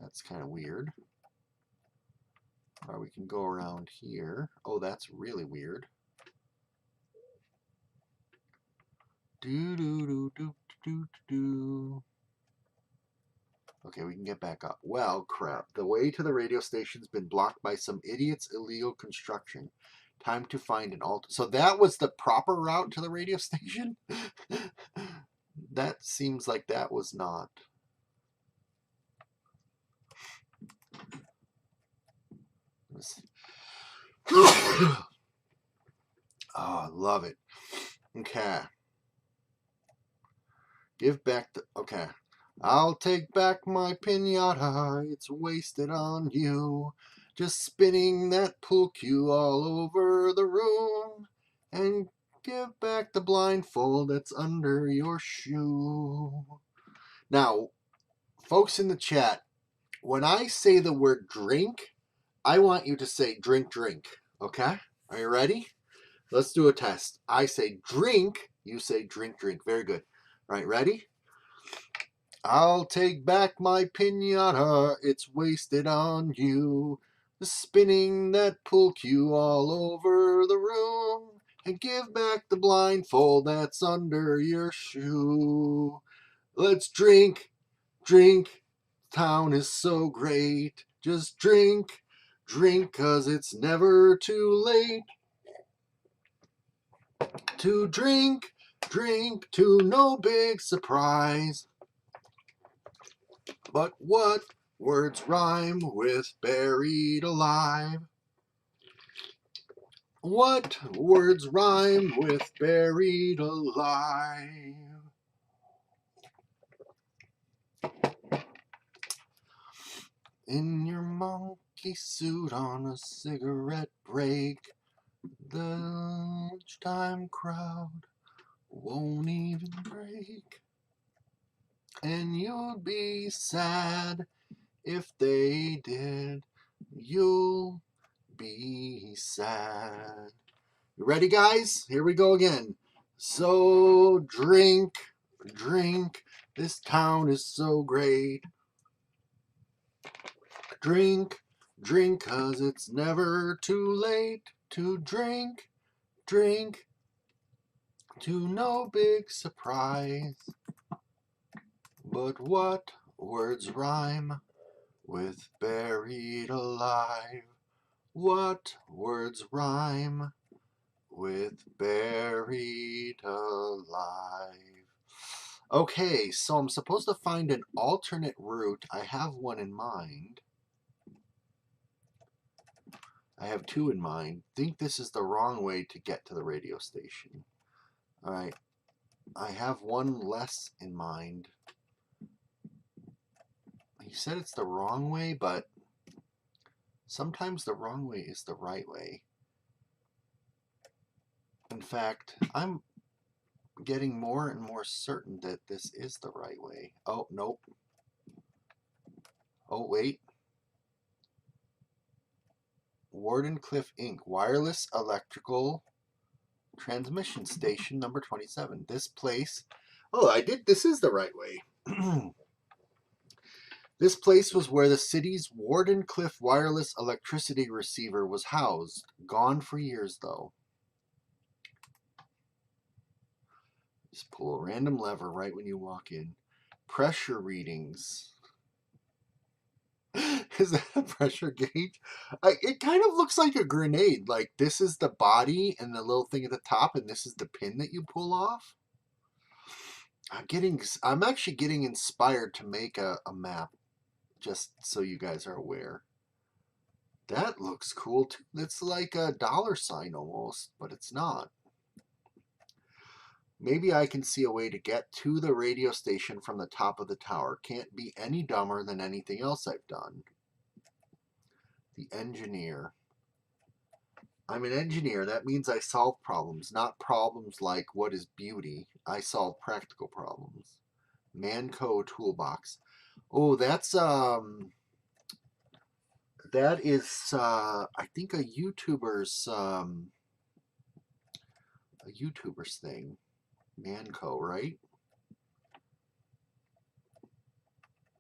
That's kind of weird. Or we can go around here. Oh, that's really weird. Do do do do do do. Okay, we can get back up. Well, crap. The way to the radio station's been blocked by some idiot's illegal construction. Time to find an alt. So that was the proper route to the radio station? That seems like that was not. Oh, I love it. Okay. Give back the... Okay. I'll take back my pinata. It's wasted on you. Just spinning that pool cue all over the room. And give back the blindfold that's under your shoe. Now, folks in the chat, when I say the word drink, I want you to say drink, drink. Okay? Are you ready? Let's do a test. I say drink, you say drink, drink. Very good. All right, ready? I'll take back my pinata, it's wasted on you. Spinning that pool cue all over the room. And give back the blindfold that's under your shoe. Let's drink, drink. Town is so great. Just drink, drink, 'cause it's never too late. To drink, drink, to no big surprise. But what words rhyme with buried alive? What words rhyme with buried alive? In your monkey suit on a cigarette break, the lunchtime crowd won't even break. And you'd be sad if they did. You'll be sad. You ready, guys? Here we go again. So drink, drink. This town is so great. Drink, drink, 'cause it's never too late to drink, drink, to no big surprise. But what words rhyme with buried alive? What words rhyme with buried alive? Okay, so I'm supposed to find an alternate route. I have one in mind. I have two in mind. Think this is the wrong way to get to the radio station. All right. I have one less in mind. He said it's the wrong way, but Sometimes the wrong way is the right way. In fact, I'm getting more and more certain that this is the right way. Oh, nope. Oh, wait. Wardenclyffe Inc. Wireless Electrical Transmission Station number 27. This place. Oh, this is the right way. This place was where the city's Wardenclyffe wireless electricity receiver was housed. Gone for years, though. Just pull a random lever right when you walk in. Pressure readings. Is that a pressure gauge? It kind of looks like a grenade. Like this is the body and the little thing at the top, and this is the pin that you pull off. I'm actually getting inspired to make a map, just so you guys are aware. That looks cool too. It's like a $sign almost, but it's not. Maybe I can see a way to get to the radio station from the top of the tower. Can't be any dumber than anything else I've done. The engineer. I'm an engineer. That means I solve problems, not problems like what is beauty. I solve practical problems. Manco toolbox. Oh, that is I think a YouTuber's thing. Manco, right?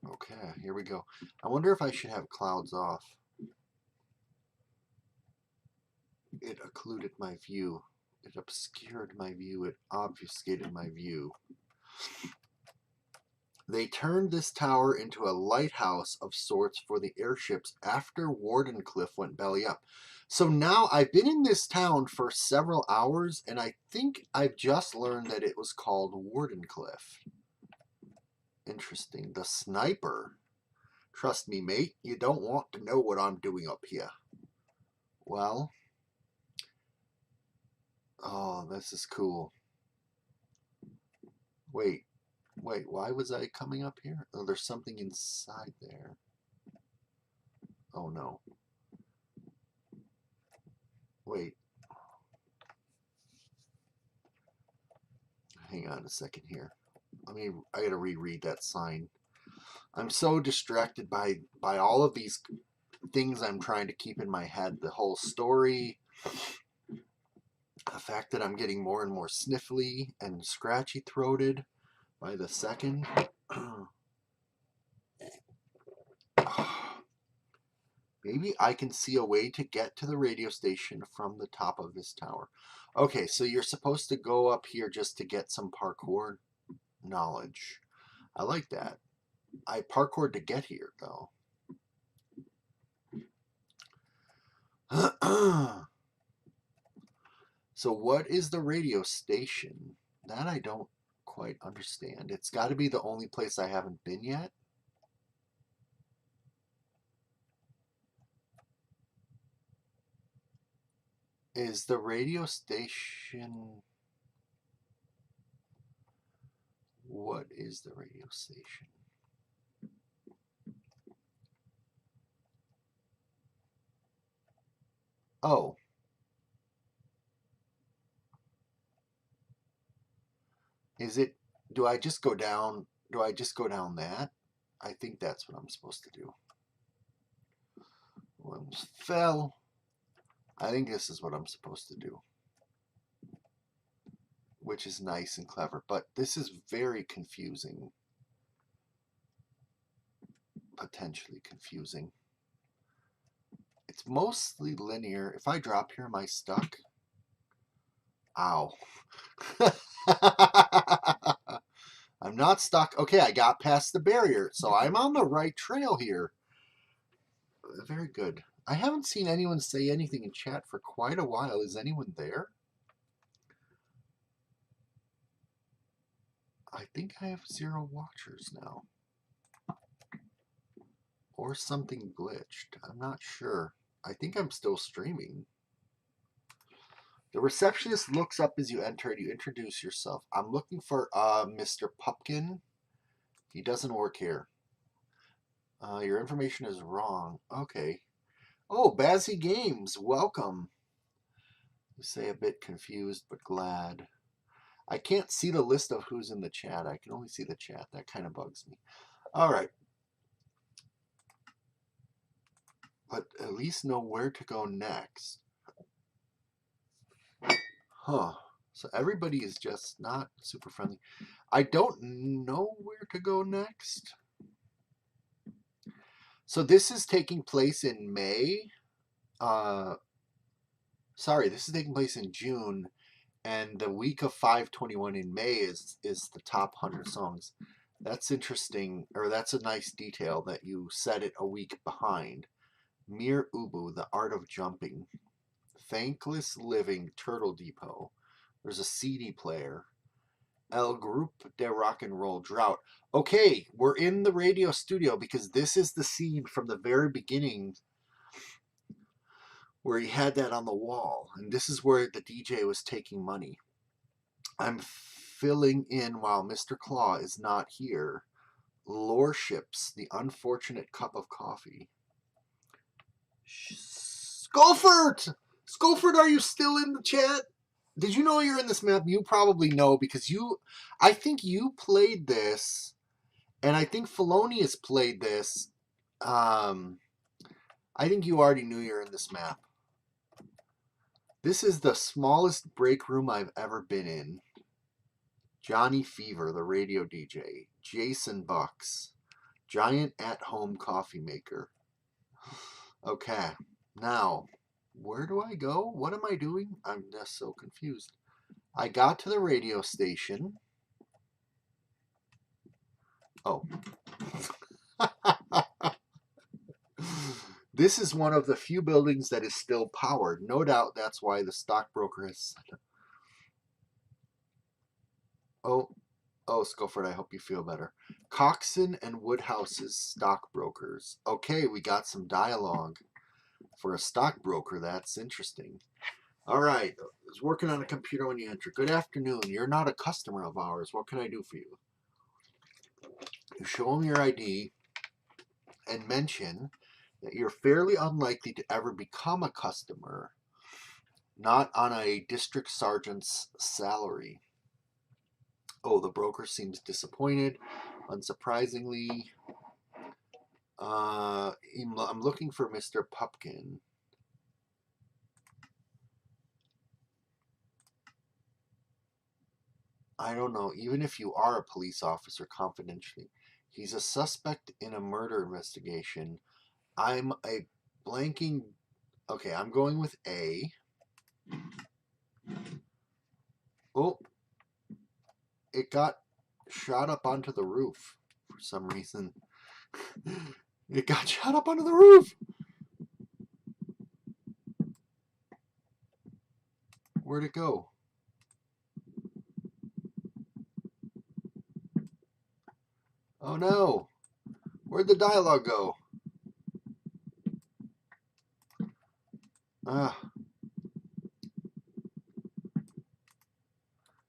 Okay, here we go. I wonder if I should have clouds off. It occluded my view. It obscured my view. It obfuscated my view. They turned this tower into a lighthouse of sorts for the airships after Wardenclyffe went belly up. So now I've been in this town for several hours, and I think I've just learned that it was called Wardenclyffe. Interesting. The sniper. Trust me, mate, you don't want to know what I'm doing up here. Well, oh, this is cool. Wait, why was I coming up here? Oh, there's something inside there. Oh, no. Wait. Hang on a second here. I gotta reread that sign. I'm so distracted by all of these things I'm trying to keep in my head. The whole story, the fact that I'm getting more and more sniffly and scratchy throated by the second. Maybe I can see a way to get to the radio station from the top of this tower. Okay, so you're supposed to go up here just to get some parkour knowledge. I like that. I parkoured to get here, though. So what is the radio station? That I don't quite understand. It's got to be the only place I haven't been yet. Is the radio station... What is the radio station? Oh. Is it... Do I just go down... Do I just go down that? I think that's what I'm supposed to do. Almost fell. I think this is what I'm supposed to do. Which is nice and clever, but this is very confusing. Potentially confusing. It's mostly linear. If I drop here, am I stuck? Ow. I'm not stuck. Okay, I got past the barrier, so I'm on the right trail here. Very good. I haven't seen anyone say anything in chat for quite a while. Is anyone there? I think I have 0 watchers now. Or something glitched. I'm not sure. I think I'm still streaming. The receptionist looks up as you enter and you introduce yourself. I'm looking for Mr. Pupkin. He doesn't work here. Your information is wrong. Okay. Oh, Bazzy Games, welcome. You say a bit confused but glad. I can't see the list of who's in the chat. I can only see the chat. That kind of bugs me. All right. But at least know where to go next. Huh. So everybody is just not super friendly. I don't know where to go next. So this is taking place in May. Sorry, this is taking place in June, and the week of 5/21 in May is the top 100 songs. That's interesting, or that's a nice detail that you set it a week behind. Mir Ubu, The Art of Jumping. Thankless Living, Turtle Depot. There's a CD player. El Groupe de Rock and Roll, Drought. Okay, we're in the radio studio because this is the scene from the very beginning where he had that on the wall. And this is where the DJ was taking money. I'm filling in while Mr. Claw is not here. Lorships, The Unfortunate Cup of Coffee. Scofert! Scofert, are you still in the chat? Did you know you're in this map? You probably know because I think you played this, and I think Felonious played this. I think you already knew you're in this map. This is the smallest break room I've ever been in. Johnny Fever, the radio DJ. Jason Bucks. Giant at-home coffee maker. Okay, now, where do I go? What am I doing? I'm just so confused. I got to the radio station. Oh. This is one of the few buildings that is still powered. No doubt that's why the stockbroker has... Oh, Scofford, I hope you feel better. Coxon and Woodhouse's stockbrokers. Okay, we got some dialogue. For a stockbroker, that's interesting. All right, I was working on a computer when you enter. Good afternoon. You're not a customer of ours. What can I do for you? You show them your ID and mention that you're fairly unlikely to ever become a customer, not on a district sergeant's salary. Oh, the broker seems disappointed. Unsurprisingly, I'm looking for Mr. Pupkin. I don't know. Even if you are a police officer, confidentially, he's a suspect in a murder investigation. I'm a blanking. Okay, I'm going with A. Oh, it got shot up onto the roof for some reason. It got shot up onto the roof. Where'd it go? Oh no. Where'd the dialogue go? Ah.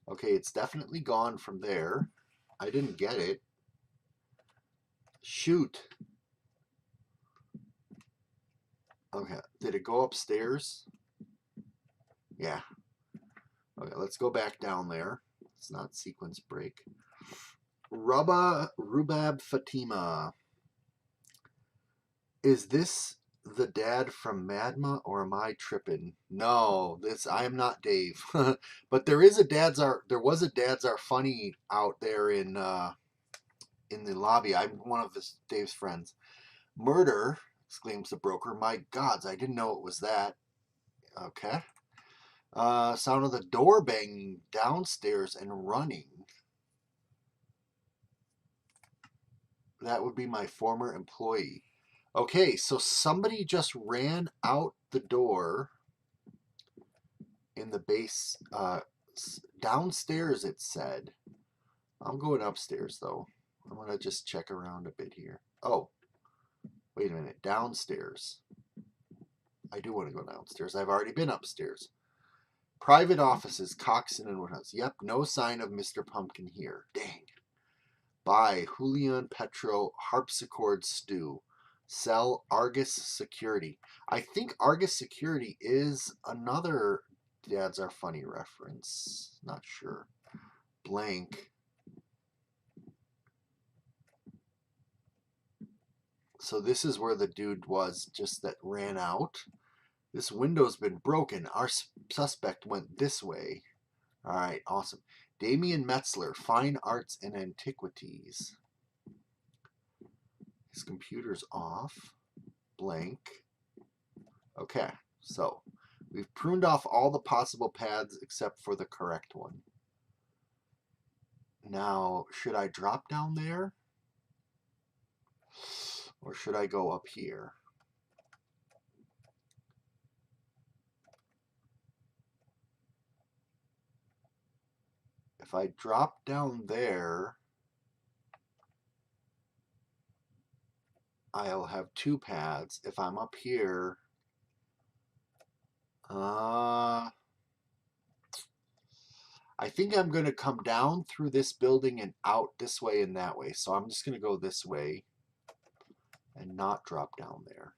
Okay, it's definitely gone from there. I didn't get it. Shoot. Okay, did it go upstairs? Yeah. Okay, let's go back down there. It's not sequence break. Rubab Fatima. Is this the dad from Madma, or am I tripping? No, I am not Dave. But there was a Dads Are Funny out there in the lobby. I'm one of Dave's friends. Murder, exclaims the broker. My gods, I didn't know it was that. Okay. Sound of the door banging downstairs and running. That would be my former employee. Okay, so somebody just ran out the door in the base, downstairs, it said. I'm going upstairs, though. I'm going to just check around a bit here. Oh, wait a minute. Downstairs. I do want to go downstairs. I've already been upstairs. Private offices, Coxon and Woodhouse. Yep, no sign of Mr. Pumpkin here. Dang. By Julian Petro, Harpsichord Stew. Sell Argus Security. I think Argus Security is another Dads Are Funny reference. Not sure. Blank. So this is where the dude was just that ran out. This window's been broken. Our suspect went this way. All right, awesome. Damien Metzler, Fine Arts and Antiquities. His computer's off. Blank. Okay, so we've pruned off all the possible paths except for the correct one. Now, should I drop down there? Or should I go up here? If I drop down there, I'll have two paths. If I'm up here, I think I'm going to come down through this building and out this way and that way. So I'm just going to go this way and not drop down there.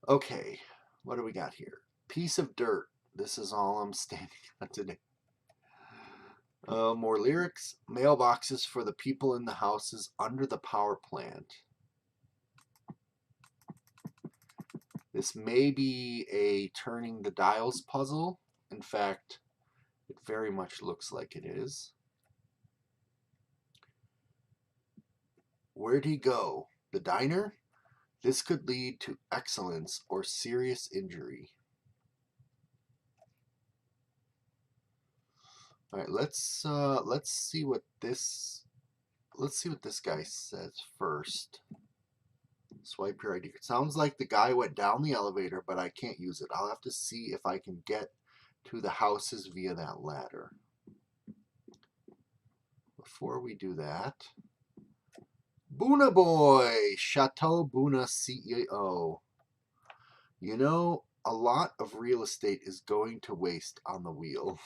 Okay, what do we got here? Piece of dirt. This is all I'm standing on today. More lyrics. Mailboxes for the people in the houses under the power plant. This may be a turning the dials puzzle. In fact, it very much looks like it is. Where'd he go? The diner? This could lead to excellence or serious injury. All right, let's see what this guy says first. Swipe your ID. It sounds like the guy went down the elevator, but I can't use it. I'll have to see if I can get to the houses via that ladder. Before we do that, Boona Boy, Chateau Boona CEO. You know, a lot of real estate is going to waste on the wheel.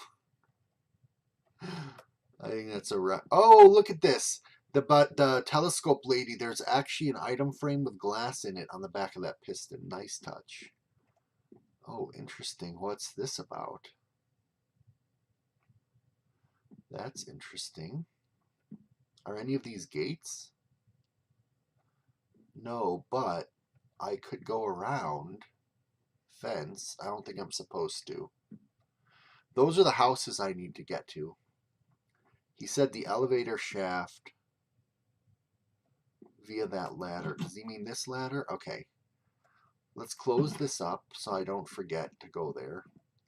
I think that's a oh, look at this. The telescope lady, there's actually an item frame with glass in it on the back of that piston. Nice touch. Oh, interesting. What's this about? That's interesting. Are any of these gates? No, but I could go around fence. I don't think I'm supposed to. Those are the houses I need to get to. He said the elevator shaft via that ladder. Does he mean this ladder? Okay. Let's close this up so I don't forget to go there.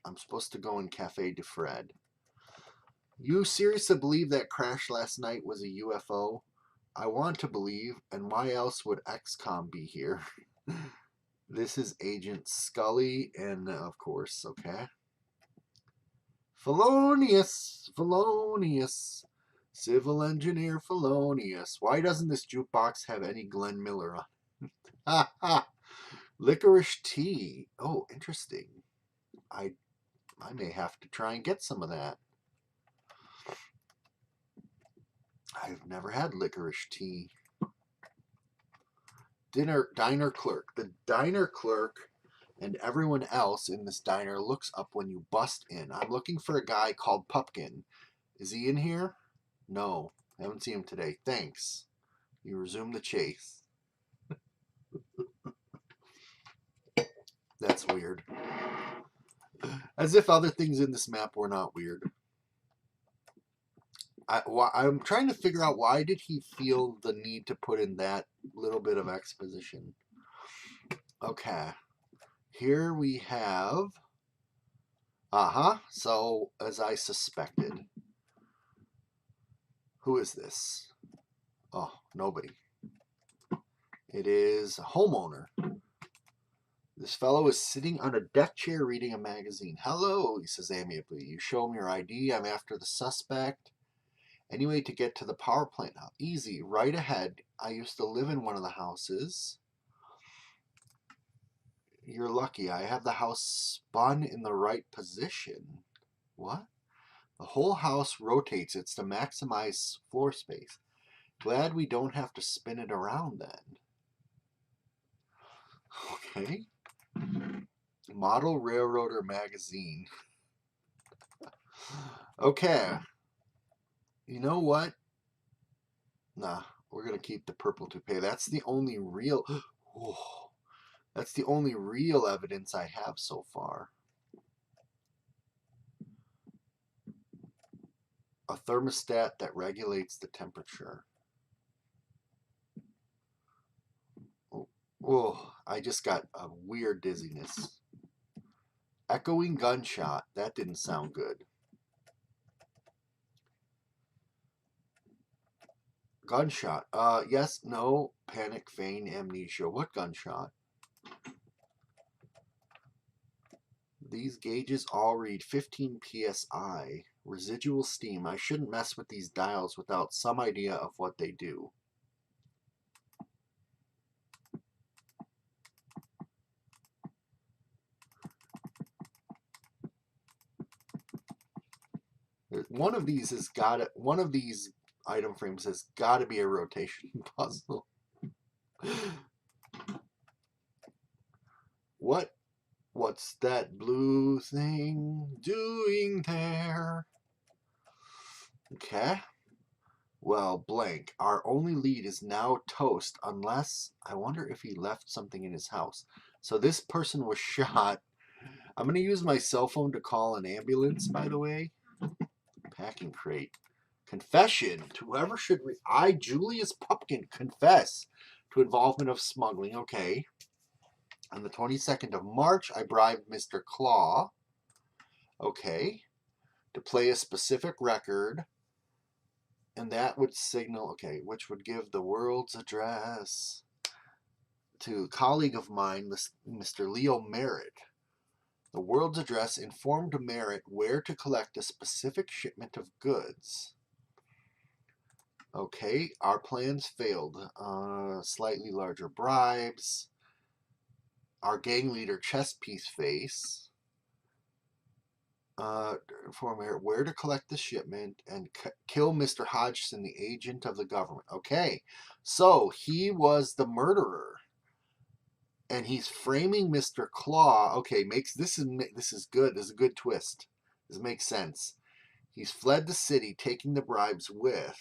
I'm supposed to go in Cafe de Fred. You seriously believe that crash last night was a UFO? I want to believe, and why else would XCOM be here? This is Agent Scully, and of course, okay. Felonious, civil engineer Felonious. Why doesn't this jukebox have any Glenn Miller on? Ha ha. Licorice tea. Oh, interesting. I may have to try and get some of that. I've never had licorice tea. Diner clerk. The diner clerk and everyone else in this diner looks up when you bust in. I'm looking for a guy called Pupkin. Is he in here? No, I haven't seen him today. Thanks. You resume the chase. That's weird. As if other things in this map were not weird. I'm trying to figure out why did he feel the need to put in that little bit of exposition. Okay. Here we have... So, as I suspected. Who is this? Oh, nobody. It is a homeowner. This fellow is sitting on a deck chair reading a magazine. Hello, he says amiably. You show him your ID. I'm after the suspect. Any way to get to the power plant now? Easy, right ahead. I used to live in one of the houses. You're lucky. I have the house spun in the right position. What? The whole house rotates. It's to maximize floor space. Glad we don't have to spin it around then. Okay. Model Railroader magazine. Okay. You know what? Nah, we're gonna keep the purple toupee. That's the only real. Oh, that's the only real evidence I have so far. A thermostat that regulates the temperature. Oh, I just got a weird dizziness. Echoing gunshot. That didn't sound good. Gunshot. Yes, no, panic, feign, amnesia. What gunshot? These gauges all read 15 psi. Residual steam. I shouldn't mess with these dials without some idea of what they do. One of these has got it. One of these item frames has got to be a rotation puzzle. What's that blue thing doing there? Okay. Well, blank. Our only lead is now toast, unless I wonder if he left something in his house. So this person was shot. I'm going to use my cell phone to call an ambulance, by the way. Packing crate. Confession to whoever should read. I, Julius Pupkin, confess to involvement of smuggling. Okay. On the 22nd of March, I bribed Mr. Claw. Okay. To play a specific record. And that would signal, okay, which would give the world's address to a colleague of mine, Mr. Leo Merritt. The world's address informed Merritt where to collect a specific shipment of goods. Okay, our plans failed. Slightly larger bribes. Our gang leader, Chess Piece Face. Inform Merritt where to collect the shipment and kill Mr. Hodgson, the agent of the government. Okay, so he was the murderer. And he's framing Mr. Claw. Okay, this is good. This is a good twist. This makes sense. He's fled the city, taking the bribes with.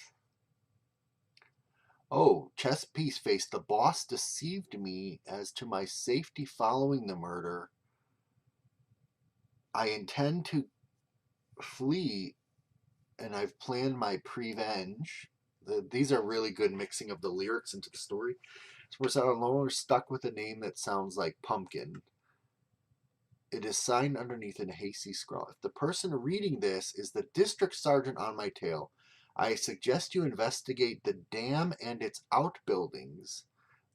Oh, Chess Piece Face. The boss deceived me as to my safety following the murder. I intend to flee, and I've planned my prevenge. These are really good mixing of the lyrics into the story. So we're no longer stuck with a name that sounds like pumpkin. It is signed underneath in a hasty scrawl. If the person reading this is the district sergeant on my tail, I suggest you investigate the dam and its outbuildings.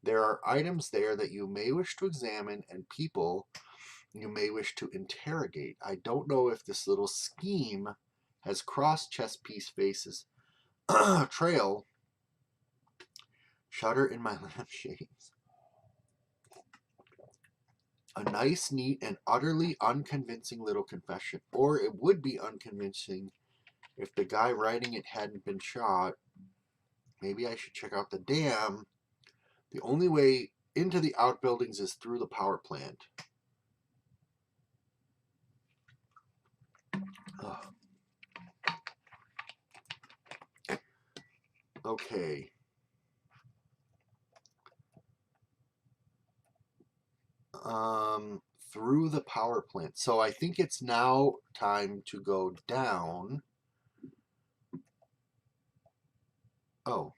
There are items there that you may wish to examine and people you may wish to interrogate. I don't know if this little scheme has crossed Chess Piece Face's trail. Shudder in my lampshades. A nice, neat, and utterly unconvincing little confession. Or it would be unconvincing if the guy writing it hadn't been shot. Maybe I should check out the dam. The only way into the outbuildings is through the power plant. Ugh. Okay. Through the power plant. So I think it's now time to go down. Oh.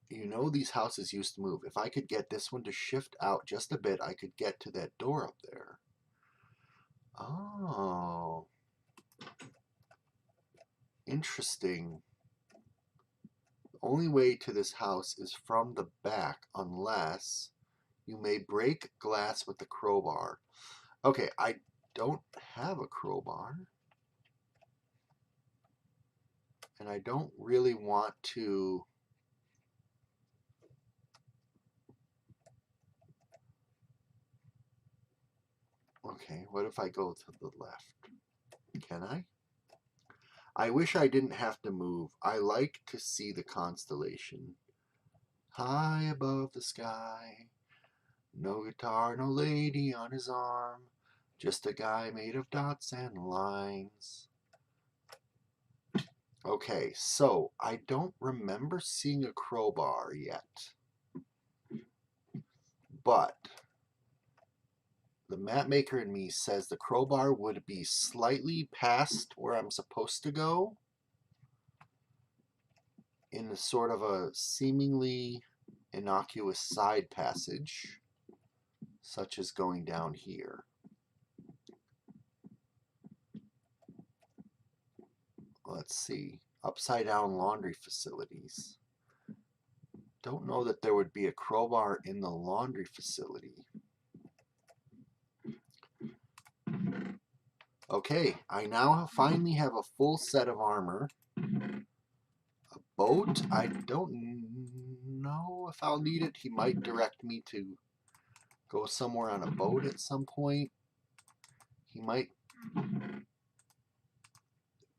You know these houses used to move. If I could get this one to shift out just a bit, I could get to that door up there. Oh. Interesting. The only way to this house is from the back, unless you may break glass with the crowbar. Okay, I don't have a crowbar. And I don't really want to... Okay, what if I go to the left? Can I? I wish I didn't have to move. I like to see the constellation. High above the sky. No guitar, no lady on his arm. Just a guy made of dots and lines. Okay, so I don't remember seeing a crowbar yet. But the map maker in me says the crowbar would be slightly past where I'm supposed to go, in a sort of a seemingly innocuous side passage, such as going down here. Let's see. Upside down laundry facilities. Don't know that there would be a crowbar in the laundry facility. Okay, I now finally have a full set of armor. A boat? I don't know if I'll need it. He might direct me to go somewhere on a boat at some point. He might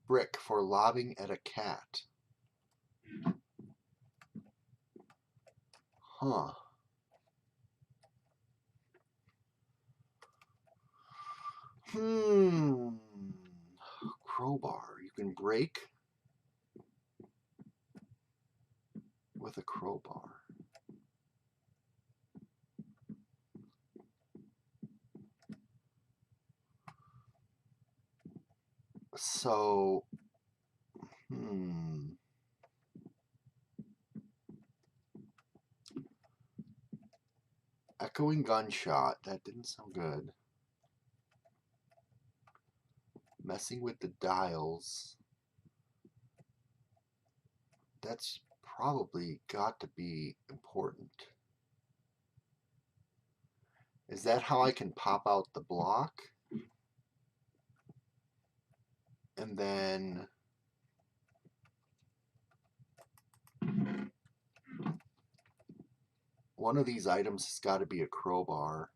brick for lobbing at a cat. Huh. Crowbar. You can break with a crowbar. So, echoing gunshot. That didn't sound good. Messing with the dials. That's probably got to be important. Is that how I can pop out the block? And then one of these items has got to be a crowbar.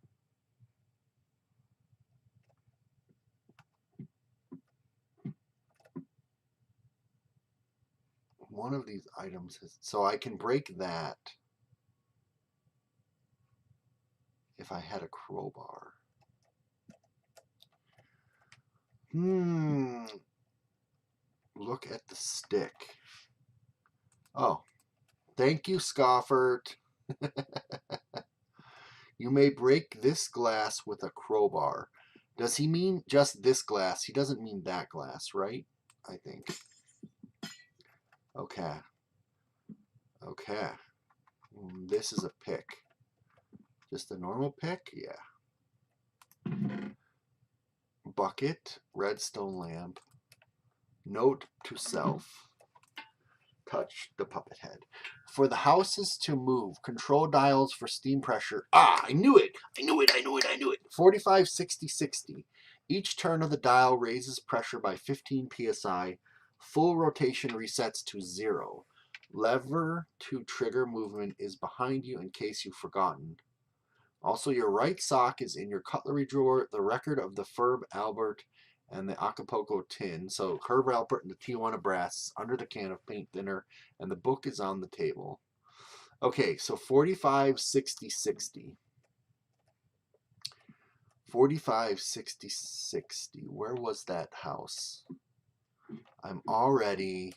One of these items is, so I can break that if I had a crowbar. Look at the stick. Oh, thank you, Scoffert. You may break this glass with a crowbar. Does he mean just this glass? He doesn't mean that glass, right? I think. Okay. Okay. This is a pick. Just a normal pick? Yeah. Bucket, redstone lamp. Note to self. Touch the puppet head. For the houses to move, control dials for steam pressure. Ah, I knew it. I knew it. 45, 60, 60. Each turn of the dial raises pressure by 15 psi. Full rotation resets to 0. Lever to trigger movement is behind you in case you've forgotten. Also, your right sock is in your cutlery drawer. The record of the Ferb Albert and the Acapulco tin. So Herb Albert and the Tijuana brass under the can of paint thinner, and the book is on the table. Okay, so 45, 60, 60. 45, 60, 60. Where was that house? I'm already.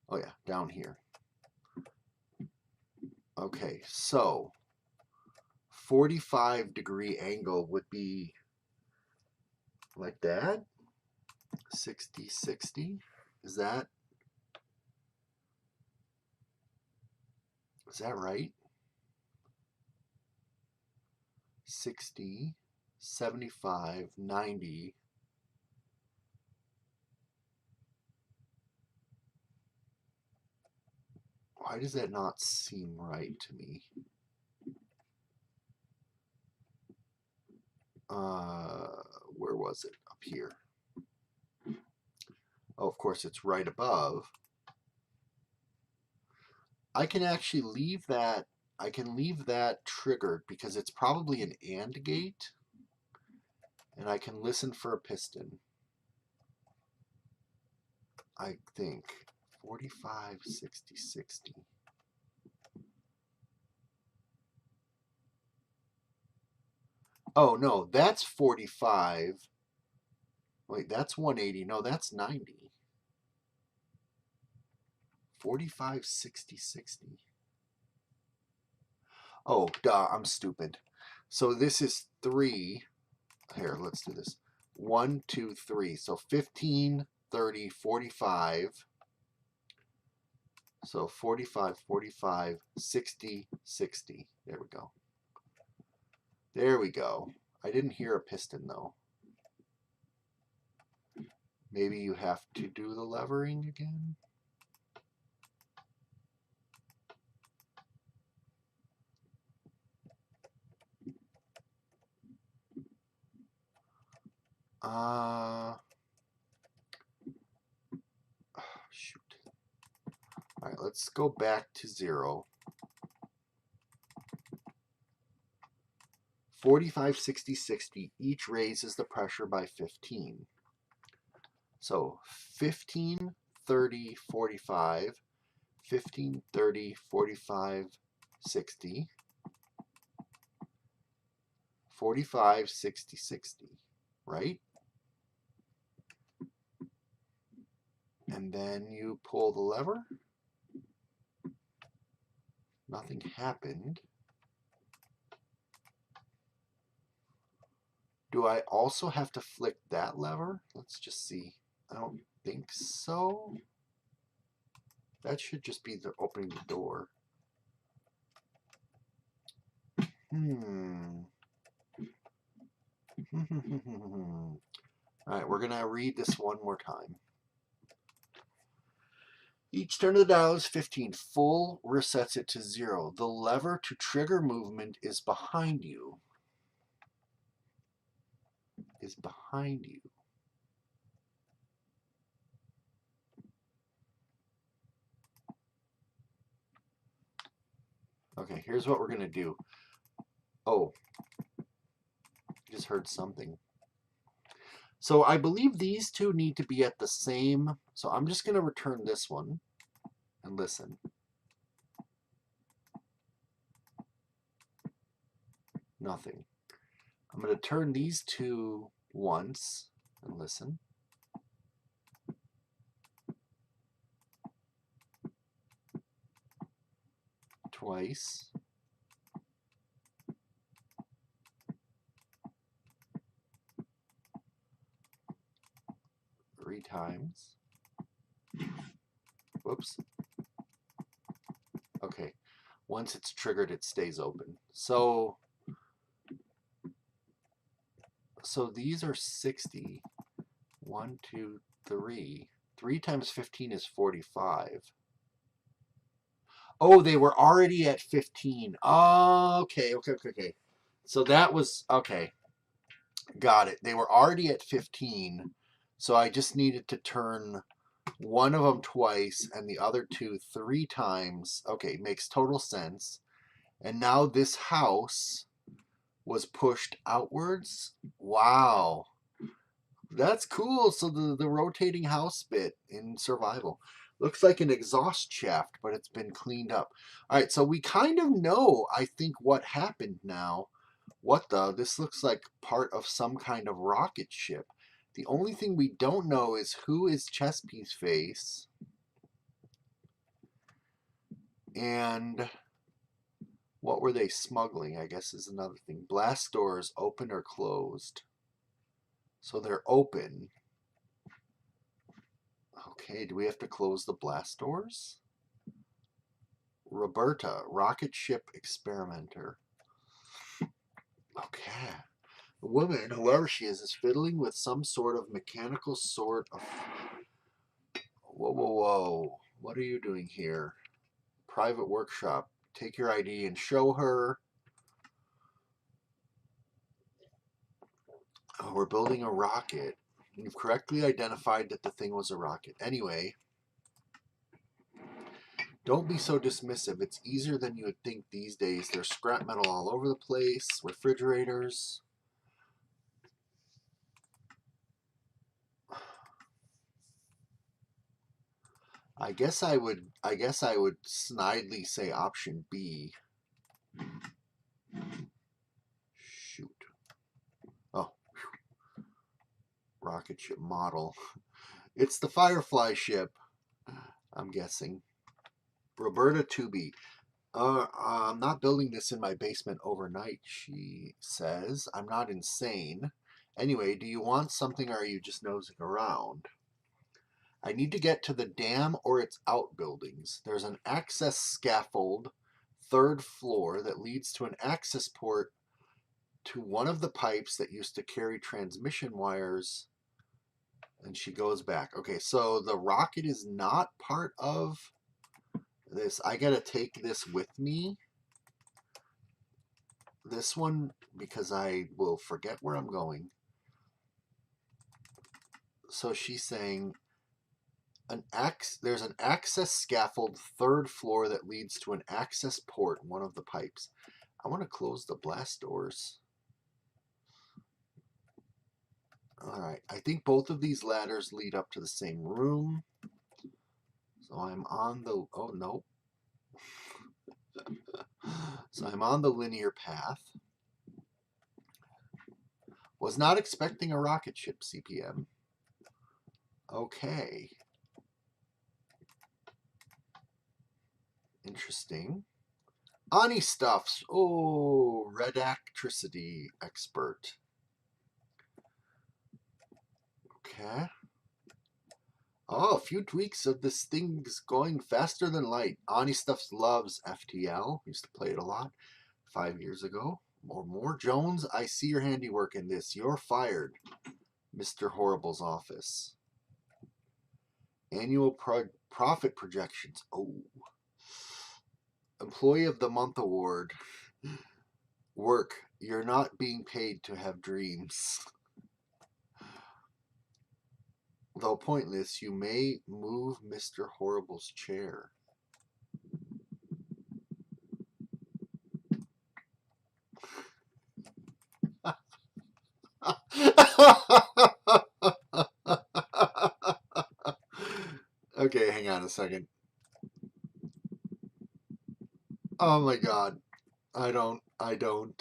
Oh yeah, down here. Okay, so 45-degree angle would be like that. 60, 60. Is that right? 60, 75, 90. Why does that not seem right to me? Where was it? Up here. Oh, of course, it's right above. I can actually leave that. I can leave that triggered because it's probably an AND gate. And I can listen for a piston. I think 45, 60, 60. Oh, no, that's 45. Wait, that's 180. No, that's 90. 45, 60, 60. Oh, duh, I'm stupid. So this is 3. Here, let's do this. 1, 2, 3. So 15, 30, 45. So 45, 45, 60, 60. There we go. There we go. I didn't hear a piston though. Maybe you have to do the levering again. Shoot. All right, let's go back to 0. 45, 60, 60. Each raises the pressure by 15. So 15, 30, 45. 15, 30, 45, 60. 45, 60, 60. Right? And then you pull the lever. Nothing happened. Do I also have to flick that lever? Let's just see. I don't think so. That should just be the opening the door. All right, we're going to read this one more time. Each turn of the dial is 15. Full resets it to 0. The lever to trigger movement is behind you. Is behind you. Okay, here's what we're going to do. Oh, just heard something. So I believe these two need to be at the same. So I'm just going to return this one and listen. Nothing. I'm going to turn these two once and listen. Twice. 3 times. Whoops. Okay. Once it's triggered, it stays open. So these are 60. 1, 2, 3. 3 times 15 is 45. Oh, they were already at 15. Oh, okay. So that was, okay. Got it. They were already at 15. So I just needed to turn one of them twice and the other two 3 times. Okay, makes total sense. And now this house was pushed outwards. Wow. That's cool. So the rotating house bit in survival. Looks like an exhaust shaft, but it's been cleaned up. All right, so we kind of know, I think, what happened now. What the? This looks like part of some kind of rocket ship. The only thing we don't know is who is Chesapeake's face. And what were they smuggling, I guess, is another thing. Blast doors, open or closed. So they're open. Okay, do we have to close the blast doors? Roberta, rocket ship experimenter. Okay. The woman, whoever she is fiddling with some sort of mechanical sort of... Whoa, whoa, whoa. What are you doing here? Private workshop. Take your ID and show her. Oh, we're building a rocket. You've correctly identified that the thing was a rocket. Anyway, don't be so dismissive. It's easier than you would think these days. There's scrap metal all over the place, refrigerators. I guess I would snidely say option B. Shoot. Oh, rocket ship model. It's the Firefly ship, I'm guessing. Roberta Tooby. I'm not building this in my basement overnight, she says. I'm not insane. Anyway, do you want something or are you just nosing around? I need to get to the dam or its outbuildings. There's an access scaffold, 3rd floor, that leads to an access port to one of the pipes that used to carry transmission wires. And she goes back. Okay, so the rocket is not part of this. I gotta take this with me. This one, because I will forget where I'm going. So she's saying there's an access scaffold, 3rd floor, that leads to an access port, one of the pipes. I want to close the blast doors. All right, I think both of these ladders lead up to the same room. So I'm on the, oh no. So I'm on the linear path. Was not expecting a rocket ship, CPM. Okay. Interesting. Ani stuffs. Oh, redactricity expert. Okay. Oh, a few tweaks of this thing's going faster than light. Ani Stuffs loves FTL. Used to play it a lot 5 years ago or more. Jones, I see your handiwork in this. You're fired. Mr. Horrible's office. Annual profit projections. Oh. Employee of the Month award. Work. You're not being paid to have dreams. Though pointless, you may move Mr. Horrible's chair. Okay, hang on a second. Oh my god. I don't I don't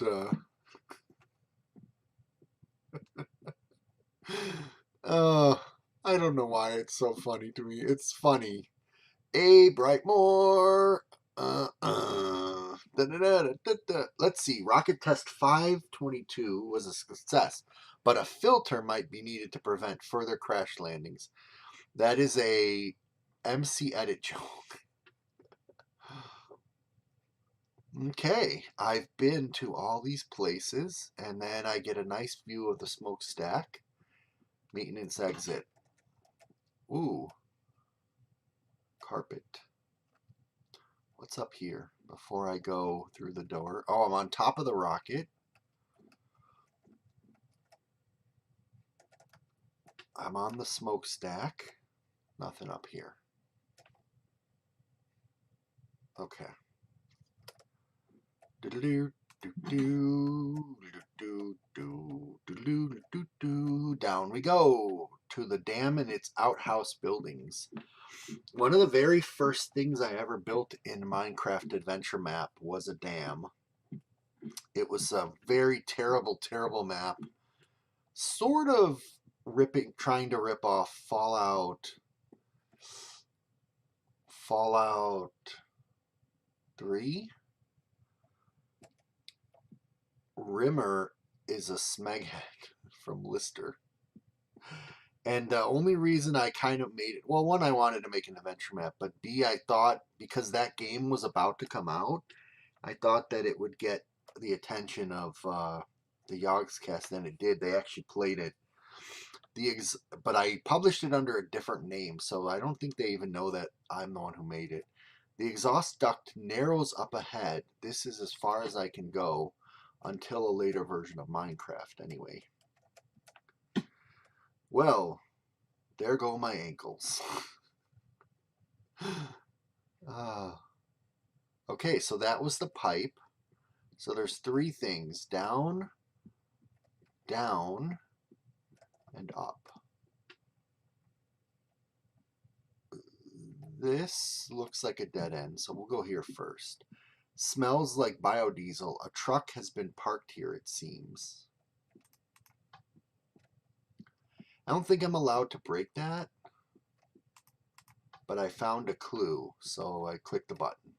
I don't know why it's so funny to me. It's funny. A Brightmore. Let's see. Rocket test 522 was a success, but a filter might be needed to prevent further crash landings. That is a MC edit joke. Okay, I've been to all these places, and then I get a nice view of the smokestack. Maintenance exit. Ooh. Carpet. What's up here before I go through the door? Oh, I'm on top of the rocket. I'm on the smokestack. Nothing up here. Okay. Down we go to the dam and its outhouse buildings. One of the very first things I ever built in Minecraft Adventure Map was a dam. It was a very terrible, terrible map. Sort of trying to rip off Fallout 3. Rimmer is a smeghead from Lister. And the only reason I kind of made it, well, one, I wanted to make an adventure map, but B, I thought because that game was about to come out, I thought that it would get the attention of the Yogscast, and it did. They actually played it. But I published it under a different name, so I don't think they even know that I'm the one who made it. The exhaust duct narrows up ahead. This is as far as I can go until a later version of Minecraft, anyway. Well, there go my ankles. Okay, so that was the pipe. So there's 3 things. Down, down, and up. This looks like a dead end, so we'll go here first. Smells like biodiesel. A truck has been parked here, it seems. I don't think I'm allowed to break that, but I found a clue, so I clicked the button.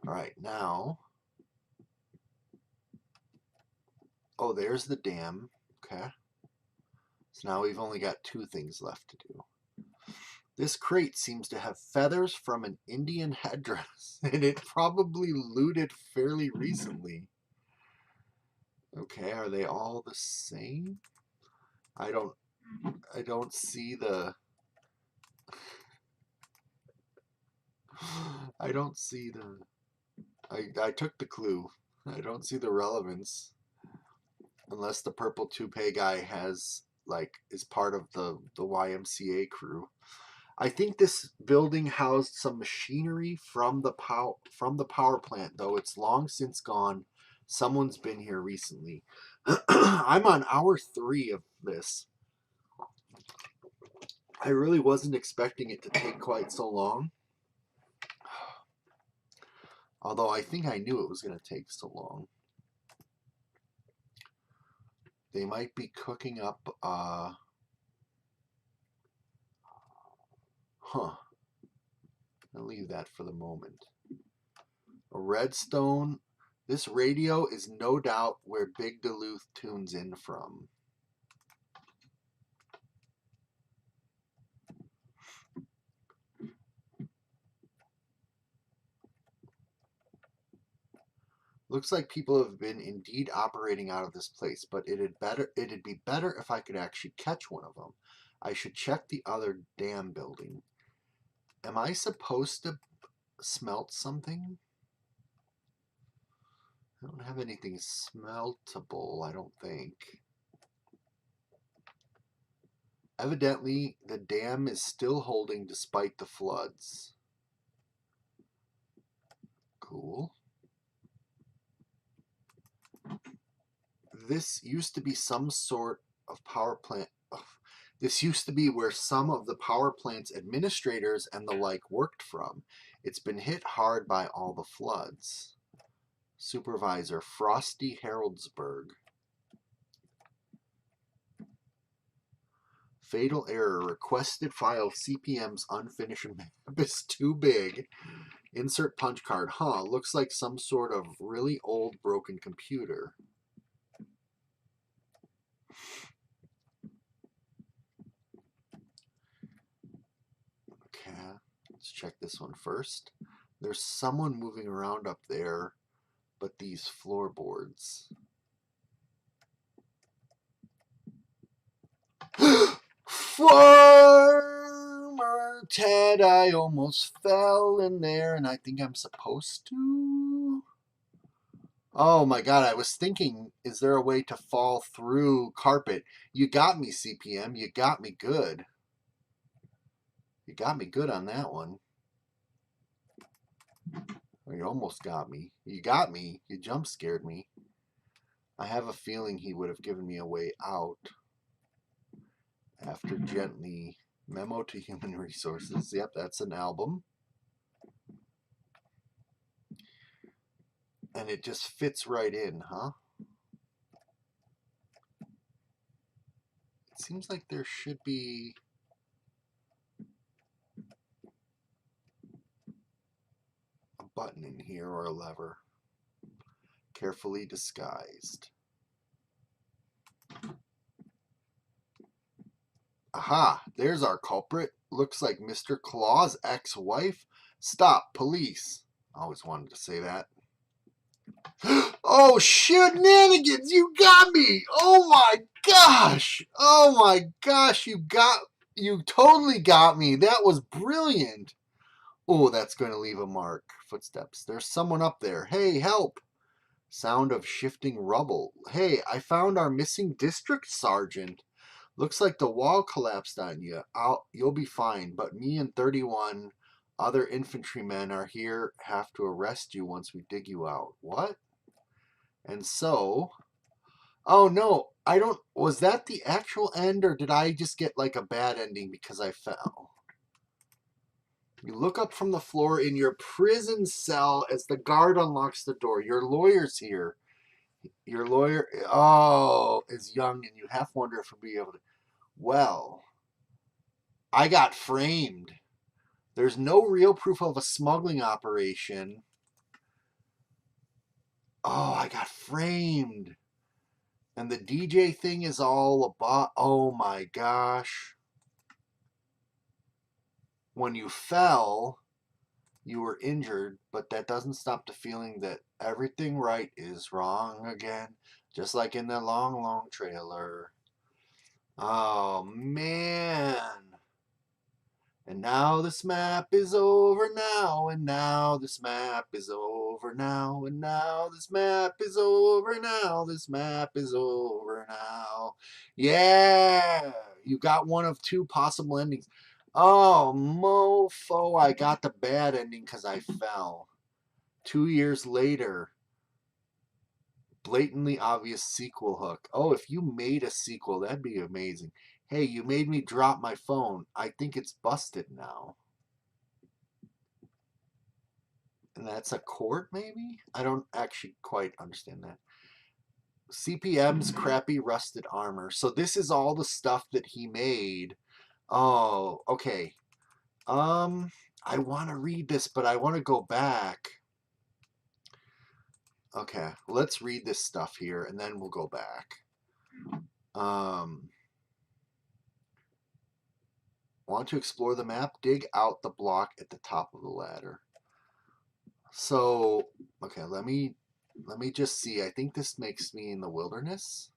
All right, now, oh, there's the dam. Okay. So now we've only got 2 things left to do. This crate seems to have feathers from an Indian headdress, and it probably looted fairly recently. Okay, are they all the same? I don't see the I don't see the I took the clue. I don't see the relevance unless the purple toupee guy has is part of the YMCA crew. I think this building housed some machinery from the power plant, though it's long since gone. Someone's been here recently. I'm on hour 3 of this. I really wasn't expecting it to take quite so long. Although I think I knew it was going to take so long. They might be cooking up, I'll leave that for the moment. A redstone. This radio is no doubt where Big Duluth tunes in from. Looks like people have been indeed operating out of this place, but it'd be better if I could actually catch one of them. I should check the other dam building. Am I supposed to smelt something? I don't have anything smeltable, I don't think. Evidently, the dam is still holding despite the floods. Cool. This used to be some sort of power plant. This used to be where some of the power plant's administrators and the like worked from. It's been hit hard by all the floods. Supervisor Frosty Haroldsburg. Fatal error. Requested file CPM's unfinished map is too big. Insert punch card. Huh, looks like some sort of really old broken computer. Okay, let's check this one first. There's someone moving around up there, but these floorboards. Farmer Ted, I almost fell in there, and I think I'm supposed to. Oh my god, I was thinking, is there a way to fall through carpet? You got me, CPM. You got me good. You got me good on that one. You almost got me. You got me. You jump scared me. I have a feeling he would have given me a way out. After gently. Memo to Human Resources. Yep, that's an album. And it just fits right in, huh? It seems like there should be a button in here or a lever. Carefully disguised. Aha, there's our culprit. Looks like Mr. Claw's ex-wife. Stop, police. I always wanted to say that. Oh, shenanigans, you got me. Oh my gosh. Oh my gosh, you totally got me. That was brilliant. Oh, that's going to leave a mark. Footsteps. There's someone up there. Hey, help. Sound of shifting rubble. Hey, I found our missing district sergeant. Looks like the wall collapsed on you. You'll be fine, but me and 31 other infantrymen are here, have to arrest you once we dig you out. What? And so, oh no, was that the actual end, or did I just get like a bad ending because I fell? You look up from the floor in your prison cell as the guard unlocks the door. Your lawyer's here. Your lawyer, is young, and you half wonder if he'll be able to. Well, I got framed. There's no real proof of a smuggling operation. Oh, I got framed. And the DJ thing is all about. Oh my gosh. When you fell, you were injured, but that doesn't stop the feeling that everything right is wrong again, just like in the long, long trailer. Oh man. And now this map is over now, and now this map is over now, and now this map is over now, this map is over now. Yeah, you got one of two possible endings. Oh, mofo, I got the bad ending because I fell. 2 years later, blatantly obvious sequel hook. Oh, if you made a sequel, that'd be amazing. Hey, you made me drop my phone. I think it's busted now. And that's a court, maybe? I don't actually quite understand that. CPM's crappy rusted armor. So this is all the stuff that he made. Oh, okay. I want to read this, but I want to go back. Okay, let's read this stuff here, and then we'll go back. Want to explore the map? Dig out the block at the top of the ladder. So, okay, let me just see. I think this makes me in the wilderness.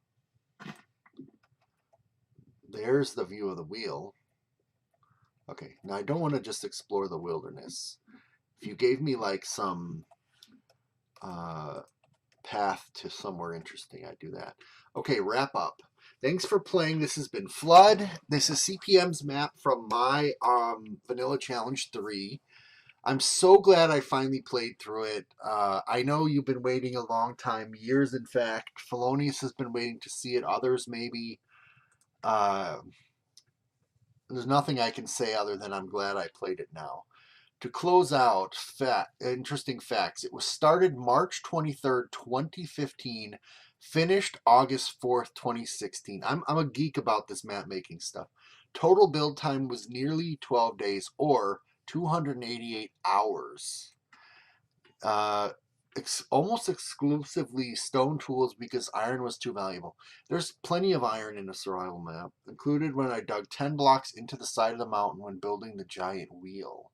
There's the view of the wheel. Okay, now I don't want to just explore the wilderness. If you gave me like some path to somewhere interesting, I'd do that. Okay, wrap up. Thanks for playing. This has been Flood. This is CPM's map from my Vanilla Challenge 3. I'm so glad I finally played through it. I know you've been waiting a long time, years in fact. Felonious has been waiting to see it. Others maybe. There's nothing I can say other than I'm glad I played it now. To close out, interesting facts. It was started March 23rd, 2015, finished August 4th, 2016. I'm a geek about this map making stuff. Total build time was nearly 12 days or 288 hours. Almost exclusively stone tools because iron was too valuable. There's plenty of iron in a survival map, included when I dug 10 blocks into the side of the mountain when building the giant wheel.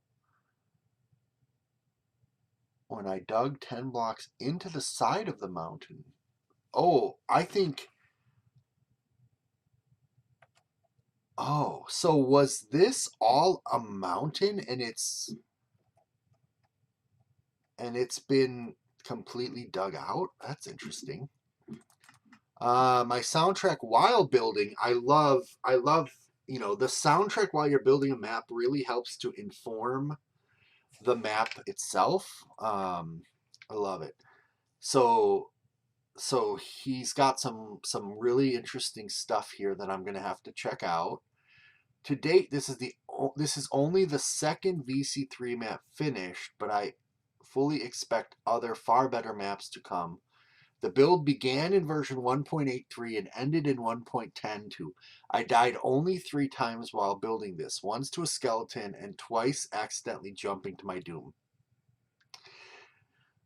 When I dug 10 blocks into the side of the mountain. Oh, I think... Oh, so was this all a mountain and it's been completely dug out? That's interesting. My soundtrack while building, I love, the soundtrack while you're building a map really helps to inform the map itself. I love it. So he's got some really interesting stuff here that I'm going to have to check out. To date, this is only the second VC3 map finished, but I fully expect other far better maps to come. The build began in version 1.83 and ended in 1.102. I died only 3 times while building this, once to a skeleton and twice accidentally jumping to my doom.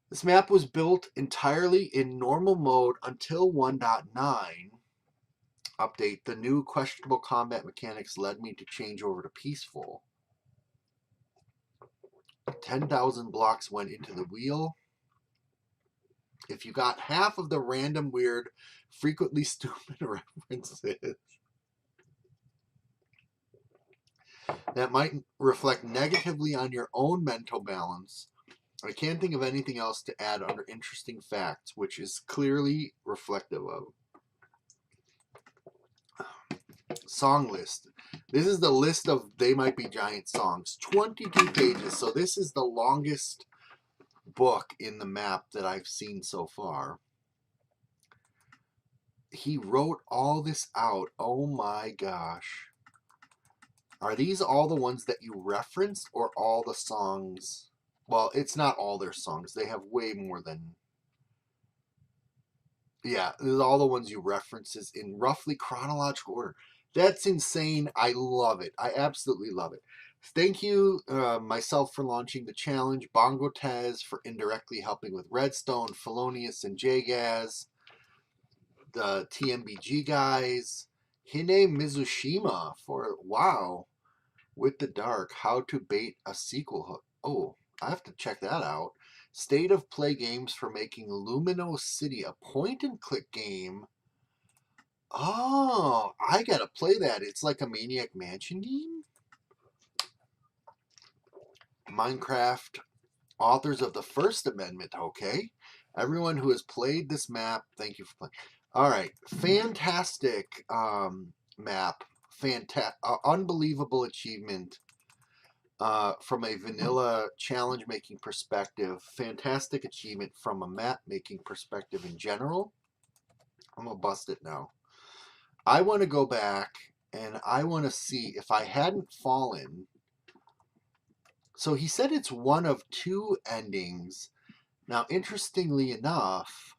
This map was built entirely in normal mode until 1.9 update. The new questionable combat mechanics led me to change over to peaceful. 10,000 blocks went into the wheel. If you got half of the random, weird, frequently stupid references that might reflect negatively on your own mental balance, I can't think of anything else to add under interesting facts, which is clearly reflective of. Song list. This is the list of They Might Be Giant songs. 22 pages, so this is the longest book in the map that I've seen so far. He wrote all this out. Oh my gosh. Are these all the ones that you referenced or all the songs? Well, it's not all their songs. They have way more than. Yeah, there's all the ones you references in roughly chronological order. That's insane. I love it. I absolutely love it. Thank you, myself, for launching the challenge. Bongo Tez for indirectly helping with Redstone, Felonious and Jgaz, the TMBG guys, Hine Mizushima for wow, with the dark, how to bait a sequel hook. Oh, I have to check that out. State of Play Games for making Lumino City a point and click game. Oh, I gotta play that. It's like a Maniac Mansion game. Minecraft, authors of the First Amendment. Okay. Everyone who has played this map, thank you for playing. All right. Fantastic map. Unbelievable achievement. From a vanilla challenge making perspective, fantastic achievement from a map making perspective in general. I'm gonna bust it now. I want to go back and I want to see if I hadn't fallen. So he said it's one of two endings. Now, interestingly enough,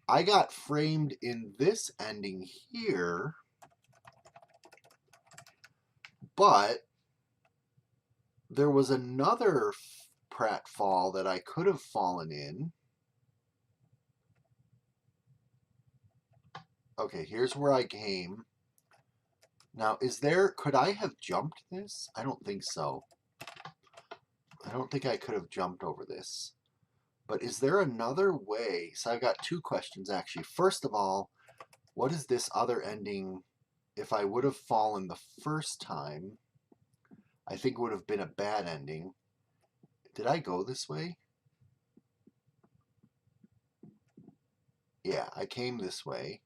I got framed in this ending here, but there was another pratfall that I could have fallen in. Okay, here's where I came. Now, could I have jumped this? I don't think so. I don't think I could have jumped over this. But is there another way? So I've got two questions, actually. First of all, what is this other ending? If I would have fallen the first time, I think it would have been a bad ending. Did I go this way? Yeah, I came this way.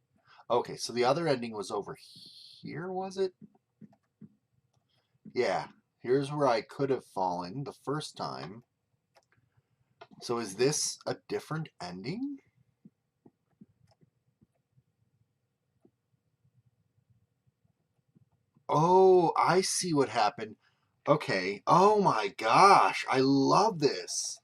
Okay, so the other ending was over here, was it? Yeah, here's where I could have fallen the first time. So is this a different ending? Oh, I see what happened. Okay. Oh my gosh, I love this.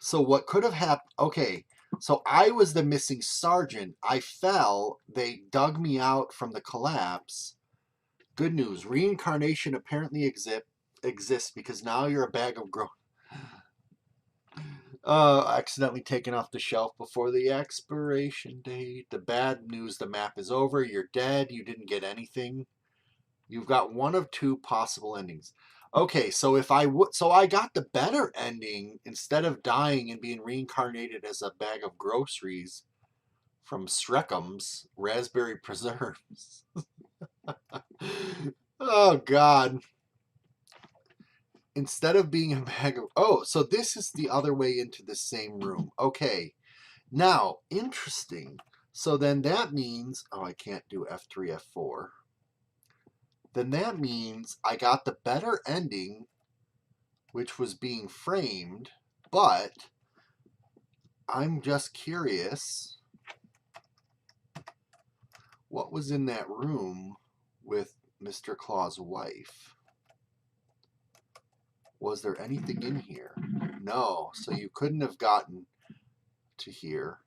So what could have happened? Okay, so I was the missing sergeant. I fell. They dug me out from the collapse. Good news. Reincarnation apparently exists because now you're a bag of growth. Accidentally taken off the shelf before the expiration date. The bad news, the map is over. You're dead. You didn't get anything. You've got one of two possible endings. Okay, so I got the better ending instead of dying and being reincarnated as a bag of groceries from Streckham's raspberry preserves. Oh God. Instead of being a bag of so this is the other way into the same room. Okay. Now, interesting. So then that means I can't do F3, F4. Then that means I got the better ending, which was being framed, but I'm just curious what was in that room with Mr. Claw's wife. Was there anything in here? No, so you couldn't have gotten to here.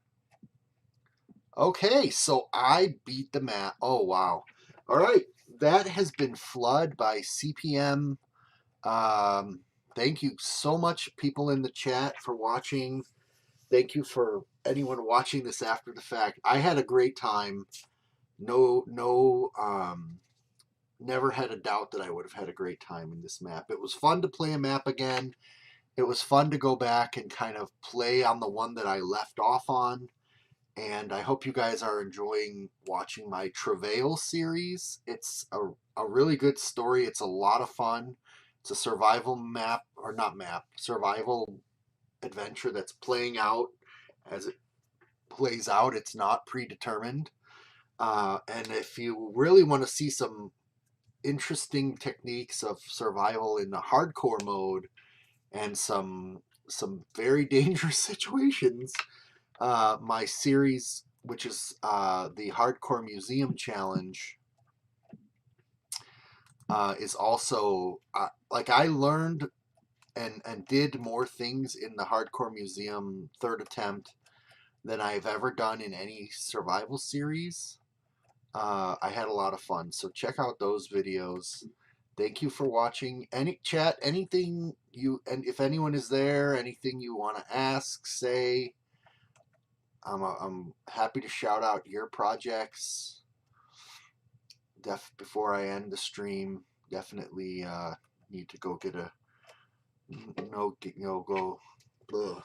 Okay, so I beat the map. Oh, wow. All right, that has been Flood by CPM. Thank you so much, people in the chat, for watching. Thank you for anyone watching this after the fact. I had a great time. Never had a doubt that I would have had a great time in this map. It was fun to play a map again. It was fun to go back and kind of play on the one that I left off on. And I hope you guys are enjoying watching my Travail series. It's a really good story. It's a lot of fun. It's a survival map, or not map, survival adventure that's playing out as it plays out. It's not predetermined. And if you really want to see some interesting techniques of survival in the hardcore mode and some very dangerous situations, my series, which is the Hardcore Museum Challenge, is also like I learned and did more things in the Hardcore Museum third attempt than I've ever done in any survival series. I had a lot of fun, so check out those videos. Thank you for watching. Any chat, anything you, and if anyone is there, anything you want to ask, say. I'm happy to shout out your projects. Before I end the stream, definitely need to go get a go ugh,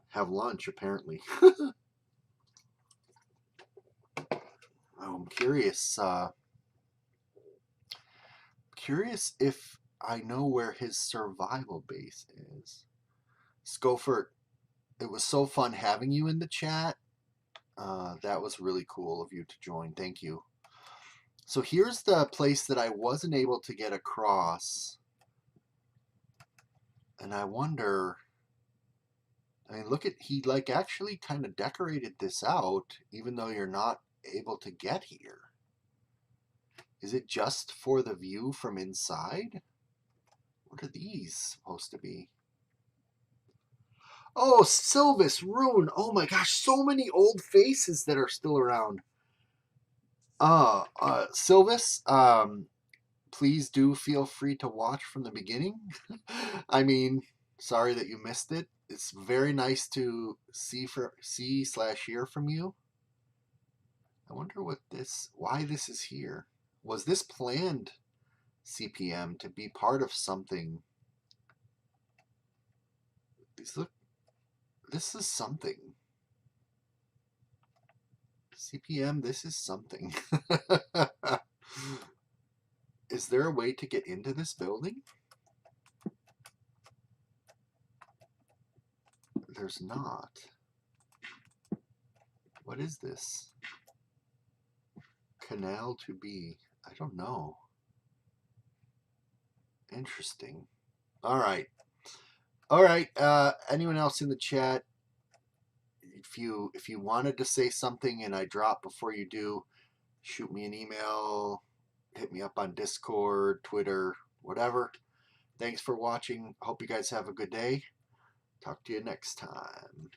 have lunch. Apparently, I'm curious if I know where his survival base is. Scofert, it was so fun having you in the chat. That was really cool of you to join. Thank you. So here's the place that I wasn't able to get across. And I wonder, I mean, look at, he like actually kind of decorated this out, even though you're not able to get here. Is it just for the view from inside? What are these supposed to be? Oh, Sylvis, Rune. Oh my gosh, so many old faces that are still around. Sylvis, please do feel free to watch from the beginning. I mean, sorry that you missed it. It's very nice to see/hear from you. I wonder why this is here. Was this planned, CPM, to be part of something? This is something. CPM, this is something. Is there a way to get into this building? There's not. What is this? Canal to be. I don't know. Interesting. All right. All right. Anyone else in the chat? If you wanted to say something and I drop before you do, shoot me an email, hit me up on Discord, Twitter, whatever. Thanks for watching. Hope you guys have a good day. Talk to you next time.